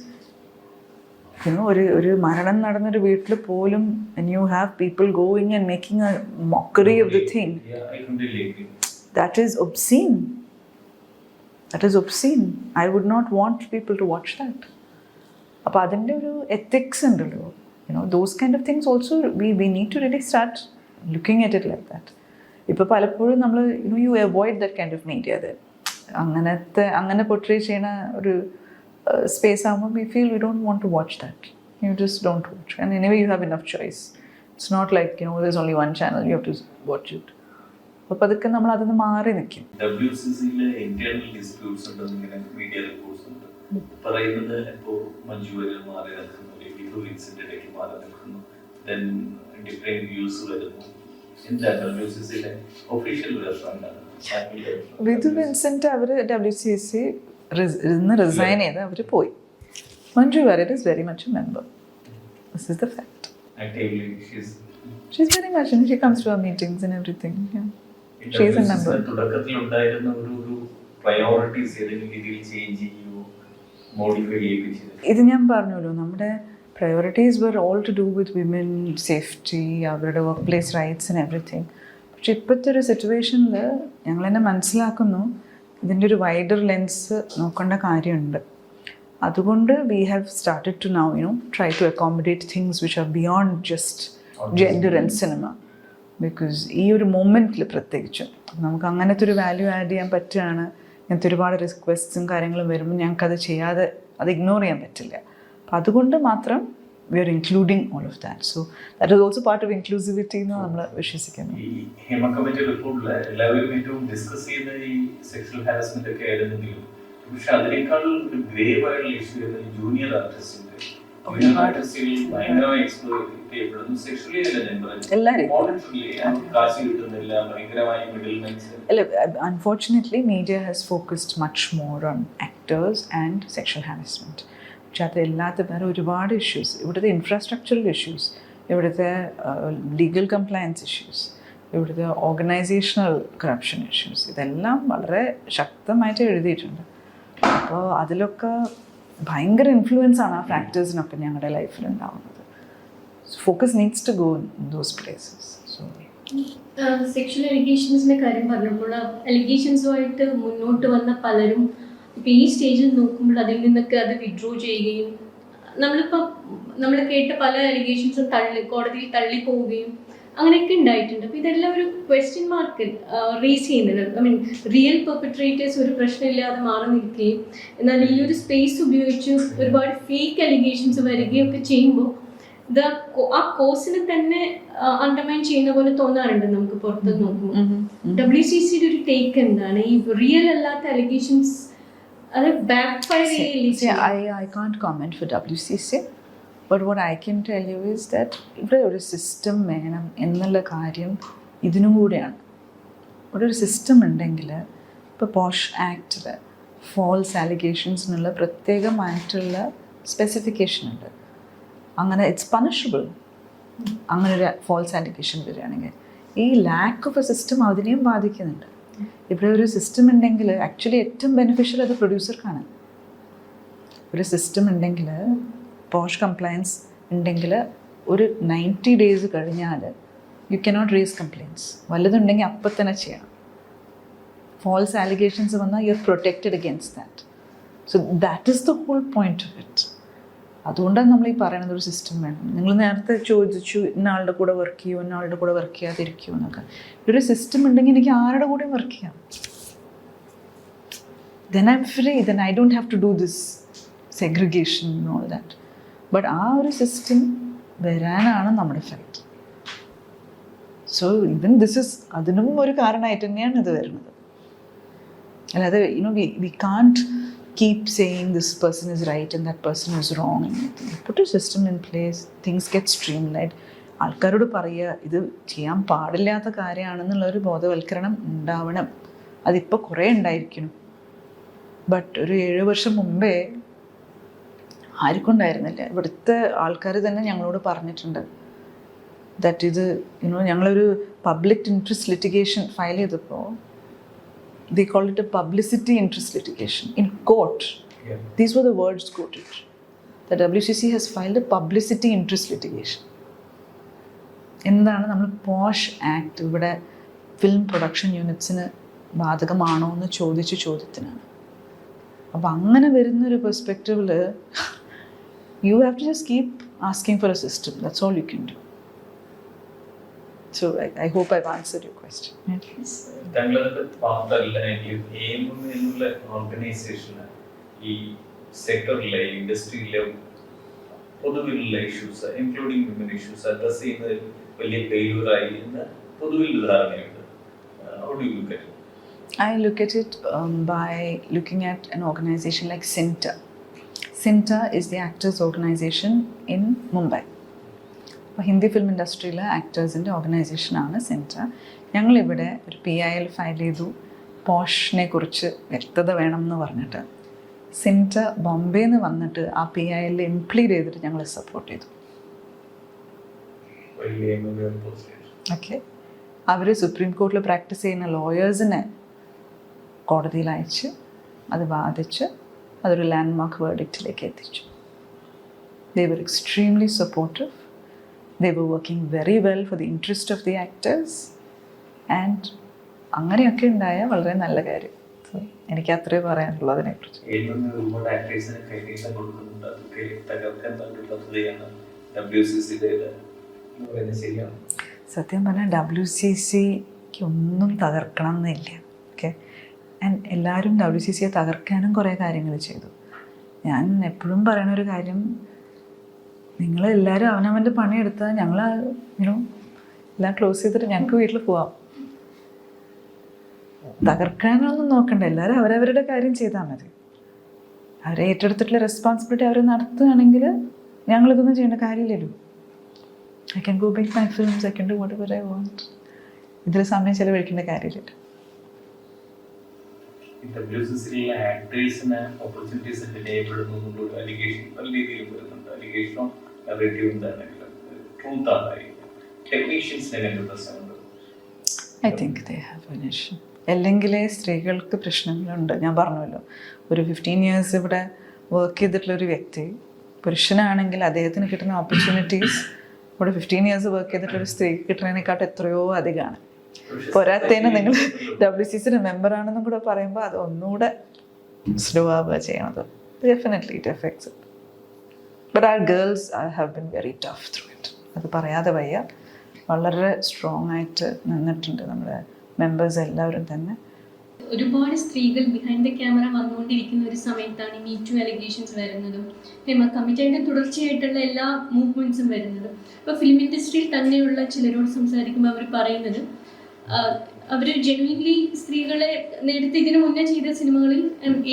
ഒരു മരണം നടന്നൊരു വീട്ടിൽ പോലും you have people going and making a mockery of the thing. I completely agree. That is obscene. That is obscene. I would not want people to watch that. അപ്പോൾ അതിൻ്റെ ഒരു ethics ഉണ്ടല്ലോ, those kind of things also we need to really start looking at it like that. ഇപ്പോൾ പലപ്പോഴും നമ്മൾ you avoid that kind of media that അങ്ങനെ portray ചെയ്യുന്ന ഒരു space ആകുമ്പോൾ we feel we don't want to watch that. You just don't watch. And anyway, you have enough choice. It's not like, there's only one channel, you have to watch it. അപ്പോൾ അതൊക്കെ നമ്മൾ അതിൽ നിന്ന് മാറി നിൽക്കും. WCCയിലെ internal disputes ഉണ്ടെന്ന് ഇങ്ങനെ media reports ഉണ്ട്. പറയുന്നത് ഇപ്പോൾ മഞ്ജു വാര്യർ മാറി നിൽക്കുന്നു, വിധു വിൻസെന്റ് ഇടയ്ക്ക് മാറി നിൽക്കുന്നു, then ഡിഫറെന്റ് വ്യൂസ് വരുന്നു. എന്താ WCCയിലെ ഒഫീഷ്യൽ റെസ്പോണ്ടാണ്? വിധു വിൻസെന്റ് അവർ WCC റിസൈൻ ചെയ്ത് അവർ പോയി. Manju Varyar is very much a member. This is the fact. Actively, she's very much, and she comes to our meetings and everything. Yeah, she's a member. തുടക്കത്തിൽ ഉണ്ടായിരുന്ന ഒരു priorities ഏതെങ്കിലും രീതിയിൽ change ചെയ്യോ modify ചെയ്യിപ്പിച്ചത്? ഇത് ഞാൻ പറഞ്ഞല്ലോ, നമ്മുടെ priorities were all to do with women safety, അവരുടെ work place rights and everything. പക്ഷെ ഇപ്പോഴത്തെ ഒരു സിറ്റുവേഷനിൽ ഞങ്ങൾ തന്നെ മനസ്സിലാക്കുന്നു ഇതിൻ്റെ ഒരു വൈഡർ ലെൻസ് നോക്കേണ്ട കാര്യമുണ്ട്. അതുകൊണ്ട് we have started to now try to accommodate things which are beyond just gender and cinema, because ഈ ഒരു മൊമെൻറ്റിൽ പ്രത്യേകിച്ചും നമുക്ക് അങ്ങനത്തെ ഒരു വാല്യൂ ആഡ് ചെയ്യാൻ പറ്റുകയാണ്. ഇങ്ങനത്തെ ഒരുപാട് റിക്വസ്റ്റ്സും കാര്യങ്ങളും വരുമ്പോൾ ഞങ്ങൾക്കത് ചെയ്യാതെ അത് ഇഗ്നോർ ചെയ്യാൻ പറ്റില്ല. അപ്പം അതുകൊണ്ട് മാത്രം we are including all of that. So that is also part of inclusivity എന്ന് നമ്മൾ വിശ്വസിക്കുന്നു. ഈ ഹേമ കമ്മിറ്റി റിപ്പോർട്ടിൽ എല്ലാവരും ഏറ്റവും ഡിസ്കസ് ചെയ്ത ഈ സെക്ഷൽ ഹാരസ്മെന്റ് ഒക്കെ ആയിരുന്നെങ്കിലും പക്ഷെ അതിനേക്കാൾ ഒരു ഗ്രേവ് ആയിട്ടുള്ള ഇഷ്യൂ ആയിരുന്നു ജൂനിയർ ആർട്ടിസ്റ്റിന്റെ. ജൂനിയർ ആർട്ടിസ്റ്റുകൾ ഭയങ്കരമായി എക്സ്പ്ലോയിറ്റ് ചെയ്യപ്പെടുന്നു. സെക്ഷലി അല്ല ഞാൻ പറയുന്നത്, കാശ് കിട്ടുന്നില്ല, ഭയങ്കരമായി മിഡിൽ മെൻസ്. അല്ല, unfortunately media has focused much more on actors and sexual harassment. പക്ഷെ അതല്ലാത്ത വേറെ ഒരുപാട് ഇഷ്യൂസ്, ഇവിടുത്തെ ഇൻഫ്രാസ്ട്രക്ചറൽ ഇഷ്യൂസ്, ഇവിടുത്തെ ലീഗൽ കംപ്ലയൻസ് ഇഷ്യൂസ്, ഇവിടുത്തെ ഓർഗനൈസേഷണൽ കറപ്ഷൻ ഇഷ്യൂസ്, ഇതെല്ലാം വളരെ ശക്തമായിട്ട് എഴുതിയിട്ടുണ്ട്. അപ്പോൾ അതിലൊക്കെ ഭയങ്കര ഇൻഫ്ലുവൻസ് ആണ് ആ ഫാക്ടേഴ്സിനൊക്കെ ഞങ്ങളുടെ ലൈഫിൽ ഉണ്ടാവുന്നത്. Focus needs to go in those places. So sexual അലിഗേഷൻസിൻ്റെ കാര്യം പറഞ്ഞപ്പോൾ അലിഗേഷൻസുമായിട്ട് മുന്നോട്ട് വന്ന പലരും ഇപ്പോൾ ഈ സ്റ്റേജിൽ നോക്കുമ്പോൾ അതിൽ നിന്നൊക്കെ അത് വിഡ്രോ ചെയ്യുകയും നമ്മൾ കേട്ട പല അലിഗേഷൻസും കോടതിയിൽ തള്ളിപ്പോവുകയും അങ്ങനെയൊക്കെ ഉണ്ടായിട്ടുണ്ട്. അപ്പോൾ ഇതെല്ലാം ഒരു ക്വസ്റ്റ്യൻ മാർക്ക് റേസ് ചെയ്യുന്നത്. ഐ മീൻ റിയൽ പെർപെട്രേറ്റേഴ്സ് ഒരു പ്രശ്നമില്ലാതെ മാറി നിൽക്കുകയും എന്നാൽ ഈ ഒരു സ്പേസ് ഉപയോഗിച്ച് ഒരുപാട് ഫേക്ക് അലിഗേഷൻസ് വരികയൊക്കെ ചെയ്യുമ്പോൾ ആ കോഴ്സിനെ തന്നെ അണ്ടർമൈൻ ചെയ്യുന്ന പോലെ തോന്നാറുണ്ട് നമുക്ക് പുറത്ത് നോക്കുമ്പോൾ. WCCയുടെ ഒരു ടേക്ക് എന്താണ് ഈ റിയൽ അല്ലാത്ത അലിഗേഷൻസ്? അത് ബാക്ക് ഫയർ ചെയ്യില്ലേ? I can't comment for WCC. But what I can tell you is that ഇവിടെ ഒരു സിസ്റ്റം വേണം എന്നുള്ള കാര്യം ഇതിനും കൂടെയാണ്. ഇവിടെ ഒരു സിസ്റ്റം ഉണ്ടെങ്കിൽ ഇപ്പോൾ പോഷ് ആക്ടിൽ ഫോൾസ് ആലിഗേഷൻസ് എന്നുള്ള പ്രത്യേകമായിട്ടുള്ള സ്പെസിഫിക്കേഷൻ ഉണ്ട്. അങ്ങനെ ഇറ്റ്സ് പണിഷബിൾ അങ്ങനെ ഒരു ഫോൾസ് ആലിഗേഷൻ വരികയാണെങ്കിൽ. ഈ ലാക്ക് ഓഫ് എ സിസ്റ്റം അതിനെയും ബാധിക്കുന്നുണ്ട്. ഇവിടെ ഒരു സിസ്റ്റം ഉണ്ടെങ്കിൽ ആക്ച്വലി ഏറ്റവും ബെനിഫിഷ്യൽ അത് പ്രൊഡ്യൂസർക്കാണ്. ഒരു സിസ്റ്റം ഉണ്ടെങ്കിൽ പോഷ് കംപ്ലയൻസ് ഉണ്ടെങ്കിൽ ഒരു 90 days കഴിഞ്ഞാൽ യു കനോട്ട് റേസ് കംപ്ലയിൻസ്. വല്ലതുണ്ടെങ്കിൽ അപ്പം തന്നെ ചെയ്യണം. ഫോൾസ് ആലിഗേഷൻസ് വന്നാൽ you are protected against that. So that is the whole point of it. അതുകൊണ്ടാണ് നമ്മൾ ഈ പറയുന്നത് ഒരു സിസ്റ്റം വേണം. നിങ്ങൾ നേരത്തെ ചോദിച്ചു ഇന്നാളുടെ കൂടെ വർക്ക് ചെയ്യുമോ, ഇന്നാളുടെ കൂടെ വർക്ക് ചെയ്യാതിരിക്കുമോ എന്നൊക്കെ. ഒരു സിസ്റ്റം ഉണ്ടെങ്കിൽ എനിക്ക് ആരുടെ കൂടെയും വർക്ക് ചെയ്യാം. then I'm free, then I don't have to do this segregation and all that. But ആ ഒരു സിസ്റ്റം വരാനാണ് നമ്മുടെ fight. So even this is അതിനും ഒരു കാരണമായിട്ട് തന്നെയാണ് ഇത് വരുന്നത്. അല്ലാതെ we can't keep saying this person is right and that person is wrong. Put a system in place, things get streamlined. ആൾക്കാരോട് പറയുക ഇത് ചെയ്യാൻ പാടില്ലാത്ത കാര്യമാണെന്നുള്ളൊരു ബോധവൽക്കരണം ഉണ്ടാവണം. അതിപ്പോൾ കുറേ ഉണ്ടായിരിക്കണം. ബട്ട് ഒരു 7 വർഷം മുമ്പേ ആർക്കും ഉണ്ടായിരുന്നില്ല. ഇവിടുത്തെ ആൾക്കാർ തന്നെ ഞങ്ങളോട് പറഞ്ഞിട്ടുണ്ട് ദാറ്റ് ഇത് ഞങ്ങളൊരു പബ്ലിക് ഇൻട്രസ്റ്റ് ലിറ്റിഗേഷൻ ഫയൽ ചെയ്തപ്പോൾ they call it a publicity interest litigation in court. Yeah. These were the words quoted. The WCC has filed a publicity interest litigation. എന്താണ് നമ്മൾ പോഷ് ആക്ട് ഇവിടെ ഫിലിം പ്രൊഡക്ഷൻ യൂണിറ്റ്സിന് ബാധകമാണോ എന്ന് ചോദിച്ച ചോദ്യത്തിനാണ്. അപ്പം അങ്ങനെ വരുന്നൊരു പെർസ്പെക്റ്റീവിൽ you have to just keep asking for a system. That's all you can do. So I hope I've answered your question. താങ്കളുടെ പാർട്ടല്ലെങ്കിലും എയിം എന്നുള്ള ഓർഗനൈസേഷന് ഈ സെക്ടറിലെ ഇൻഡസ്ട്രിയിലെ പൊതുവിലുള്ള issues including women issues address ചെയ്യുന്നതിൽ വലിയ ഫെയിലൂറായി എന്ന് പൊതുവിൽ ധാരണയുണ്ട്. How do you look at it? I look at it by looking at an organization like CINTA. CINTA is the actors organization in Mumbai. Hindi film ഇൻഡസ്ട്രിയിലെ ആക്ടേഴ്സിൻ്റെ ഓർഗനൈസേഷനാണ് സിൻറ്റ. ഞങ്ങളിവിടെ ഒരു PIL ഫയൽ ചെയ്തു പോഷിനെ കുറിച്ച് വ്യക്തത വേണം എന്ന് പറഞ്ഞിട്ട്. സിൻറ്റ ബോംബെയിൽ നിന്ന് വന്നിട്ട് ആ PIL ഇംപ്ലീഡ് ചെയ്തിട്ട് ഞങ്ങൾ സപ്പോർട്ട് ചെയ്തു. ഓക്കെ, അവർ സുപ്രീം കോർട്ടിൽ പ്രാക്ടീസ് ചെയ്യുന്ന ലോയേഴ്സിനെ കോടതിയിൽ അയച്ച് അത് വാദിച്ച് അതൊരു ലാൻഡ്മാർക്ക് വേർഡിക്റ്റിലേക്ക് എത്തിച്ചു. They were extremely supportive. They were working very well for the interest of the actors. And അങ്ങനെയൊക്കെ ഉണ്ടായ വളരെ നല്ല കാര്യം. എനിക്ക് അത്രേ പറയാനുള്ളൂ അതിനെക്കുറിച്ച്. ഒരുപാട് ആക്ടേഴ്സിന് കൈനീട്ടം കൊടുക്കുന്നുണ്ട്. അതൊക്കെ തകർക്കാൻ വേണ്ടി പദ്ധതിയാണ് WCCയുടെ എന്ന് പറയുന്നത് ശരിയാണ്. സത്യം പറഞ്ഞാൽ WCCക്ക് ഒന്നും തകർക്കണം എന്നില്ല. ഓക്കെ, ആൻഡ് എല്ലാവരും WCCയെ തകർക്കാനും കുറേ കാര്യങ്ങൾ ചെയ്തു. ഞാൻ എപ്പോഴും പറയുന്ന ഒരു കാര്യം, നിങ്ങളെല്ലാവരും അവനവൻ്റെ പണിയെടുത്താൽ ഞങ്ങൾ എല്ലാം ക്ലോസ് ചെയ്തിട്ട് ഞങ്ങൾക്ക് വീട്ടിൽ പോവാം. തകർക്കാനൊന്നും നോക്കണ്ട, എല്ലാവരും അവരവരുടെ കാര്യം ചെയ്താൽ മതി. അവരെ ഏറ്റെടുത്തിട്ടുള്ള റെസ്പോൺസിബിലിറ്റി അവർ നടത്തുകയാണെങ്കിൽ ഞങ്ങളിതൊന്നും ചെയ്യേണ്ട കാര്യമില്ലല്ലോ. I can go make my films, I can do whatever I want. ഇതിൽ സമയം ചിലവഴിക്കേണ്ട കാര്യമില്ല. WCCയിലെ ആക്ടേഴ്സിന് ഓപ്പർച്യൂണിറ്റീസ് എനേബിൾപ്പെടുന്നു എന്നുള്ള അലിഗേഷൻ പല രീതിയിലും വരുന്നുണ്ട്. അലിഗേഷനോ നെഗറ്റീവ് എന്താണെങ്കിലും ട്രൂത്ത് ആയി ടെക്നീഷ്യൻസിന് എങ്ങനെ പ്രശ്നമുണ്ട്? I think they have an issue. അല്ലെങ്കിലേ സ്ത്രീകൾക്ക് പ്രശ്നങ്ങളുണ്ട്. ഞാൻ പറഞ്ഞല്ലോ, ഒരു 15 years ഇവിടെ വർക്ക് ചെയ്തിട്ടുള്ളൊരു വ്യക്തി പുരുഷനാണെങ്കിൽ അദ്ദേഹത്തിന് കിട്ടുന്ന ഓപ്പർച്യൂണിറ്റീസ് ഇവിടെ 15 years വർക്ക് ചെയ്തിട്ടുള്ളൊരു സ്ത്രീക്ക് കിട്ടുന്നതിനെക്കാട്ടും എത്രയോ അധികമാണ്. പോരാത്തതിന് നിങ്ങൾ WCCയുടെ മെമ്പറാണെന്നും കൂടെ പറയുമ്പോൾ അത് ഒന്നുകൂടെ സ്ലോ ആവുക ചെയ്യണത്. Definitely it affects it. But our girls have been very tough through it. അത് പറയാതെ വയ്യ. വളരെ സ്ട്രോങ് ആയിട്ട് നിന്നിട്ടുണ്ട് നമ്മുടെ മെമ്പേഴ്സ് എല്ലാവരും തന്നെ. ഒരുപാട് സ്ത്രീകൾ ബിഹൈൻഡ് ദ ക്യാമറ വന്നുകൊണ്ടിരിക്കുന്ന ഒരു സമയത്താണ് മീ ടു അലിഗേഷൻസ് വരുന്നതും ഹേമ കമ്മിറ്റിയുടെ തുടർച്ചയായിട്ടുള്ള എല്ലാ മൂവ്മെൻറ്റ്സും വരുന്നതും. ഇപ്പോൾ ഫിലിം ഇൻഡസ്ട്രിയിൽ തന്നെയുള്ള ചിലരോട് സംസാരിക്കുമ്പോൾ അവർ പറയുന്നത് അവർ ജെന്യൂൻലി സ്ത്രീകളെ നേരത്തെ ഇതിനു മുന്നേ ചെയ്ത സിനിമകളിൽ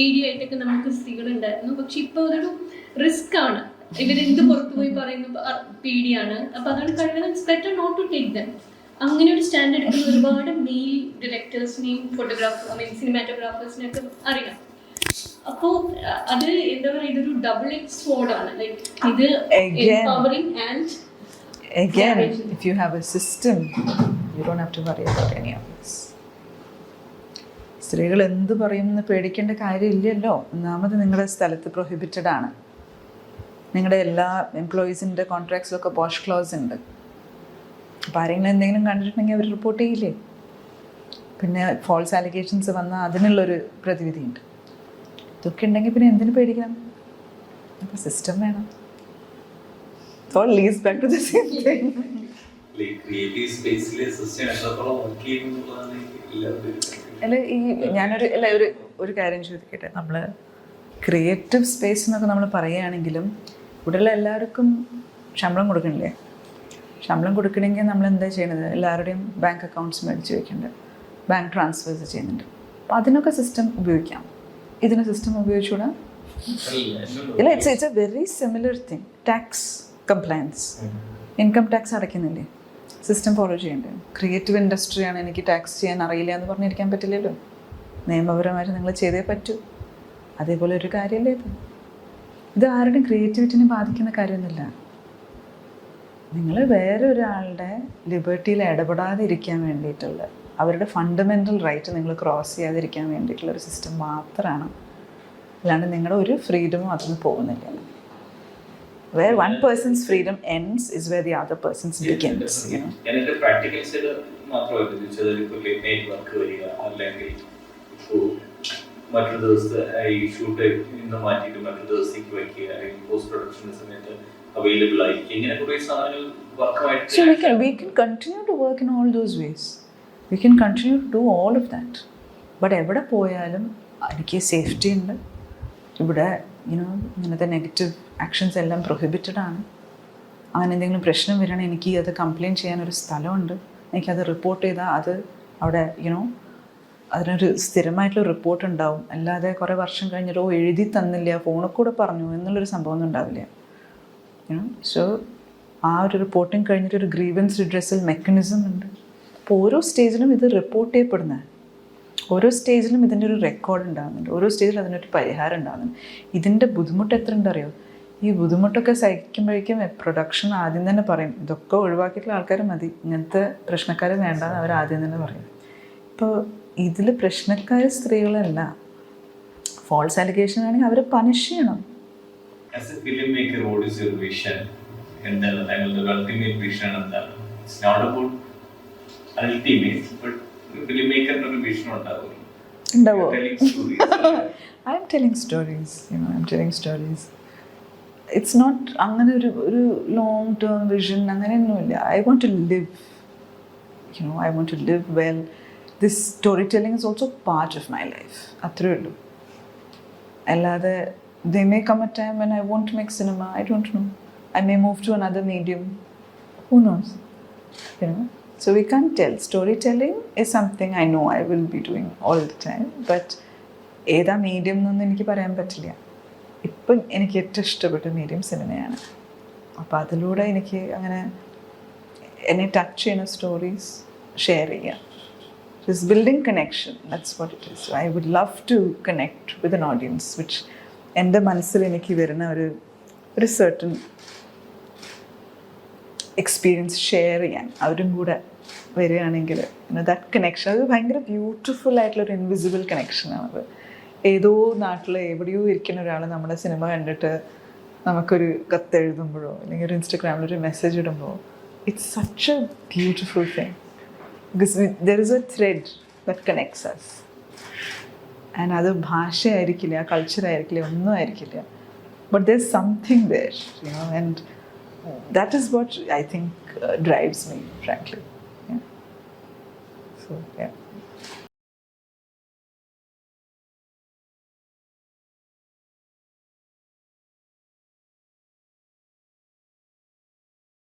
AD ആയിട്ടൊക്കെ നമുക്ക് സ്ത്രീകളുണ്ടായിരുന്നു. പക്ഷെ ഇപ്പോൾ അതൊരു റിസ്ക് ആണ്. ഇവരെന്ത് പുറത്തു പോയി പറയുന്നു പേടിയാണ്. അപ്പോൾ അതാണ് കഴിയുന്നത് it's better not to take them. അങ്ങനെ ഒരു സ്റ്റാൻഡ് എടുക്കുന്ന ഒരുപാട് മെയിൽ ഡയറക്ടേഴ്സിനെയും സിനിമാറ്റോഗ്രാഫേഴ്സിനെയൊക്കെ അറിയാം. അപ്പോൾ അത് എന്താ പറയുക, ഇതൊരു ഡബിൾ എഡ്ജ് സ്വോർഡാണ്. ലൈക്ക് ഇത് empowering and Again, if you have a system, you don't have to worry about any of this. സ്ത്രീകൾ എന്ത് പറയുമെന്ന് പേടിക്കേണ്ട കാര്യമില്ലല്ലോ. ഒന്നാമത് നിങ്ങളുടെ സ്ഥലത്ത് പ്രൊഹിബിറ്റഡ് ആണ്. നിങ്ങളുടെ എല്ലാ എംപ്ലോയീസിൻ്റെ കോൺട്രാക്ട്സിലൊക്കെ പോഷ് ക്ലോസ് ഉണ്ട്. അപ്പോൾ ആരെങ്കിലും എന്തെങ്കിലും കണ്ടിട്ടുണ്ടെങ്കിൽ അവർ റിപ്പോർട്ട് ചെയ്യില്ലേ? പിന്നെ ഫോൾസ് അലിഗേഷൻസ് വന്നാൽ അതിനുള്ളൊരു പ്രതിവിധിയുണ്ട്. ഇതൊക്കെ ഉണ്ടെങ്കിൽ പിന്നെ എന്തിനു പേടിക്കണം? അപ്പോൾ സിസ്റ്റം വേണം. It all leads back to the same thing. Creative സ്പേസിലെ സിസ്റ്റം എത്രത്തോളം വർക്ക് ചെയ്യുന്നുള്ളതാണ് അല്ല, ഒരു കാര്യം ചോദിക്കട്ടെ. നമ്മൾ ക്രിയേറ്റീവ് സ്പേസ് എന്നൊക്കെ നമ്മൾ പറയുകയാണെങ്കിലും ഇവിടെയുള്ള എല്ലാവർക്കും ശമ്പളം കൊടുക്കണില്ലേ? ശമ്പളം കൊടുക്കണമെങ്കിൽ നമ്മൾ എന്താ ചെയ്യണത്? എല്ലാവരുടെയും ബാങ്ക് അക്കൗണ്ട്സ് മേടിച്ച് വയ്ക്കുന്നുണ്ട്, ബാങ്ക് ട്രാൻസ്ഫേഴ്സ് ചെയ്യുന്നുണ്ട്. അപ്പോൾ അതിനൊക്കെ സിസ്റ്റം ഉപയോഗിക്കാം. ഇതിന് സിസ്റ്റം ഉപയോഗിച്ചുകൂടാ? ഇല്ല, it's a very similar thing. Tax compliance, income tax അടയ്ക്കുന്നില്ലേ, സിസ്റ്റം ഫോളോ ചെയ്യേണ്ടേ? ക്രിയേറ്റീവ് ഇൻഡസ്ട്രിയാണ്, എനിക്ക് ടാക്സ് ചെയ്യാൻ അറിയില്ല എന്ന് പറഞ്ഞിരിക്കാൻ പറ്റില്ലല്ലോ. നിയമപരമായിട്ട് നിങ്ങൾ ചെയ്തേ പറ്റൂ. അതേപോലെ ഒരു കാര്യമല്ലേ ഇത്. ഇത് ആരുടെയും ക്രിയേറ്റിവിറ്റിനെ ബാധിക്കുന്ന കാര്യമൊന്നുമില്ല. നിങ്ങൾ വേറെ ഒരാളുടെ ലിബർട്ടിയിൽ ഇടപെടാതെ ഇരിക്കാൻ വേണ്ടിയിട്ടുള്ള, അവരുടെ ഫണ്ടമെൻ്റൽ റൈറ്റ് നിങ്ങൾ ക്രോസ് ചെയ്യാതിരിക്കാൻ വേണ്ടിയിട്ടുള്ള ഒരു സിസ്റ്റം മാത്രമാണ്. അല്ലാണ്ട് നിങ്ങളുടെ ഒരു ഫ്രീഡമും അതിന് പോകുന്നില്ല. Where one person's freedom ends is where the other person's begins. You know? ഞാൻ എൻ്റെ പ്രാക്ടിക്കൽസിൽ മാത്രമായിട്ട് ചോദിച്ചത്, ഇപ്പോൾ ലേറ്റ് നൈറ്റ് വർക്ക് വരിക, അല്ലെങ്കിൽ ഇപ്പോൾ മറ്റൊരു ദിവസത്തെ ഈ ഷൂട്ട് ഇന്ന് മാറ്റിയിട്ട് മറ്റൊരു ദിവസത്തേക്ക് വയ്ക്കുക, അല്ലെങ്കിൽ പോസ്റ്റ് പ്രൊഡക്ഷൻ്റെ സമയത്ത് അവൈലബിൾ ആയിരിക്കും, ഇങ്ങനെ കുറേ സാധനങ്ങൾ വർക്കുമായിട്ട്. So we can continue to work in all those ways. We can continue to do all of that. But എവിടെ പോയാലും എനിക്ക് സേഫ്റ്റി ഉണ്ട്. ഇവിടെ ഇങ്ങനത്തെ നെഗറ്റീവ് ആക്ഷൻസ് എല്ലാം പ്രൊഹിബിറ്റഡ് ആണ്. അങ്ങനെ എന്തെങ്കിലും പ്രശ്നം വരികയാണെങ്കിൽ എനിക്ക് അത് കംപ്ലയിൻറ്റ് ചെയ്യാനൊരു സ്ഥലമുണ്ട്. എനിക്കത് റിപ്പോർട്ട് ചെയ്താൽ അത് അവിടെ അതിനൊരു സ്ഥിരമായിട്ടുള്ള റിപ്പോർട്ട് ഉണ്ടാവും. അല്ലാതെ കുറേ വർഷം കഴിഞ്ഞിട്ടോ എഴുതി തന്നില്ല, ഫോണിൽ കൂടെ പറഞ്ഞു എന്നുള്ളൊരു സംഭവമൊന്നും ഉണ്ടാവില്ല. സോ ആ ഒരു റിപ്പോർട്ടിങ് കഴിഞ്ഞിട്ടൊരു ഗ്രീവൻസ് റിഡ്രസൽ മെക്കാനിസം ഉണ്ട്. അപ്പോൾ ഓരോ സ്റ്റേജിലും ഇത് റിപ്പോർട്ട് ചെയ്യപ്പെടുന്നത്, ഓരോ സ്റ്റേജിലും ഇതിൻ്റെ ഒരു റെക്കോർഡ് ഉണ്ടാകുന്നുണ്ട്, ഓരോ സ്റ്റേജിലും അതിനൊരു പരിഹാരം ഉണ്ടാകുന്നുണ്ട്. ഇതിൻ്റെ ബുദ്ധിമുട്ട് എത്ര ഉണ്ടറിയോ? ഈ ബുദ്ധിമുട്ടൊക്കെ സഹിക്കുമ്പോഴേക്കും പ്രൊഡക്ഷൻ ആദ്യം തന്നെ പറയും, ഇതൊക്കെ ഒഴിവാക്കിയിട്ടുള്ള ആൾക്കാർ മതി, ഇങ്ങനത്തെ പ്രശ്നക്കാർ വേണ്ടെന്ന് അവർ ആദ്യം തന്നെ പറയും. ഇപ്പോൾ ഇതിൽ പ്രശ്നക്കാർ സ്ത്രീകളല്ല. ഫോൾസ് അലിഗേഷൻ ആണെങ്കിൽ അവരെ പണിഷ് ചെയ്യണം. As a filmmaker, what is your vision? എന്താണ് താങ്കളുടെ ultimate vision എന്താണ്? It's not about ultimate, but ഫിലിംമേക്കറിന് ഒരു വിഷൻ ഉണ്ടാവും. ഉണ്ടാവോ? I am telling stories. I'm telling stories. It's not അങ്ങനെ ഒരു ലോങ് ടേം വിഷൻ അങ്ങനെയൊന്നുമില്ല. I want to live. I want to live well. This storytelling is also part of my life. അത്രേ ഉള്ളൂ. അല്ലാതെ there may come a time when I won't make cinema. I don't know. I may move to another medium. Who knows? So we can't tell. Storytelling is something I know I will be doing all the time. But ഏതാ medium എന്നൊന്നും എനിക്ക് പറയാൻ പറ്റില്ല. ഇപ്പം എനിക്ക് ഏറ്റവും ഇഷ്ടപ്പെട്ട medium സിനിമയാണ്. അപ്പോൾ അതിലൂടെ എനിക്ക് അങ്ങനെ എന്നെ ടച്ച് ചെയ്യുന്ന സ്റ്റോറീസ് ഷെയർ ചെയ്യാം. Just building connection. That's what it is. So I would love to connect with an audience, which എൻ്റെ മനസ്സിൽ എനിക്ക് വരുന്ന ഒരു certain എക്സ്പീരിയൻസ് ഷെയർ ചെയ്യാൻ അവരും കൂടെ വരികയാണെങ്കിൽ ദാറ്റ് കണക്ഷൻ, അത് ഭയങ്കര ബ്യൂട്ടിഫുൾ ആയിട്ടുള്ളൊരു ഇൻവിസിബിൾ കണക്ഷനാണത്. ഏതോ നാട്ടിൽ എവിടെയോ ഇരിക്കുന്ന ഒരാൾ നമ്മുടെ സിനിമ കണ്ടിട്ട് നമുക്കൊരു കത്തെഴുതുമ്പോഴോ അല്ലെങ്കിൽ ഒരു ഇൻസ്റ്റഗ്രാമിലൊരു മെസ്സേജ് ഇടുമ്പോൾ it's such a beautiful thing. Because there is a thread that connects us. And അത് ഭാഷയായിരിക്കില്ല, കൾച്ചറായിരിക്കില്ല, ഒന്നും ആയിരിക്കില്ല. But there is something there, and that is what I think drives me, frankly. Yeah. So, yeah.